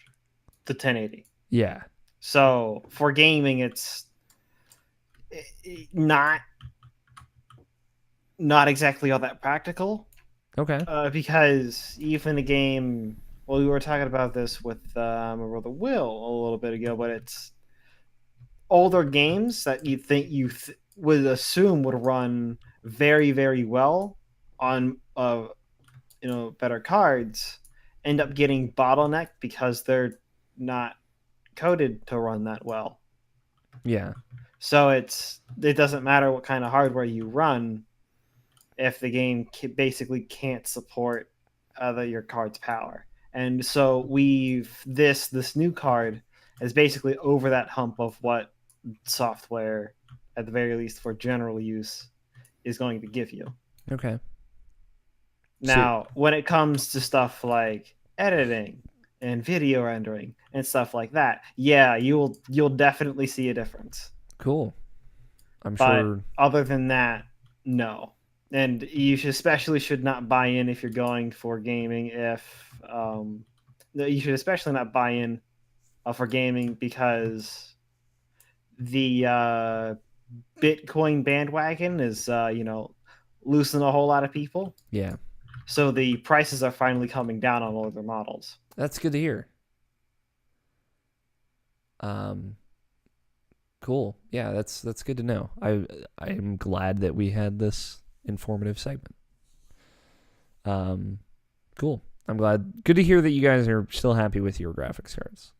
the 1080. Yeah. So for gaming, it's not exactly all that practical. Okay. Because even a game, well, we were talking about this with my brother Will a little bit ago, but it's older games that you think would assume would run very, very well on better cards end up getting bottlenecked because they're not coded to run that well. Yeah. So it doesn't matter what kind of hardware you run if the game basically can't support your card's power. And so this new card is basically over that hump of what software, at the very least for general use, is going to give you. Okay. Now, when it comes to stuff like editing and video rendering and stuff like that, yeah, you'll definitely see a difference. Cool. I'm but sure. Other than that, no. And you should not buy in if you're going for gaming. You should especially not buy in for gaming because the Bitcoin bandwagon is losing a whole lot of people. Yeah. So the prices are finally coming down on older models. That's good to hear. Cool. Yeah, that's good to know. I'm glad that we had this informative segment. Cool. I'm glad. Good to hear that you guys are still happy with your graphics cards.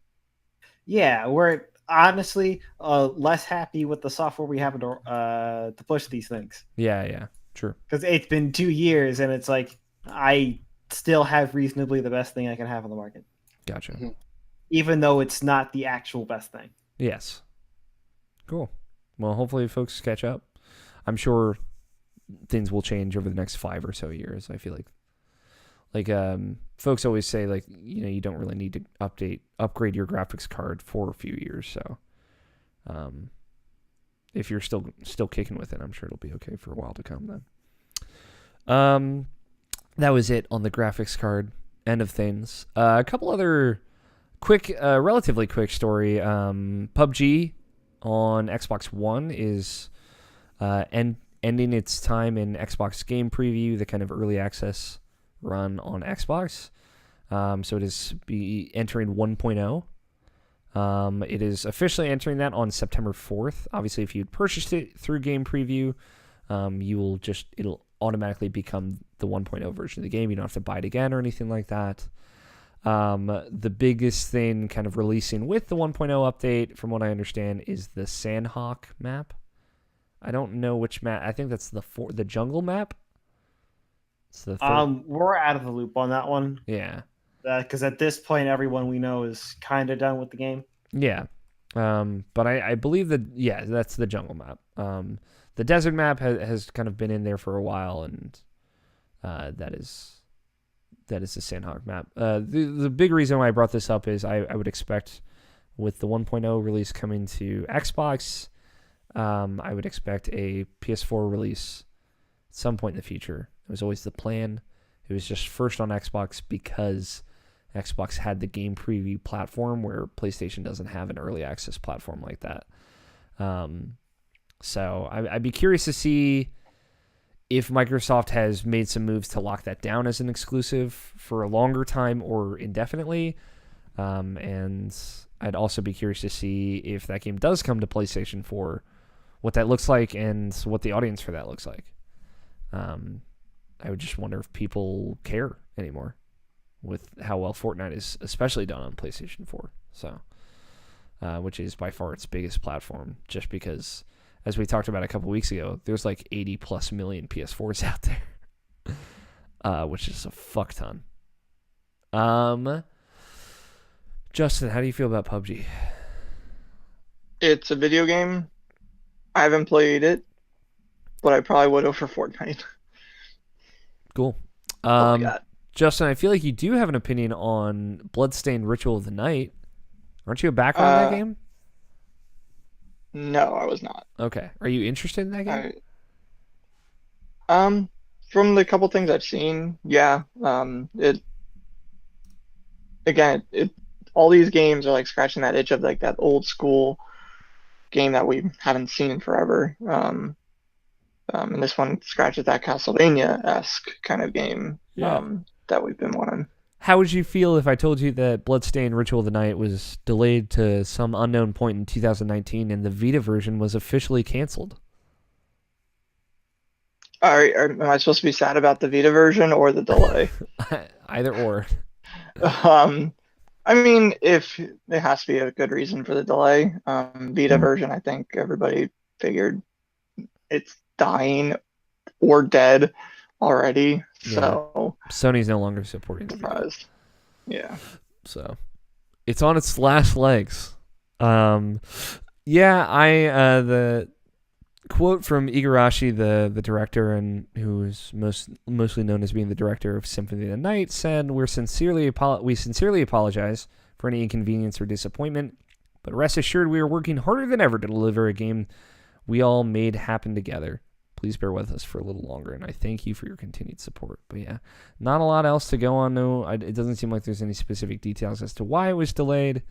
Yeah, we're honestly less happy with the software we have to push these things. Yeah, true. Because it's been 2 years, and it's like I still have reasonably the best thing I can have on the market. Gotcha. Mm-hmm. Even though it's not the actual best thing. Yes. Cool. Well, hopefully folks catch up. I'm sure things will change over the next 5 or so years. I feel like folks always say you don't really need to upgrade your graphics card for a few years. So if you're still kicking with it, I'm sure it'll be okay for a while to come then. That was it on the graphics card end of things. A couple other relatively quick story. PUBG on Xbox One is ending its time in Xbox Game Preview, the kind of early access run on Xbox. So it is entering 1.0. It is officially entering that on September 4th. Obviously, if you'd purchased it through Game Preview, it'll automatically become the 1.0 version of the game. You don't have to buy it again or anything like that. The biggest thing kind of releasing with the 1.0 update, from what I understand, is the Sandhawk map. I don't know which map. I think that's the jungle map. It's the third. We're out of the loop on that one. Yeah. Because at this point, everyone we know is kind of done with the game. Yeah. But I believe that, yeah, that's the jungle map. The desert map has kind of been in there for a while, and that is the Sandhog map. The big reason why I brought this up is I would expect with the 1.0 release coming to Xbox, I would expect a PS4 release at some point in the future. It was always the plan. It was just first on Xbox because Xbox had the game preview platform where PlayStation doesn't have an early access platform like that. So I'd be curious to see if Microsoft has made some moves to lock that down as an exclusive for a longer time or indefinitely. And I'd also be curious to see if that game does come to PlayStation 4, what that looks like and what the audience for that looks like. I would just wonder if people care anymore with how well Fortnite is especially done on PlayStation 4. So, which is by far its biggest platform, just because, as we talked about a couple weeks ago, there's like 80 plus million PS4s out there, which is a fuck ton. Justin, how do you feel about PUBG? It's a video game. I haven't played it, but I probably would over Fortnite. Cool. Oh my God. Justin, I feel like you do have an opinion on Bloodstained Ritual of the Night. Aren't you a backer on that game? No, I was not. Okay. Are you interested in that game? From the couple things I've seen, yeah. All these games are like scratching that itch of like that old school game that we haven't seen in forever. And this one scratches that Castlevania-esque kind of game that we've been wanting. How would you feel if I told you that Bloodstained Ritual of the Night was delayed to some unknown point in 2019 and the Vita version was officially canceled? Am I supposed to be sad about the Vita version or the delay? Either or. I mean, if there has to be a good reason for the delay, Vita version, I think everybody figured it's dying or dead already. So Sony's no longer supporting it. Surprised. Yeah. So it's on its last legs. The quote from Igarashi, the director, and who is mostly known as being the director of Symphony of the Night, said, we sincerely apologize for any inconvenience or disappointment, but rest assured we are working harder than ever to deliver a game we all made happen together. Please bear with us for a little longer, and I thank you for your continued support. But yeah, not a lot else to go on. No, it doesn't seem like there's any specific details as to why it was delayed.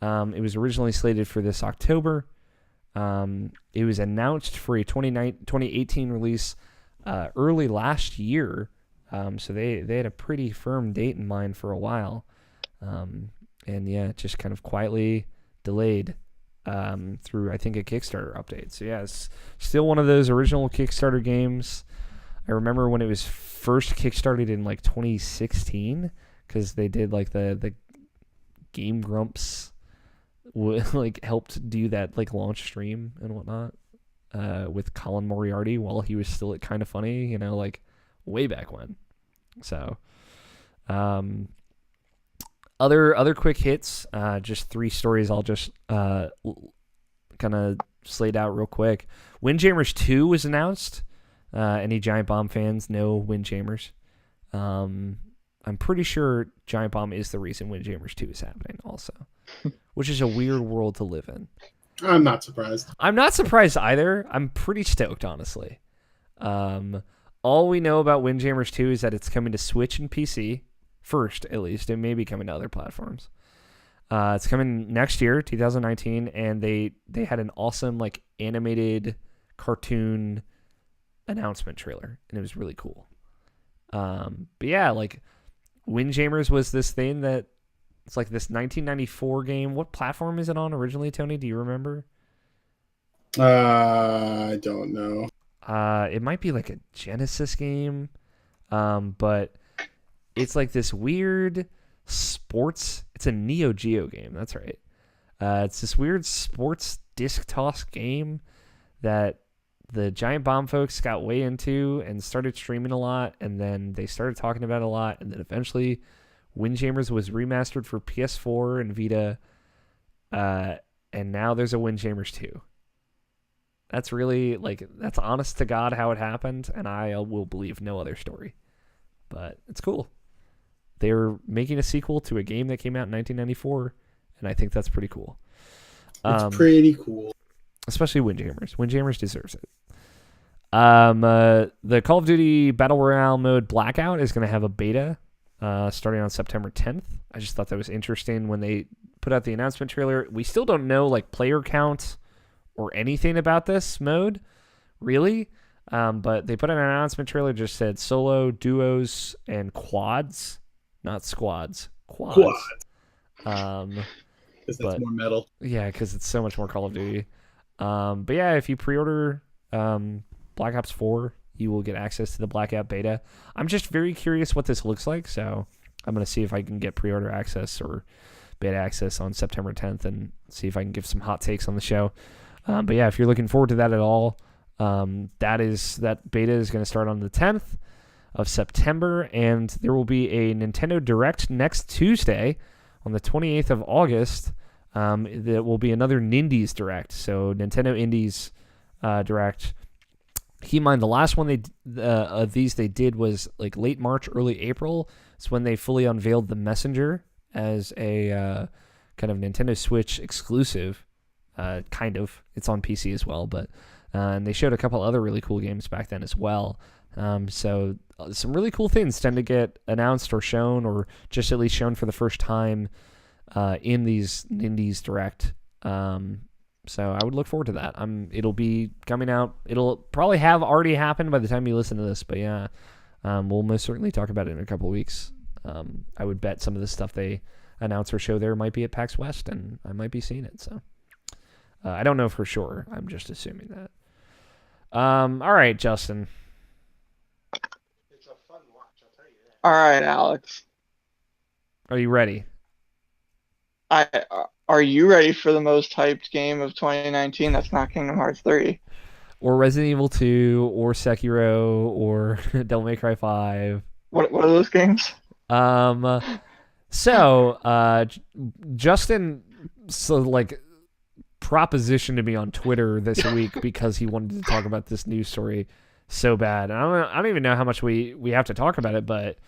It was originally slated for this October. It was announced for a 2018 release early last year. So they had a pretty firm date in mind for a while. And yeah, it just kind of quietly delayed through, I think, a Kickstarter update. So yeah, it's still one of those original Kickstarter games. I remember when it was first kickstarted in like 2016, because they did like the Game Grumps like helped do that like launch stream and whatnot with Colin Moriarty while he was still at Kinda Funny, like way back when. So other quick hits, just 3 stories I'll just kind of slate out real quick. Windjammers 2 was announced. Any Giant Bomb fans know Windjammers. I'm pretty sure Giant Bomb is the reason Windjammers 2 is happening also, which is a weird world to live in. I'm not surprised. I'm not surprised either. I'm pretty stoked, honestly. All we know about Windjammers 2 is that it's coming to Switch and PC first, at least. It may be coming to other platforms. It's coming next year, 2019, and they had an awesome like animated cartoon announcement trailer, and it was really cool. But yeah, like Windjammers was this thing that it's like this 1994 game. What platform is it on originally, Tony? Do you remember? I don't know. It might be like a Genesis game, but it's like this weird sports. It's a Neo Geo game. That's right. It's this weird sports disc toss game that the Giant Bomb folks got way into and started streaming a lot, and then they started talking about it a lot, and then eventually Windjammers was remastered for PS4 and Vita, and now there's a Windjammers 2. That's really, like, that's honest to God how it happened, and I will believe no other story. But it's cool. They're making a sequel to a game that came out in 1994, and I think that's pretty cool. It's pretty cool. Especially Windjammers. Windjammers deserves it. The Call of Duty Battle Royale mode Blackout is going to have a beta starting on September 10th. I just thought that was interesting when they put out the announcement trailer. We still don't know, like, player count or anything about this mode, really. But they put out an announcement trailer, just said solo, duos, and quads. Not squads. Quads. Because that's more metal. Yeah, because it's so much more Call of Duty. But yeah, if you pre-order Black Ops 4, you will get access to the Blackout beta. I'm just very curious what this looks like, so I'm going to see if I can get pre-order access or beta access on September 10th and see if I can give some hot takes on the show. But yeah, if you're looking forward to that at all, that beta is going to start on the 10th of September, and there will be a Nintendo Direct next Tuesday on the 28th of August. There will be another Nindies Direct, so Nintendo Indies Direct. Keep in mind, the last one of these they did was like late March, early April. It's when they fully unveiled the Messenger as a kind of Nintendo Switch exclusive. Kind of. It's on PC as well, but and they showed a couple other really cool games back then as well. So some really cool things tend to get announced or shown, or just at least shown for the first time in these Indies Direct. So I would look forward to that. It'll be coming out. It'll probably have already happened by the time you listen to this, but yeah, we'll most certainly talk about it in a couple of weeks. I would bet some of the stuff they announce or show there might be at PAX West, and I might be seeing it. So I don't know for sure. I'm just assuming that. All right, Justin. It's a fun watch, I'll tell you that. All right, Alex. Are you ready? Are you ready for the most hyped game of 2019? That's not Kingdom Hearts 3. Or Resident Evil 2, or Sekiro, or Devil May Cry 5. What are those games? Justin propositioned to me on Twitter this week because he wanted to talk about this news story so bad. And I don't even know how much we have to talk about it, but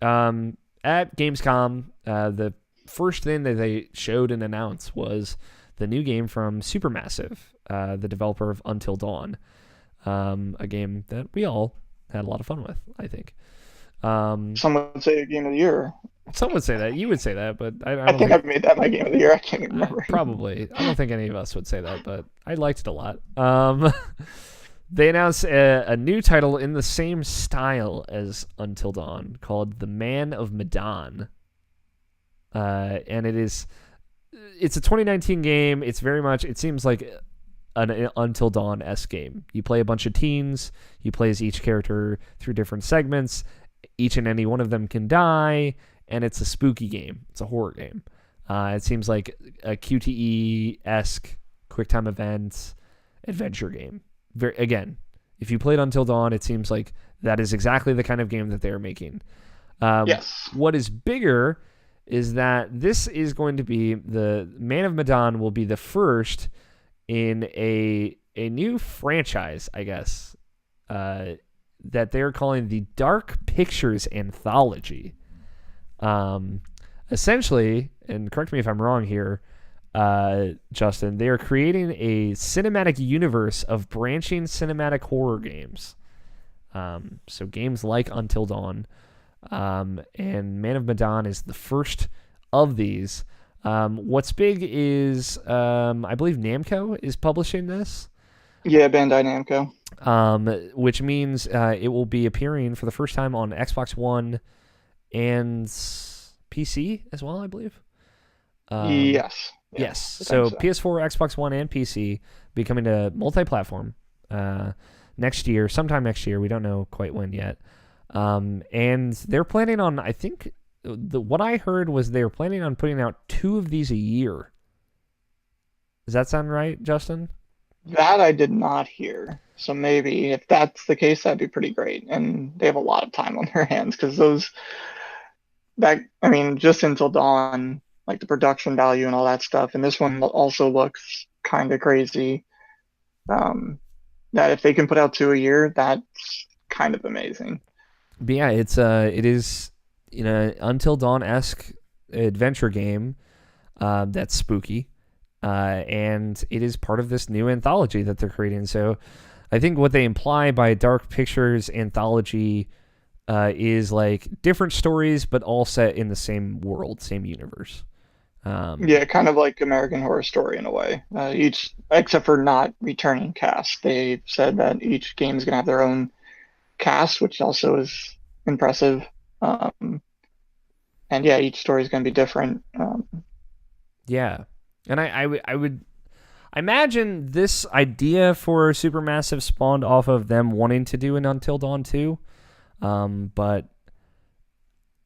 at Gamescom, the first thing that they showed and announced was the new game from Supermassive, the developer of Until Dawn, a game that we all had a lot of fun with, I think. Some would say a game of the year. Some would say that. You would say that, but I don't think I've made that my game of the year. I can't even remember. Probably. I don't think any of us would say that, but I liked it a lot. They announced a new title in the same style as Until Dawn called The Man of Medan. And it's a 2019 game. It's very much, it seems like an Until Dawn-esque game. You play a bunch of teens. You play as each character through different segments. Each and any one of them can die, and it's a spooky game. It's a horror game. It seems like a QTE-esque quick-time event adventure game. Again, if you played Until Dawn, it seems like that is exactly the kind of game that they're making. Yes. What is bigger is that this is going to be, the Man of Medan will be the first in a new franchise, I guess, that they're calling the Dark Pictures Anthology. Essentially, and correct me if I'm wrong here, Justin, they are creating a cinematic universe of branching cinematic horror games. So games like Until Dawn, and Man of Medan is the first of these. What's big is, I believe Namco is publishing this. Yeah, Bandai Namco. Which means it will be appearing for the first time on Xbox One and PC as well, I believe. Yes. Yeah, yes. So PS4, Xbox One, and PC becoming a multi-platform next year, sometime next year. We don't know quite when yet. And they're planning on, I think, what I heard was they're planning on putting out 2 of these a year. Does that sound right, Justin? That I did not hear. So maybe if that's the case, that'd be pretty great. And they have a lot of time on their hands because I mean, just Until Dawn, like the production value and all that stuff. And this one also looks kind of crazy. Um, that if they can put out 2 a year, that's kind of amazing. But yeah, it is, Until Dawn-esque adventure game that's spooky. And it is part of this new anthology that they're creating. So I think what they imply by Dark Pictures anthology is like different stories, but all set in the same world, same universe. Yeah, kind of like American Horror Story in a way. Each, except for not returning cast, they said that each game is going to have their own cast, which also is impressive. Um, and yeah, each story is going to be different. Yeah, and I would imagine this idea for Supermassive spawned off of them wanting to do an Until Dawn 2. But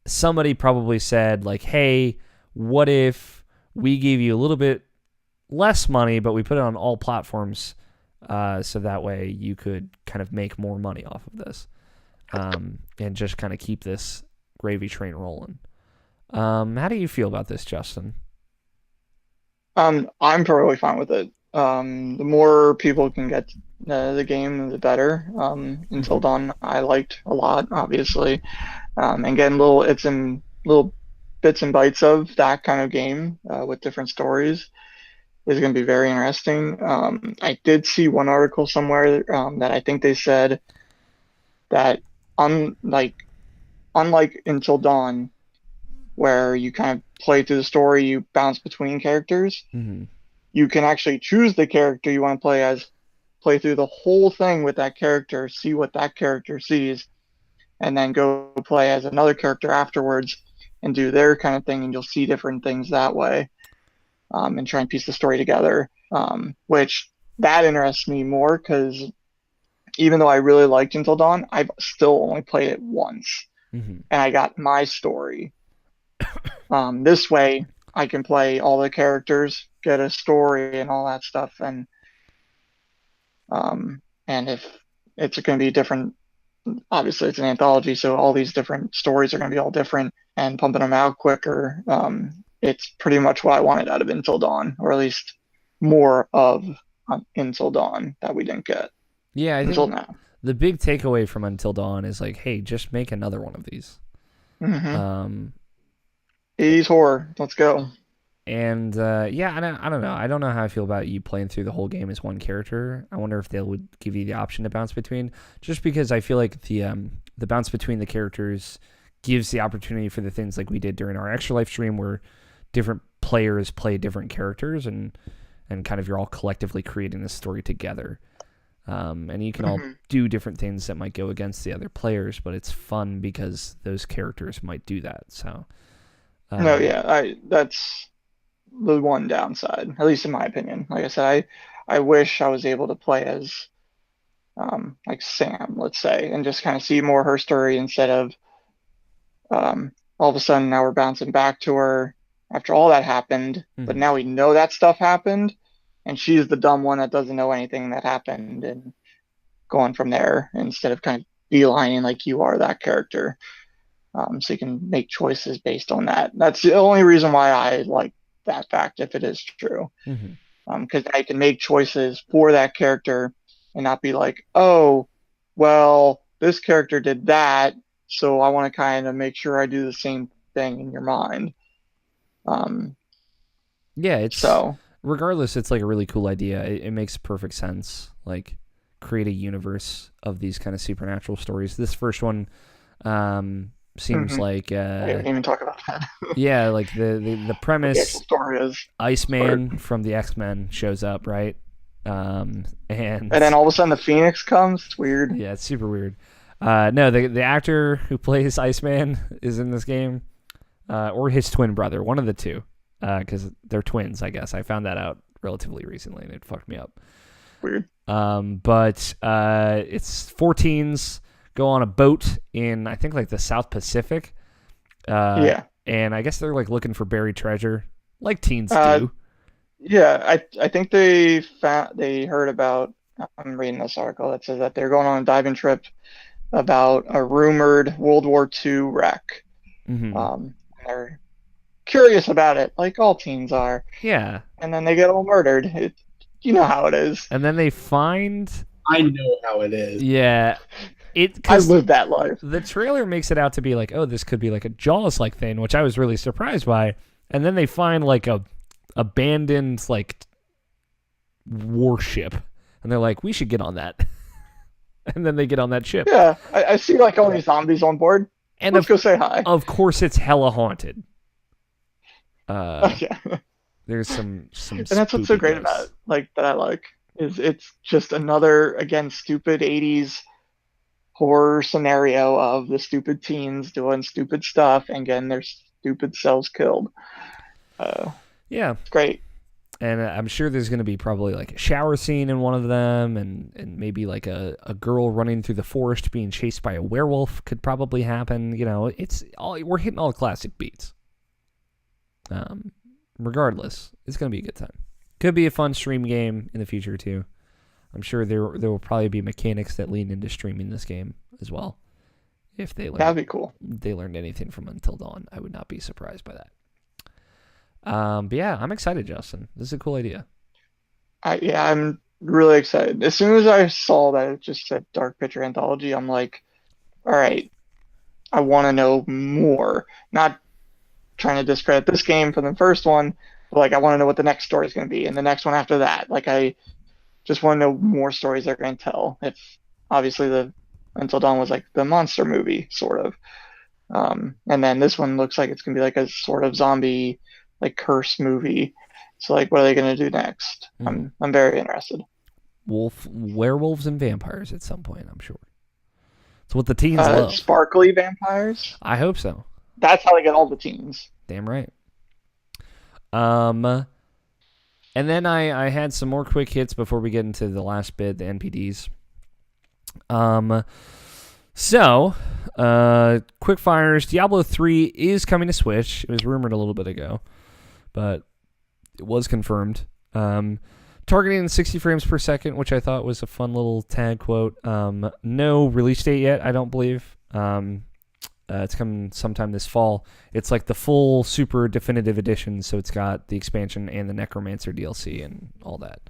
somebody probably said, like, hey, what if we gave you a little bit less money, but we put it on all platforms so that way you could kind of make more money off of this and just kind of keep this gravy train rolling. How do you feel about this, Justin? I'm totally fine with it. The more people can get the game, the better. Until Dawn, I liked a lot, obviously, and getting it's in little bits and bites of that kind of game with different stories is going to be very interesting. I did see one article somewhere that I think they said that unlike Until Dawn, where you kind of play through the story, you bounce between characters. Mm-hmm. You can actually choose the character you want to play as, play through the whole thing with that character, see what that character sees, and then go play as another character afterwards and do their kind of thing, and you'll see different things that way, and try and piece the story together. Which that interests me more because even though I really liked Until Dawn, I've still only played it once, Mm-hmm. and I got my story. This way, I can play all the characters, get a story, and all that stuff, and if it's going to be different, obviously it's an anthology, so all these different stories are going to be all different, and pumping them out quicker. It's pretty much what I wanted out of Until Dawn, or at least more of Until Dawn that we didn't get Yeah, I until think now. the big takeaway from Until Dawn is like, hey, just make another one of these. Mm-hmm. 80s horror, let's go. And yeah, I don't know. I don't know how I feel about you playing through the whole game as one character. I wonder if they would give you the option to bounce between, just because I feel like the bounce between the characters gives the opportunity for the things like we did during our Extra Life stream, where different players play different characters and kind of you're all collectively creating this story together. And you can all do different things that might go against the other players, but it's fun because those characters might do that. So No, yeah, that's the one downside, at least in my opinion. Like I said, I wish I was able to play as like Sam, let's say, and just kind of see more her story instead of all of a sudden now we're bouncing back to her after all that happened, but now we know that stuff happened, and she's the dumb one that doesn't know anything that happened, and going from there instead of kind of beelining like you are that character. So you can make choices based on that. That's the only reason why I like that fact, if it is true. Because I can make choices for that character and not be like, oh, well, this character did that, so I want to kind of make sure I do the same thing in your mind. Yeah, it's so regardless, it's like a really cool idea. It makes perfect sense. Like create a universe of these kind of supernatural stories. This first one seems like I didn't even talk about that. yeah, like the premise. The actual story is Iceman from the X-Men shows up, right? And then all of a sudden the Phoenix comes. It's weird. Yeah, it's super weird. No, the actor who plays Iceman is in this game, or his twin brother, one of the two, because they're twins, I guess. I found that out relatively recently, and it fucked me up. Weird. But it's 4 teens go on a boat in, I think, like the South Pacific. Yeah. And I guess they're like looking for buried treasure, like teens do. Yeah, I think they heard about I'm reading this article that says that they're going on a diving trip about a rumored World War II wreck. They're curious about it, like all teens are. Yeah. And then they get all murdered. You know how it is. And then they find. I know how it is. Yeah. I lived that life. The trailer makes it out to be like, oh, this could be like a Jaws-like thing, which I was really surprised by. And then they find like a abandoned like warship, and they're like, we should get on that. And then they get on that ship. Yeah, I see like all these zombies on board. And Let's go say hi. Of course, it's hella haunted. Yeah. There's some. And that's what's so great about it, like that I like, is it's just another, again, stupid 80s horror scenario of the stupid teens doing stupid stuff and getting their stupid selves killed. Yeah, it's great. And I'm sure there's going to be probably like a shower scene in one of them, and maybe like a girl running through the forest being chased by a werewolf could probably happen. You know, we're hitting all the classic beats. Regardless, it's going to be a good time. Could be a fun stream game in the future too. I'm sure there will probably be mechanics that lean into streaming this game as well. If that'd be cool. They learned anything from Until Dawn, I would not be surprised by that. But yeah, I'm excited, Justin. This is a cool idea. I'm really excited. As soon as I saw that it just said Dark Picture Anthology, I'm like, all right, I want to know more. Not trying to discredit this game from the first one, but like I want to know what the next story is going to be, and the next one after that. Like I just want to know more stories they're going to tell. If obviously the Until Dawn was like the monster movie sort of, and then this one looks like it's going to be like a sort of zombie like curse movie. So like, what are they going to do next? I'm very interested. Werewolves and vampires at some point, I'm sure. It's what the teens love. Sparkly vampires. I hope so. That's how they get all the teens. Damn right. And then I had some more quick hits before we get into the last bit, the NPDs. So, quick fires. Diablo 3 is coming to Switch. It was rumored a little bit ago, but it was confirmed. Targeting 60 frames per second, which I thought was a fun little tag quote. No release date yet, I don't believe. It's coming sometime this fall. It's like the full super definitive edition, so it's got the expansion and the Necromancer DLC and all that.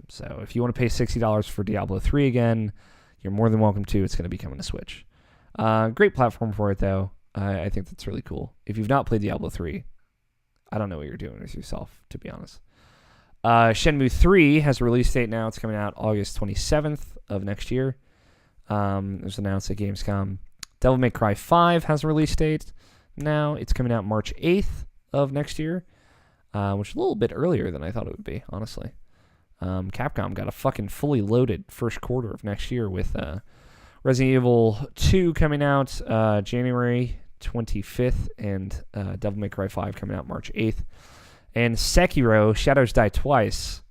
So if you want to pay $60 for Diablo 3 again, you're more than welcome to. It's going to be coming to Switch. Great platform for it, though. I think that's really cool. If you've not played Diablo 3, I don't know what you're doing with yourself, to be honest. Shenmue 3 has a release date now. It's coming out August 27th of next year. It was announced at Gamescom. Devil May Cry 5 has a release date now. It's coming out March 8th of next year, which is a little bit earlier than I thought it would be, honestly. Capcom got a fucking fully loaded first quarter of next year with Resident Evil 2 coming out January 25th and Devil May Cry 5 coming out March 8th. And Sekiro, Shadows Die Twice,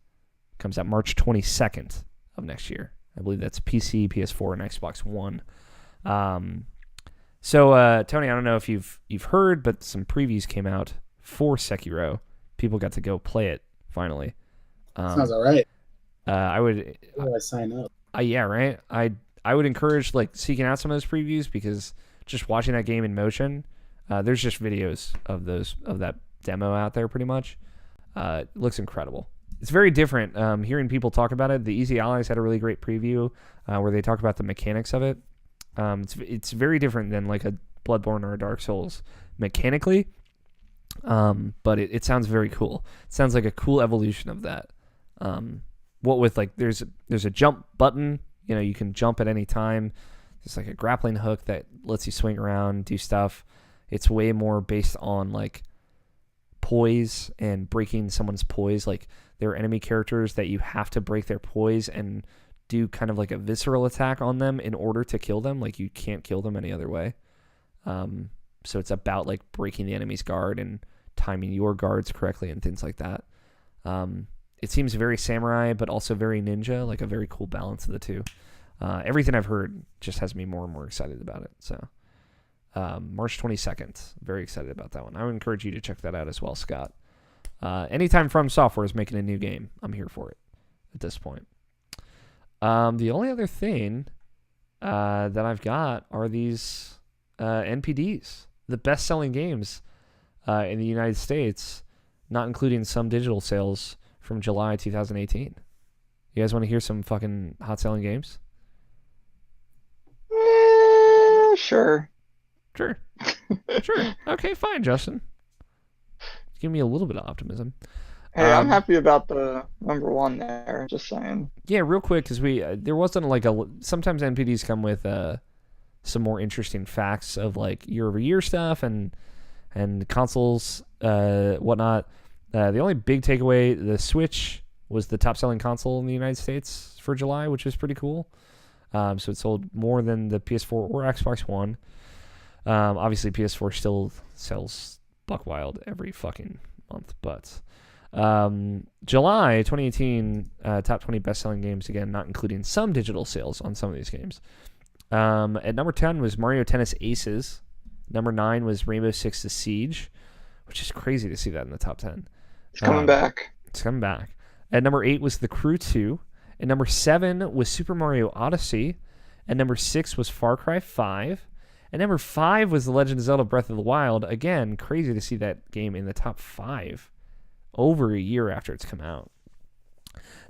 comes out March 22nd of next year. I believe that's PC, PS4, and Xbox One. So, Tony, I don't know if you've heard, but some previews came out for Sekiro. People got to go play it, finally. Sounds all right. I would... How do I sign up? Yeah, right? I would encourage seeking out some of those previews, because just watching that game in motion, there's just videos of that demo out there pretty much. It looks incredible. It's very different. Hearing people talk about it, the Easy Allies had a really great preview where they talk about the mechanics of it. It's very different than like a Bloodborne or a Dark Souls mechanically, but it sounds very cool. It sounds like a cool evolution of that. What with there's a jump button, you can jump at any time. There's like a grappling hook that lets you swing around, do stuff. It's way more based on like poise and breaking someone's poise. Like there are enemy characters that you have to break their poise and do kind of like a visceral attack on them in order to kill them. Like you can't kill them any other way. So it's about like breaking the enemy's guard and timing your guards correctly and things like that. It seems very samurai, but also very ninja, like a very cool balance of the two. Everything I've heard just has me more and more excited about it. So March 22nd, very excited about that one. I would encourage you to check that out as well, Scott. Anytime From Software is making a new game, I'm here for it at this point. The only other thing that I've got are these NPDs, the best-selling games in the United States, not including some digital sales from July 2018. You guys want to hear some fucking hot-selling games? Sure. Sure. Sure. Okay, fine, Justin. Give me a little bit of optimism. Hey, I'm happy about the number one there. Just saying. Yeah, real quick, because there wasn't like sometimes NPDs come with some more interesting facts of like year-over-year stuff and consoles, whatnot. The only big takeaway, the Switch was the top-selling console in the United States for July, which was pretty cool. So it sold more than the PS4 or Xbox One. Obviously, PS4 still sells buck wild every fucking month, but July 2018 top 20 best-selling games, again, not including some digital sales on some of these games. At number 10 was Mario Tennis Aces. Number 9 was Rainbow Six The Siege, which is crazy to see that in the top 10. It's coming back. It's coming back. At number 8 was The Crew 2. At number 7 was Super Mario Odyssey. At number 6 was Far Cry 5. At number 5 was The Legend of Zelda Breath of the Wild. Again, crazy to see that game in the top 5 over a year after it's come out.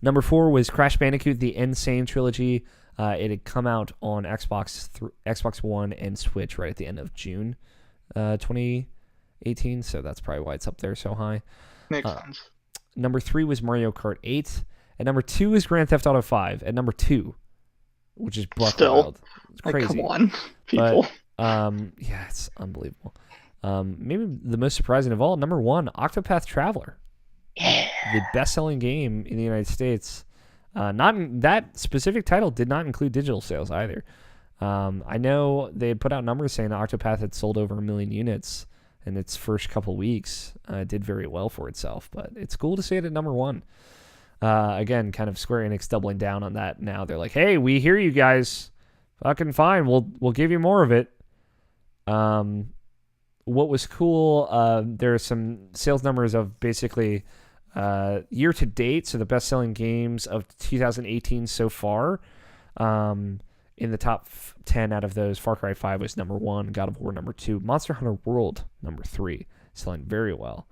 Number 4 was Crash Bandicoot The Insane Trilogy. It had come out on Xbox One and Switch right at the end of June 2018, so that's probably why it's up there so high. Makes sense. Number 3 was Mario Kart 8. At number 2 is Grand Theft Auto 5. At number 2, which is buck wild. It's crazy. Like, come on, people. But, yeah, it's unbelievable. Maybe the most surprising of all, number 1, Octopath Traveler. Yeah. The best-selling game in the United States. That specific title did not include digital sales either. I know they had put out numbers saying that Octopath had sold over 1 million units in its first couple weeks. It did very well for itself, but it's cool to see it at number 1. Again, kind of Square Enix doubling down on that now. They're like, hey, we hear you guys. Fucking fine. We'll give you more of it. What was cool, there are some sales numbers of basically year to date, so the best-selling games of 2018 so far. In the top 10 out of those, Far Cry 5 was number 1, God of War number 2, Monster Hunter World number 3, selling very well.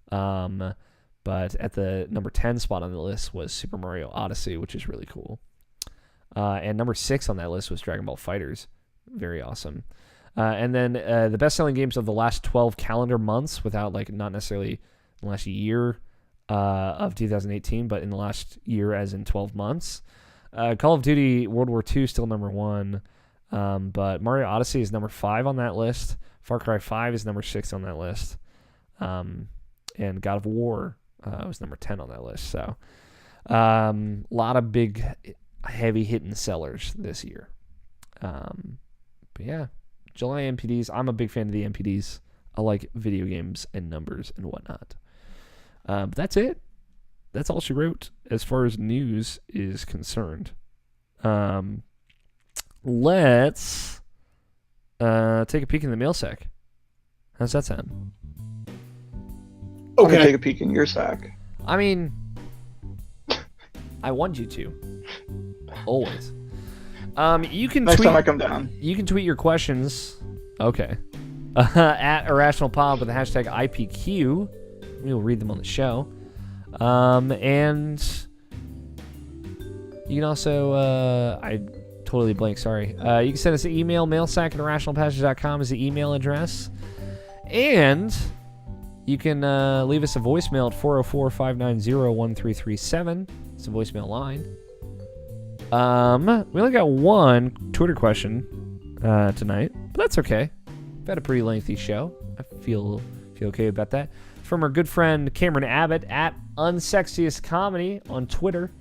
But at the number 10 spot on the list was Super Mario Odyssey, which is really cool. And number 6 on that list was Dragon Ball FighterZ. Very awesome. And then the best-selling games of the last 12 calendar months, without not necessarily the last year of 2018, but in the last year as in 12 months. Call of Duty World War II still number 1, but Mario Odyssey is number 5 on that list. Far Cry 5 is number 6 on that list. And God of War was number 10 on that list. So a lot of big, heavy-hitting sellers this year. But yeah, July NPDs. I'm a big fan of the NPDs. I like video games and numbers and whatnot. But that's it. That's all she wrote as far as news is concerned. Let's take a peek in the mail sack. How's that sound? I'm gonna take a peek in your sack. I mean, I want you to. Always. You can Next tweet, time I come down. You can tweet your questions. Okay. At IrrationalPod with the hashtag IPQ. We'll read them on the show. And you can also, I totally blanked, sorry. You can send us an email, mailsack@irrationalpassage.com is the email address. And you can leave us a voicemail at 404-590-1337. It's a voicemail line. We only got one Twitter question tonight, but that's okay. We've had a pretty lengthy show. I feel okay about that. From our good friend Cameron Abbott at Unsexiest Comedy on Twitter.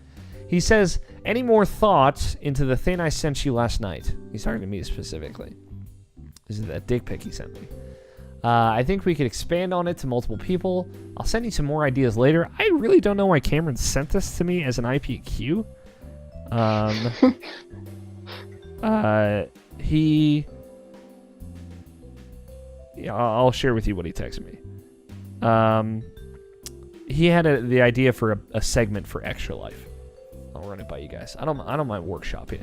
He says, any more thoughts into the thing I sent you last night? He's talking to me specifically. This is that dick pic he sent me. I think we could expand on it to multiple people. I'll send you some more ideas later. I really don't know why Cameron sent this to me as an IPQ. I'll share with you what he texted me. He had the idea for a segment for Extra Life I'll run it by you guys. I don't mind workshopping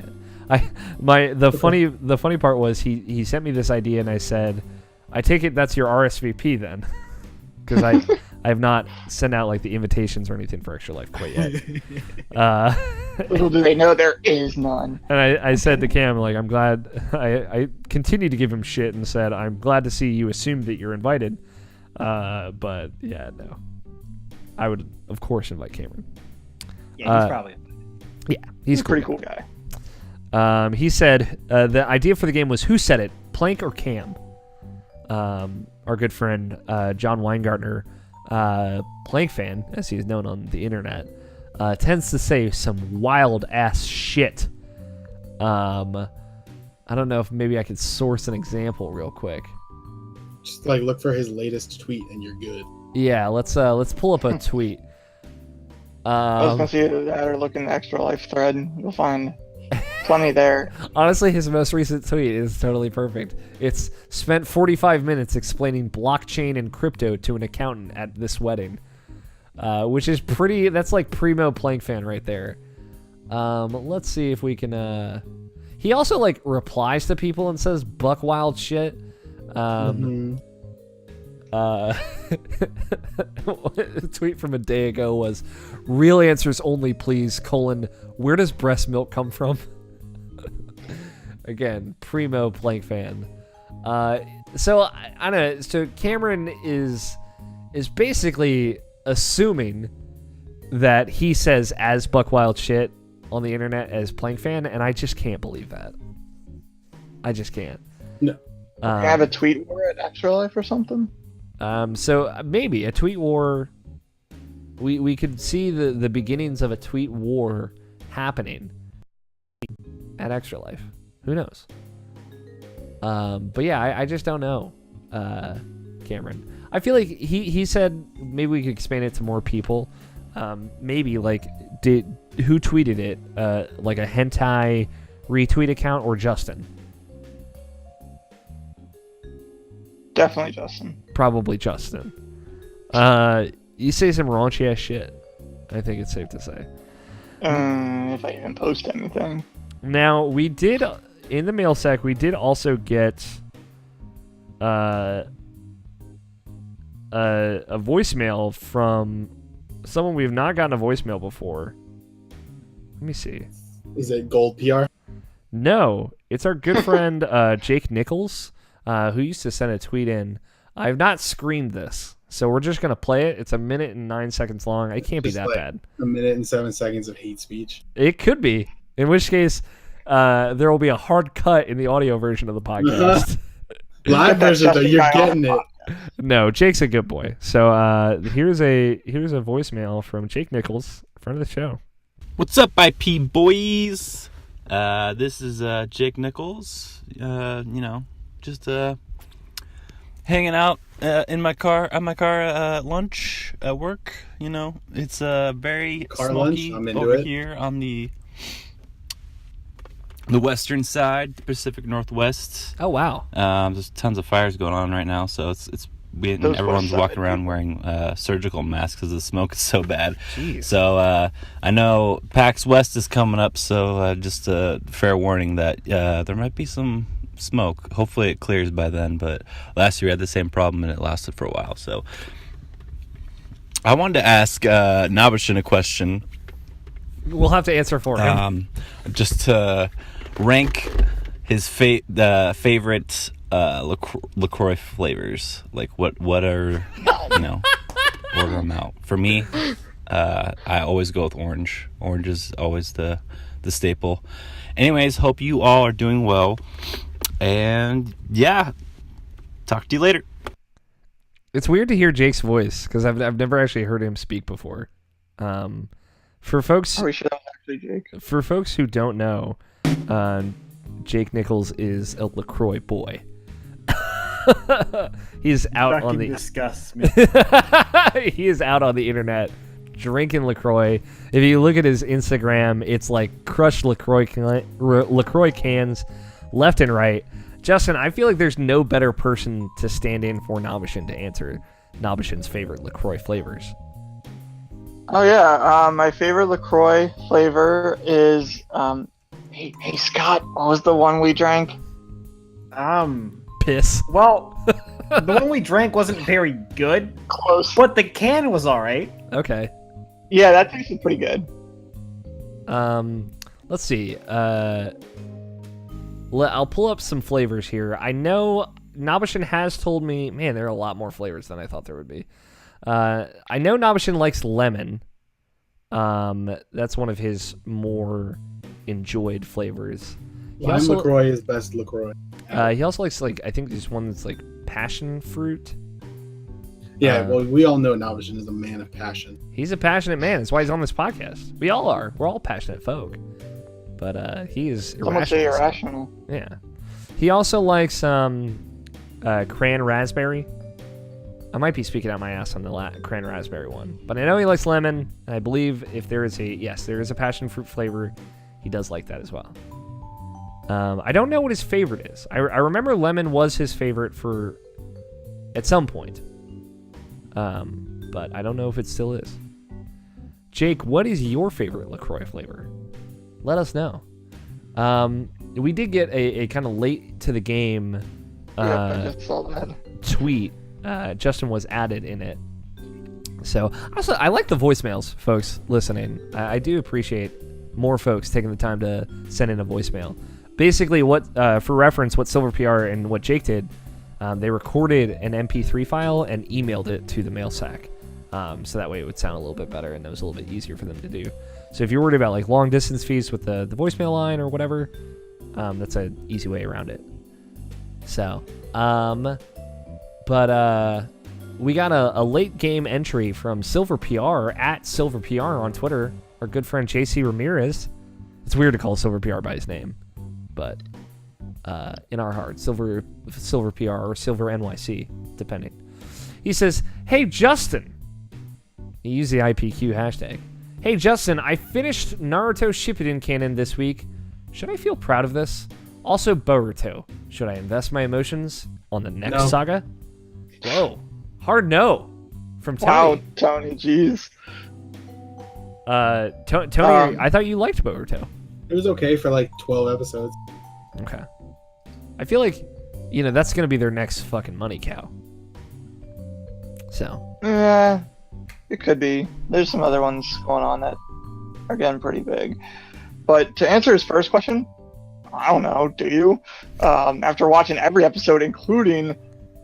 it. The funny part was he sent me this idea and I said, I take it that's your RSVP then, because I have not sent out like the invitations or anything for Extra Life quite yet. Little do they know there is none. And I said to Cam, like, I'm glad. I continued to give him shit and said, I'm glad to see you assumed that you're invited. But yeah, no. I would, of course, invite Cameron. Yeah, he's probably. Yeah, he's a pretty cool guy. He said the idea for the game was who said it, Plank or Cam? Our good friend John Weingartner, Plank fan, as he is known on the internet, tends to say some wild ass shit. I don't know if maybe I could source an example real quick. Just like look for his latest tweet and you're good. Yeah, let's pull up a tweet. I was gonna see that or look in the Extra Life thread. You'll find plenty there. Honestly, his most recent tweet is totally perfect. It's spent 45 minutes explaining blockchain and crypto to an accountant at this wedding, which is pretty. That's like primo Plank fan right there. Let's see if we can. He also like replies to people and says buck wild shit. A tweet from a day ago was, real answers only please, where does breast milk come from? Again, primo Plank fan. So I don't know. So Cameron is basically assuming that he says as buck wild shit on the internet as Plank fan, and I just can't believe that. I just can't. No. Can I have a tweet war at Extra Life or something? So maybe a tweet war. We could see the beginnings of a tweet war happening at Extra Life. Who knows? But yeah, I just don't know, Cameron. I feel like he said maybe we could expand it to more people. Maybe like who tweeted it? Like a hentai retweet account or Justin? Definitely Justin. Probably Justin. You say some raunchy ass shit. I think it's safe to say. If I even post anything. Now we did in the mail sack. We did also get a voicemail from someone we have not gotten a voicemail before. Let me see. Is it gold PR? No, it's our good friend Jake Nichols, who used to send a tweet in. I have not screened this, so we're just gonna play it. It's 1 minute and 9 seconds long. It can't be that bad. 1 minute and 7 seconds of hate speech. It could be. In which case, there will be a hard cut in the audio version of the podcast. Live version though, you're getting it. No, Jake's a good boy. So here's a voicemail from Jake Nichols, friend of the show. What's up, IP boys? This is Jake Nichols. Just hanging out in my car at lunch at work. It's very car smoky lunch? I'm into over it. here on the western side, the Pacific Northwest. Oh wow. There's tons of fires going on right now, so everyone's walking around wearing surgical masks because the smoke is so bad. Jeez. So I know PAX West is coming up, so just a fair warning that there might be some smoke. Hopefully it clears by then, but last year we had the same problem and it lasted for a while. So I wanted to ask Nabishin a question. We'll have to answer for him. Just to rank his favorite LaCroix flavors. Like what are order them out. For me, I always go with orange. Orange is always the staple. Anyways, hope you all are doing well. And yeah, talk to you later. It's weird to hear Jake's voice because I've never actually heard him speak before. For folks, We should have actually Jake. For folks who don't know, Jake Nichols is a LaCroix boy. He's out on the disgusts me. he is out on the internet drinking LaCroix. If you look at his Instagram, it's like crushed LaCroix cans left and right. Justin, I feel like there's no better person to stand in for Nabishin to answer Nabishin's favorite LaCroix flavors. Oh yeah, my favorite LaCroix flavor is hey Scott, what was the one we drank? Piss. Well, the one we drank wasn't very good, Close. but the can was all right. Okay. Yeah, that tasted pretty good. Let's see. I'll pull up some flavors here. I know Nabishin has told me, man, there are a lot more flavors than I thought there would be. I know Nabishin likes lemon. That's one of his more enjoyed flavors. Lime LaCroix is best LaCroix. He also likes, like, I think there's one that's like passion fruit. Yeah, well, we all know Nabishin is a man of passion. He's a passionate man. That's why he's on this podcast. We all are. We're all passionate folk. But he is irrational. Someone say irrational. Yeah. He also likes cran raspberry. I might be speaking out my ass on the cran raspberry one. But I know he likes lemon. And I believe if there is a passion fruit flavor, he does like that as well. I don't know what his favorite is. I remember lemon was his favorite at some point. But I don't know if it still is. Jake, what is your favorite LaCroix flavor? Let us know. We did get a kind of late to the game I just saw that. tweet. Justin was added in it. So also, I like the voicemails, folks listening. I do appreciate more folks taking the time to send in a voicemail. Basically, for reference, what Silver PR and what Jake did, they recorded an MP3 file and emailed it to the mail sack. So that way it would sound a little bit better and it was a little bit easier for them to do. So if you're worried about like long distance feeds with the voicemail line or whatever, that's an easy way around it. So, we got a late game entry from Silver PR at Silver PR on Twitter. Our good friend JC Ramirez. It's weird to call Silver PR by his name, but in our hearts, Silver PR or Silver NYC, depending. He says, "Hey Justin," he used the IPQ hashtag. "Hey Justin, I finished Naruto Shippuden canon this week. Should I feel proud of this? Also Boruto. Should I invest my emotions on the next saga?" Whoa, hard no from Tony. Wow, Tony, jeez. Tony, I thought you liked Boruto. It was okay for like 12 episodes. Okay. I feel like, that's going to be their next fucking money cow. So. Yeah, it could be. There's some other ones going on that are getting pretty big. But to answer his first question, I don't know, do you? After watching every episode, including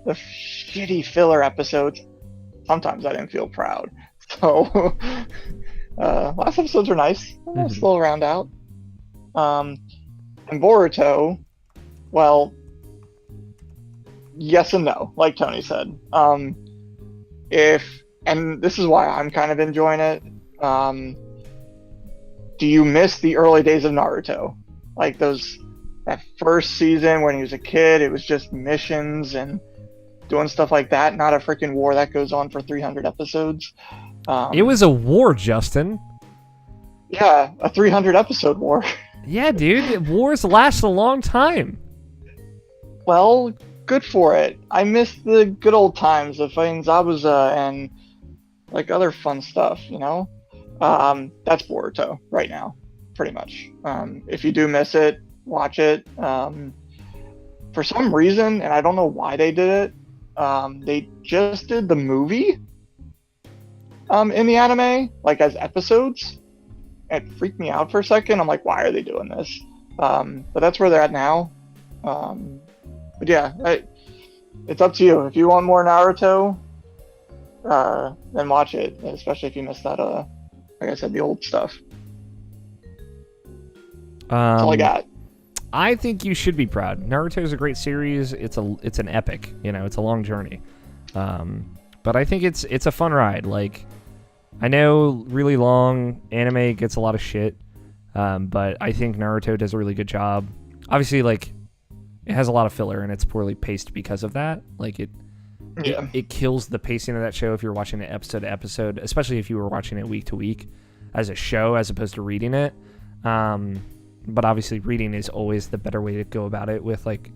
the shitty filler episodes, sometimes I didn't feel proud. So, last episodes are nice. Slow round out. And Boruto, well, yes and no, like Tony said. And this is why I'm kind of enjoying it. Do you miss the early days of Naruto? Like that first season when he was a kid, it was just missions and doing stuff like that, not a freaking war that goes on for 300 episodes. It was a war, Justin. Yeah, a 300 episode war. Yeah, dude, wars last a long time. Well, good for it. I miss the good old times of fighting Zabuza and like other fun stuff, That's Boruto right now, pretty much. If you do miss it, watch it. For some reason, and I don't know why they did it, they just did the movie in the anime, like as episodes. It freaked me out for a second. I'm like, why are they doing this? But that's where they're at now. But yeah, it's up to you. If you want more Naruto, then watch it, especially if you missed that, like I said, the old stuff. That's all I got. I think you should be proud. Naruto is a great series. It's an epic. It's a long journey. But I think it's a fun ride. Like, I know really long anime gets a lot of shit, but I think Naruto does a really good job. Obviously, like, it has a lot of filler and it's poorly paced because of that. Like, it kills the pacing of that show if you're watching it episode to episode, especially if you were watching it week to week as a show as opposed to reading it. But obviously reading is always the better way to go about it with like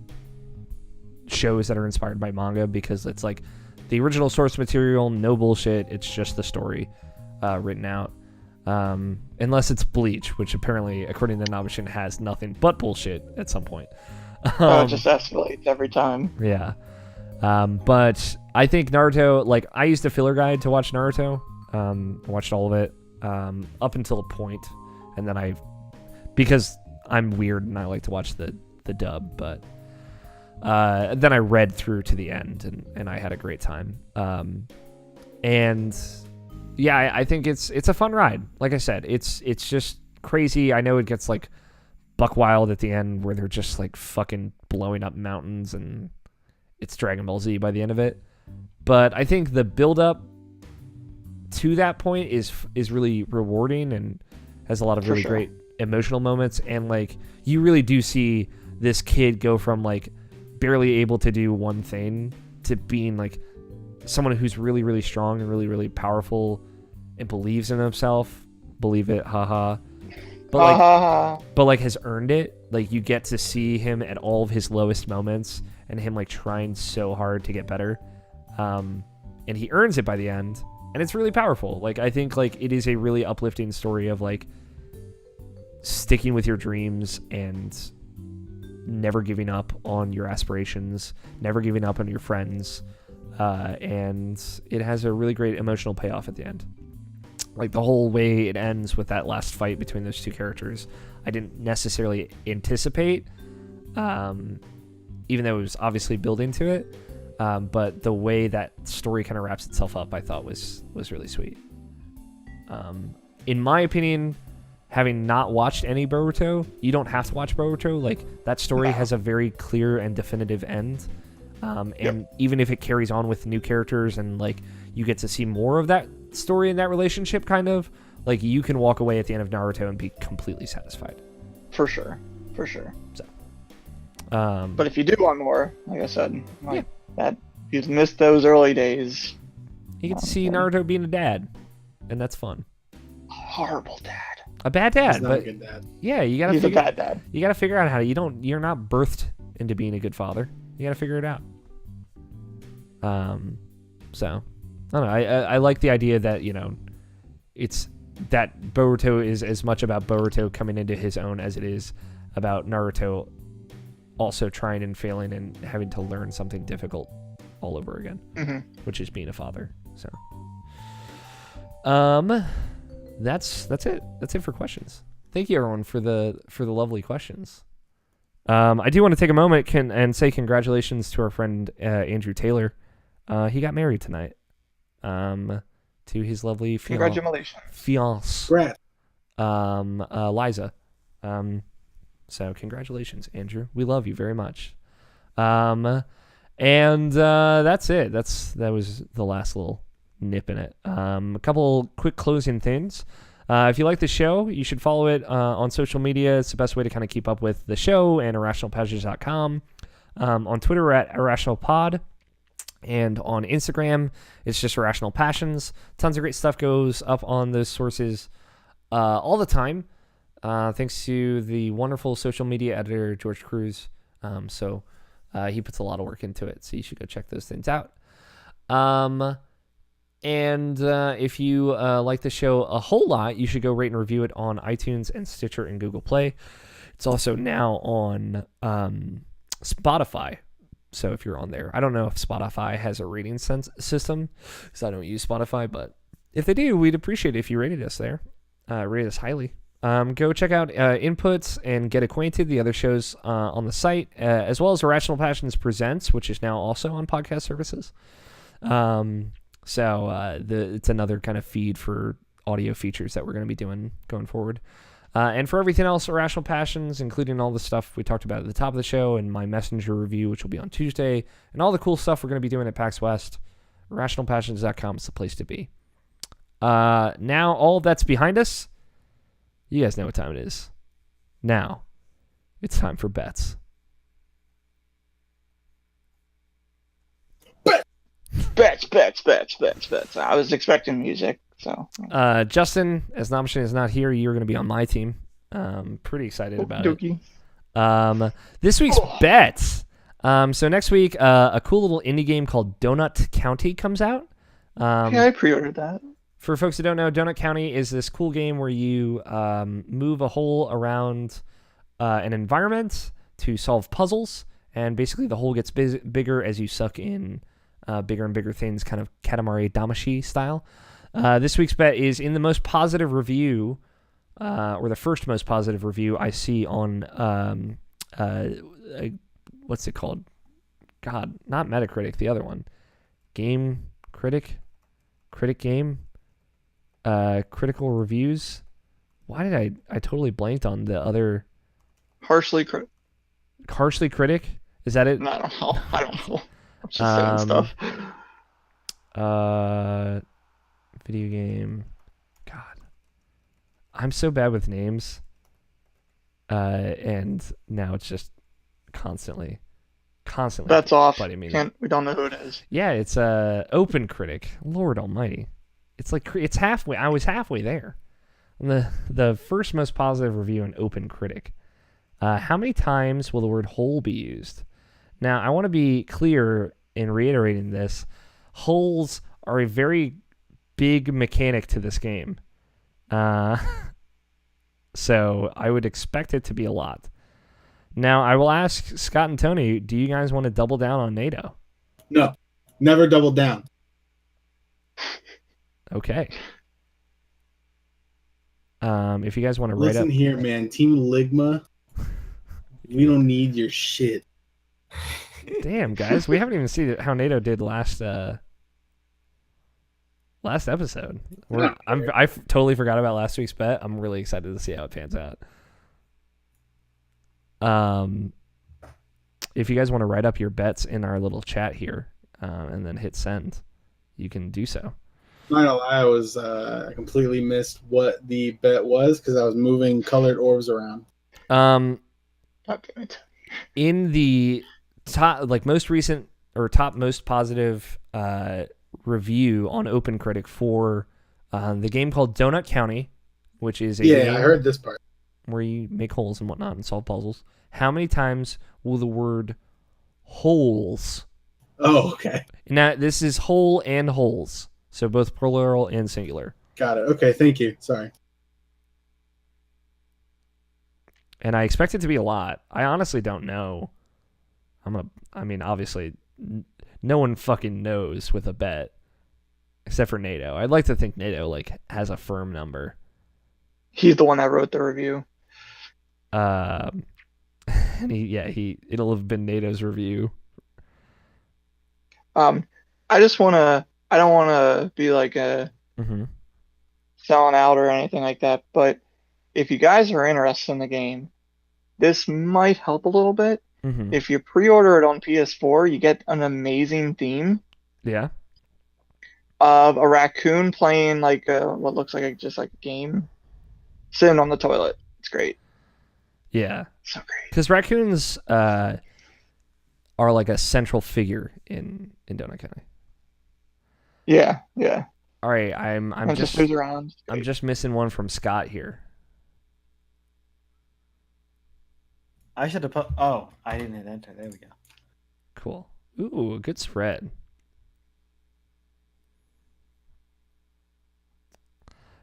shows that are inspired by manga, because it's like the original source material, no bullshit, it's just the story. written out. Unless it's Bleach, which apparently, according to Nabishin, has nothing but bullshit at some point. It just escalates every time. Yeah. But I think Naruto, like, I used a filler guide to watch Naruto. Watched all of it up until a point, and then because I'm weird and I like to watch the dub, but then I read through to the end, and I had a great time. And yeah, I think it's a fun ride. Like I said, it's just crazy. I know it gets like buck wild at the end where they're just like fucking blowing up mountains, and it's Dragon Ball Z by the end of it. But I think the build up to that point is really rewarding and has a lot of really great emotional moments, and like you really do see this kid go from like barely able to do one thing to being like someone who's really, really strong and really, really powerful and believes in himself. Believe it, haha. But like has earned it. Like you get to see him at all of his lowest moments and him like trying so hard to get better. And he earns it by the end. And it's really powerful. Like I think like it is a really uplifting story of like sticking with your dreams and never giving up on your aspirations, never giving up on your friends. And it has a really great emotional payoff at the end. Like the whole way it ends with that last fight between those two characters, I didn't necessarily anticipate, even though it was obviously building to it. But the way that story kind of wraps itself up, I thought was really sweet. In my opinion, having not watched any Boruto, you don't have to watch Boruto. Like that story has a very clear and definitive end. And even if it carries on with new characters and like you get to see more of that story and that relationship, kind of like you can walk away at the end of Naruto and be completely satisfied. For sure. So, but if you do want more, like I said, that you've missed those early days. You get to see Naruto being a dad, and that's fun. Horrible dad. A bad dad, He's not but a good dad. yeah, you gotta. He's a bad dad. You gotta figure out how you're not birthed into being a good father. You gotta figure it out. So I don't know. I like the idea that it's that Boruto is as much about Boruto coming into his own as it is about Naruto also trying and failing and having to learn something difficult all over again, which is being a father. So, that's it. That's it for questions. Thank you everyone for the lovely questions. I do want to take a moment and say congratulations to our friend Andrew Taylor. He got married tonight. To his lovely Congratulations. fiance, Liza. So congratulations, Andrew. We love you very much. And that's it. That was the last little nip in it. A couple quick closing things. If you like the show, you should follow it on social media. It's the best way to kind of keep up with the show and IrrationalPassions.com. On Twitter, we're at IrrationalPod. And on Instagram, it's just Irrational Passions. Tons of great stuff goes up on those sources all the time. Thanks to the wonderful social media editor, George Cruz. So he puts a lot of work into it. So you should go check those things out. And if you like the show a whole lot, you should go rate and review it on iTunes and Stitcher and Google Play. It's also now on Spotify. So if you're on there, I don't know if Spotify has a rating system because I don't use Spotify, but if they do, we'd appreciate it if you rated us there. Rate us highly. Go check out Inputs and Get Acquainted, the other shows on the site, as well as Irrational Passions Presents, which is now also on podcast services. So it's another kind of feed for audio features that we're going to be doing going forward. And for everything else, Irrational Passions, including all the stuff we talked about at the top of the show and my Messenger review, which will be on Tuesday, and all the cool stuff we're going to be doing at PAX West, IrrationalPassions.com is the place to be. Now, all that's behind us. You guys know what time it is. Now, it's time for bets. Bets. I was expecting music. So, Justin, as Namishin is not here, you're going to be on my team. Pretty excited about it. This week's bets. So next week, a cool little indie game called Donut County comes out. I pre-ordered that. For folks who don't know, Donut County is this cool game where you move a hole around an environment to solve puzzles, and basically the hole gets bigger as you suck in bigger and bigger things, kind of Katamari Damacy style. This week's bet is in the most positive review, or the first most positive review I see on, what's it called? God, not Metacritic, the other one. Game Critic? Critic Game? Critical Reviews? Why did I totally blanked on the other... Harshly Critic? Harshly Critic? Is that it? I don't know. I'm just saying stuff. Video game. God. I'm so bad with names. And now it's just constantly That's off. me. We don't know who it is. Yeah, it's Open Critic. Lord Almighty, it's like it's halfway. I was halfway there. The first most positive review in Open Critic. How many times will the word hole be used? Now, I want to be clear in reiterating this. Holes are a very big mechanic to this game. So I would expect it to be a lot. Now, I will ask Scott and Tony, do you guys want to double down on NATO? No, never double down. Okay. If you guys want to write up... Listen here, man. Team Ligma, we don't need your shit. Damn, guys. We haven't even seen how NATO did last episode. I totally forgot about last week's bet. I'm really excited to see how it pans out. If you guys want to write up your bets in our little chat here, and then hit send, you can do so. Not gonna lie, I completely missed what the bet was because I was moving colored orbs around. Okay. In the top, most recent or top most positive review on Open Critic for the game called Donut County, which is a game I heard this part where you make holes and whatnot and solve puzzles. How many times will the word holes? Oh, okay. Now this is hole and holes, so both plural and singular. Got it. Okay, thank you. Sorry. And I expect it to be a lot. I honestly don't know. Obviously, no one fucking knows with a bet, except for NATO. I'd like to think NATO has a firm number. He's the one that wrote the review. And it'll have been NATO's review. I don't want to be selling out or anything like that, but if you guys are interested in the game, this might help a little bit. Mm-hmm. If you pre-order it on PS4, you get an amazing theme. Yeah. Of a raccoon playing what looks like just a game, sitting on the toilet. It's great. Yeah. So great. Because raccoons are a central figure in Donut County. Yeah. All right, I'm just moves around. I'm just missing one from Scott here. I should have put. Oh, I didn't hit enter. There we go. Cool. Ooh, a good spread.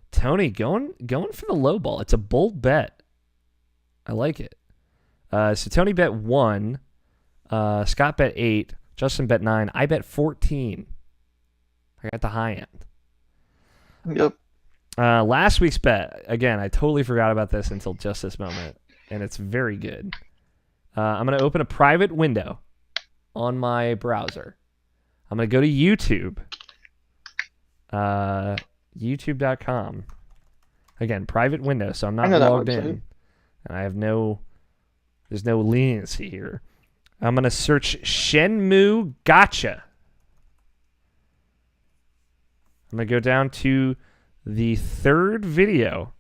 Tony going for the low ball. It's a bold bet. I like it. So Tony bet 1, Scott bet 8, Justin bet 9, I bet 14. I got the high end. Yep. Last week's bet, again, I totally forgot about this until just this moment, and it's very good. I'm going to open a private window on my browser. I'm going to go to YouTube. YouTube.com. Again, private window, so I'm not logged in. And I have there's no leniency here. I'm going to search Shenmue Gotcha. I'm going to go down to the third video.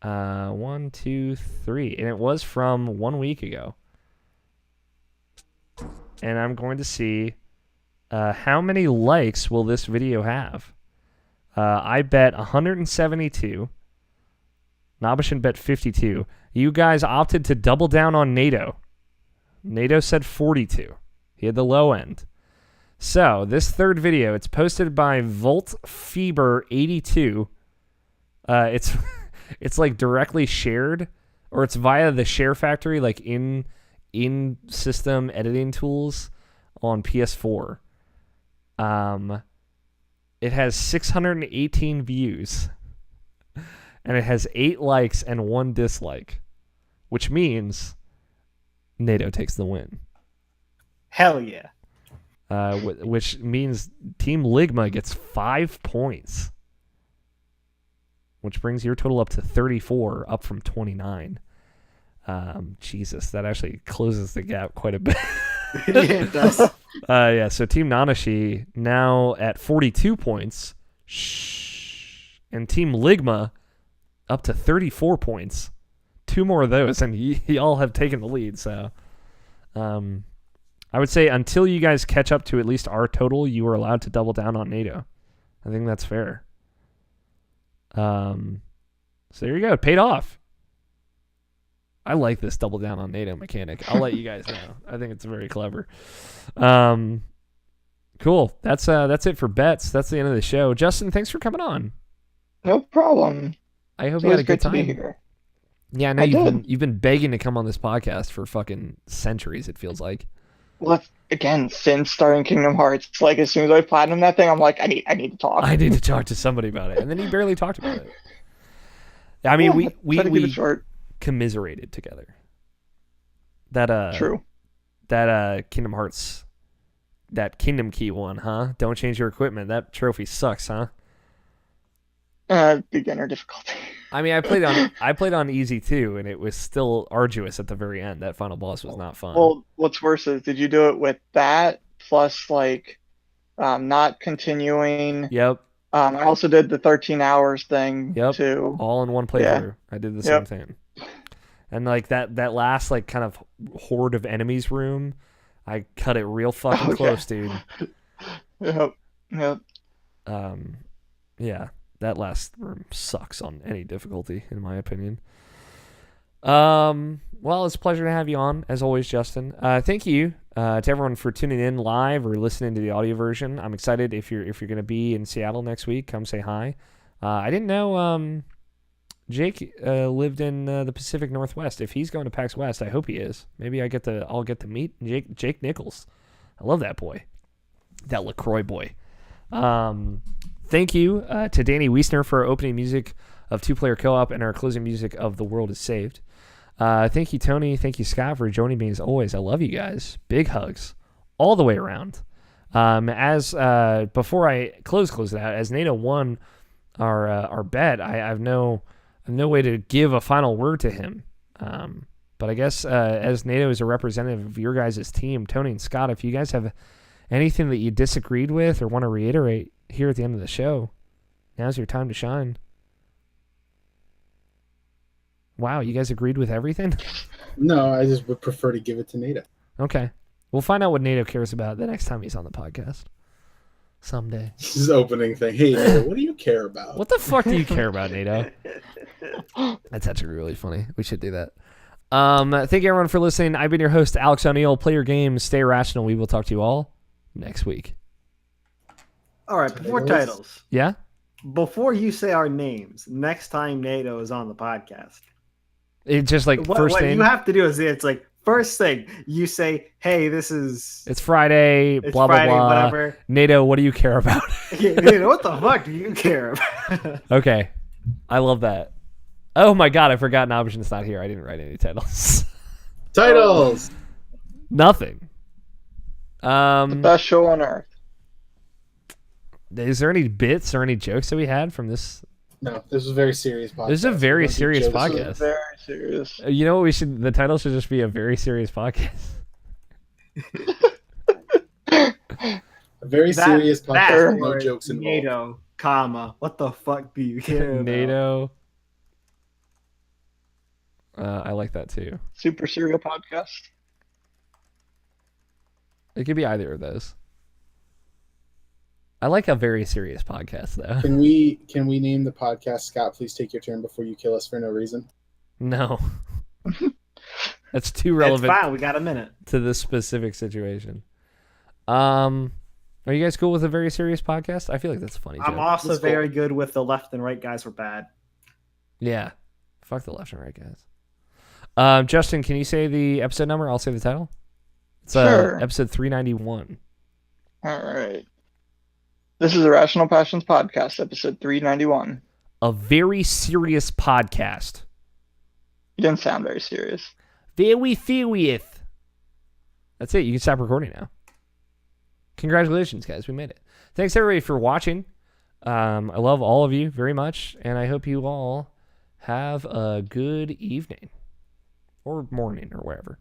1, 2, 3. And it was from 1 week ago. And I'm going to see how many likes will this video have. I bet 172. Nabashin bet 52. You guys opted to double down on NATO. NATO said 42. He had the low end. So this third video, it's posted by VoltFeber82. It's it's like directly shared, or it's via the Share Factory, like in system editing tools on PS4. It has 618 views, and it has 8 likes and 1 dislike, which means NATO takes the win. Hell yeah. Which means Team Ligma gets 5 points, which brings your total up to 34, up from 29. Jesus, that actually closes the gap quite a bit. Yeah, it does. Yeah, so Team Nanashi now at 42 points. And Team Ligma up to 34 points. 2 more of those, and y'all have taken the lead. So I would say until you guys catch up to at least our total, you are allowed to double down on NATO. I think that's fair. So there you go. It paid off. I like this double down on NATO mechanic. I'll let you guys know. I think it's very clever. Cool. That's it for bets. That's the end of the show. Justin, thanks for coming on. No problem. I hope It's you had a always good good to be time. here. Yeah, I know I you've been begging to come on this podcast for fucking centuries, it feels like. Well, again, since starting Kingdom Hearts, like as soon as I platinum that thing, I'm like, I need to talk. I need to talk to somebody about it. And then you barely talked about it. I mean, Yeah, try to keep it short. commiserated together. That True. That Kingdom Hearts, that Kingdom Key one, huh? Don't change your equipment. That trophy sucks, huh? Beginner difficulty. I mean, I played on easy too, and it was still arduous at the very end. That final boss was not fun. Well, what's worse is, did you do it with that plus like not continuing? Yep. I also did the 13 hours thing too. All in one playthrough. I did the same thing. And like that last like kind of horde of enemies room, I cut it real fucking close, dude. Yep. Yeah, that last room sucks on any difficulty, in my opinion. Well, it's a pleasure to have you on, as always, Justin. Thank you to everyone for tuning in live or listening to the audio version. I'm excited if you're going to be in Seattle next week. Come say hi. I didn't know Jake lived in the Pacific Northwest. If he's going to PAX West, I hope he is. Maybe I'll get to meet Jake Nichols. I love that boy, that LaCroix boy. Thank you to Danny Wiesner for our opening music of Two Player Co-op and our closing music of The World Is Saved. Thank you, Tony. Thank you, Scott, for joining me as always. I love you guys. Big hugs all the way around. Before I close it out, as NATO won our bet, I have no way to give a final word to him. But I guess as NATO is a representative of your guys' team, Tony and Scott, if you guys have anything that you disagreed with or want to reiterate here at the end of the show, now's your time to shine. Wow, you guys agreed with everything? No, I just would prefer to give it to NATO. Okay. We'll find out what NATO cares about the next time he's on the podcast. Someday. His opening thing. Hey, NATO, what do you care about? What the fuck do you care about, NATO? That's actually really funny. We should do that. Thank you, everyone, for listening. I've been your host, Alex O'Neill. Play your games, stay rational. We will talk to you all next week. All right, before titles. Yeah? Before you say our names, next time NATO is on the podcast. It's just like What thing. you have to do is it's like first thing you say, "Hey, it's Friday, blah Friday, blah blah. whatever." NATO, what do you care about? What the fuck do you care about? Okay, I love that. Oh my god, I forgot an option's not here. I didn't write any titles. Titles. Nothing. The best show on earth. Is there any bits or any jokes that we had from this? No, this is a very serious podcast. This is a very serious jokes. podcast. This is very serious. You know what the title should just be a very serious podcast. A very serious podcast with no word, jokes involved. NATO, comma. What the fuck do you care about? NATO. I like that too. Super serial podcast. It could be either of those. I like a very serious podcast though. Can we name the podcast Scott, Please Take Your Turn Before You Kill Us for No Reason? No. That's too It's relevant fine. We got a minute. to this specific situation. Are you guys cool with a very serious podcast? I feel like that's a funny. I'm joke. also That's cool. very good with the left and right guys were bad. Yeah. Fuck the left and right guys. Justin, can you say the episode number? I'll say the title. It's Sure. episode 391. All right. This is Irrational Passions Podcast, episode 391. A very serious podcast. You didn't sound very serious. Very serious. That's it. You can stop recording now. Congratulations, guys. We made it. Thanks, everybody, for watching. I love all of you very much, and I hope you all have a good evening or morning or wherever.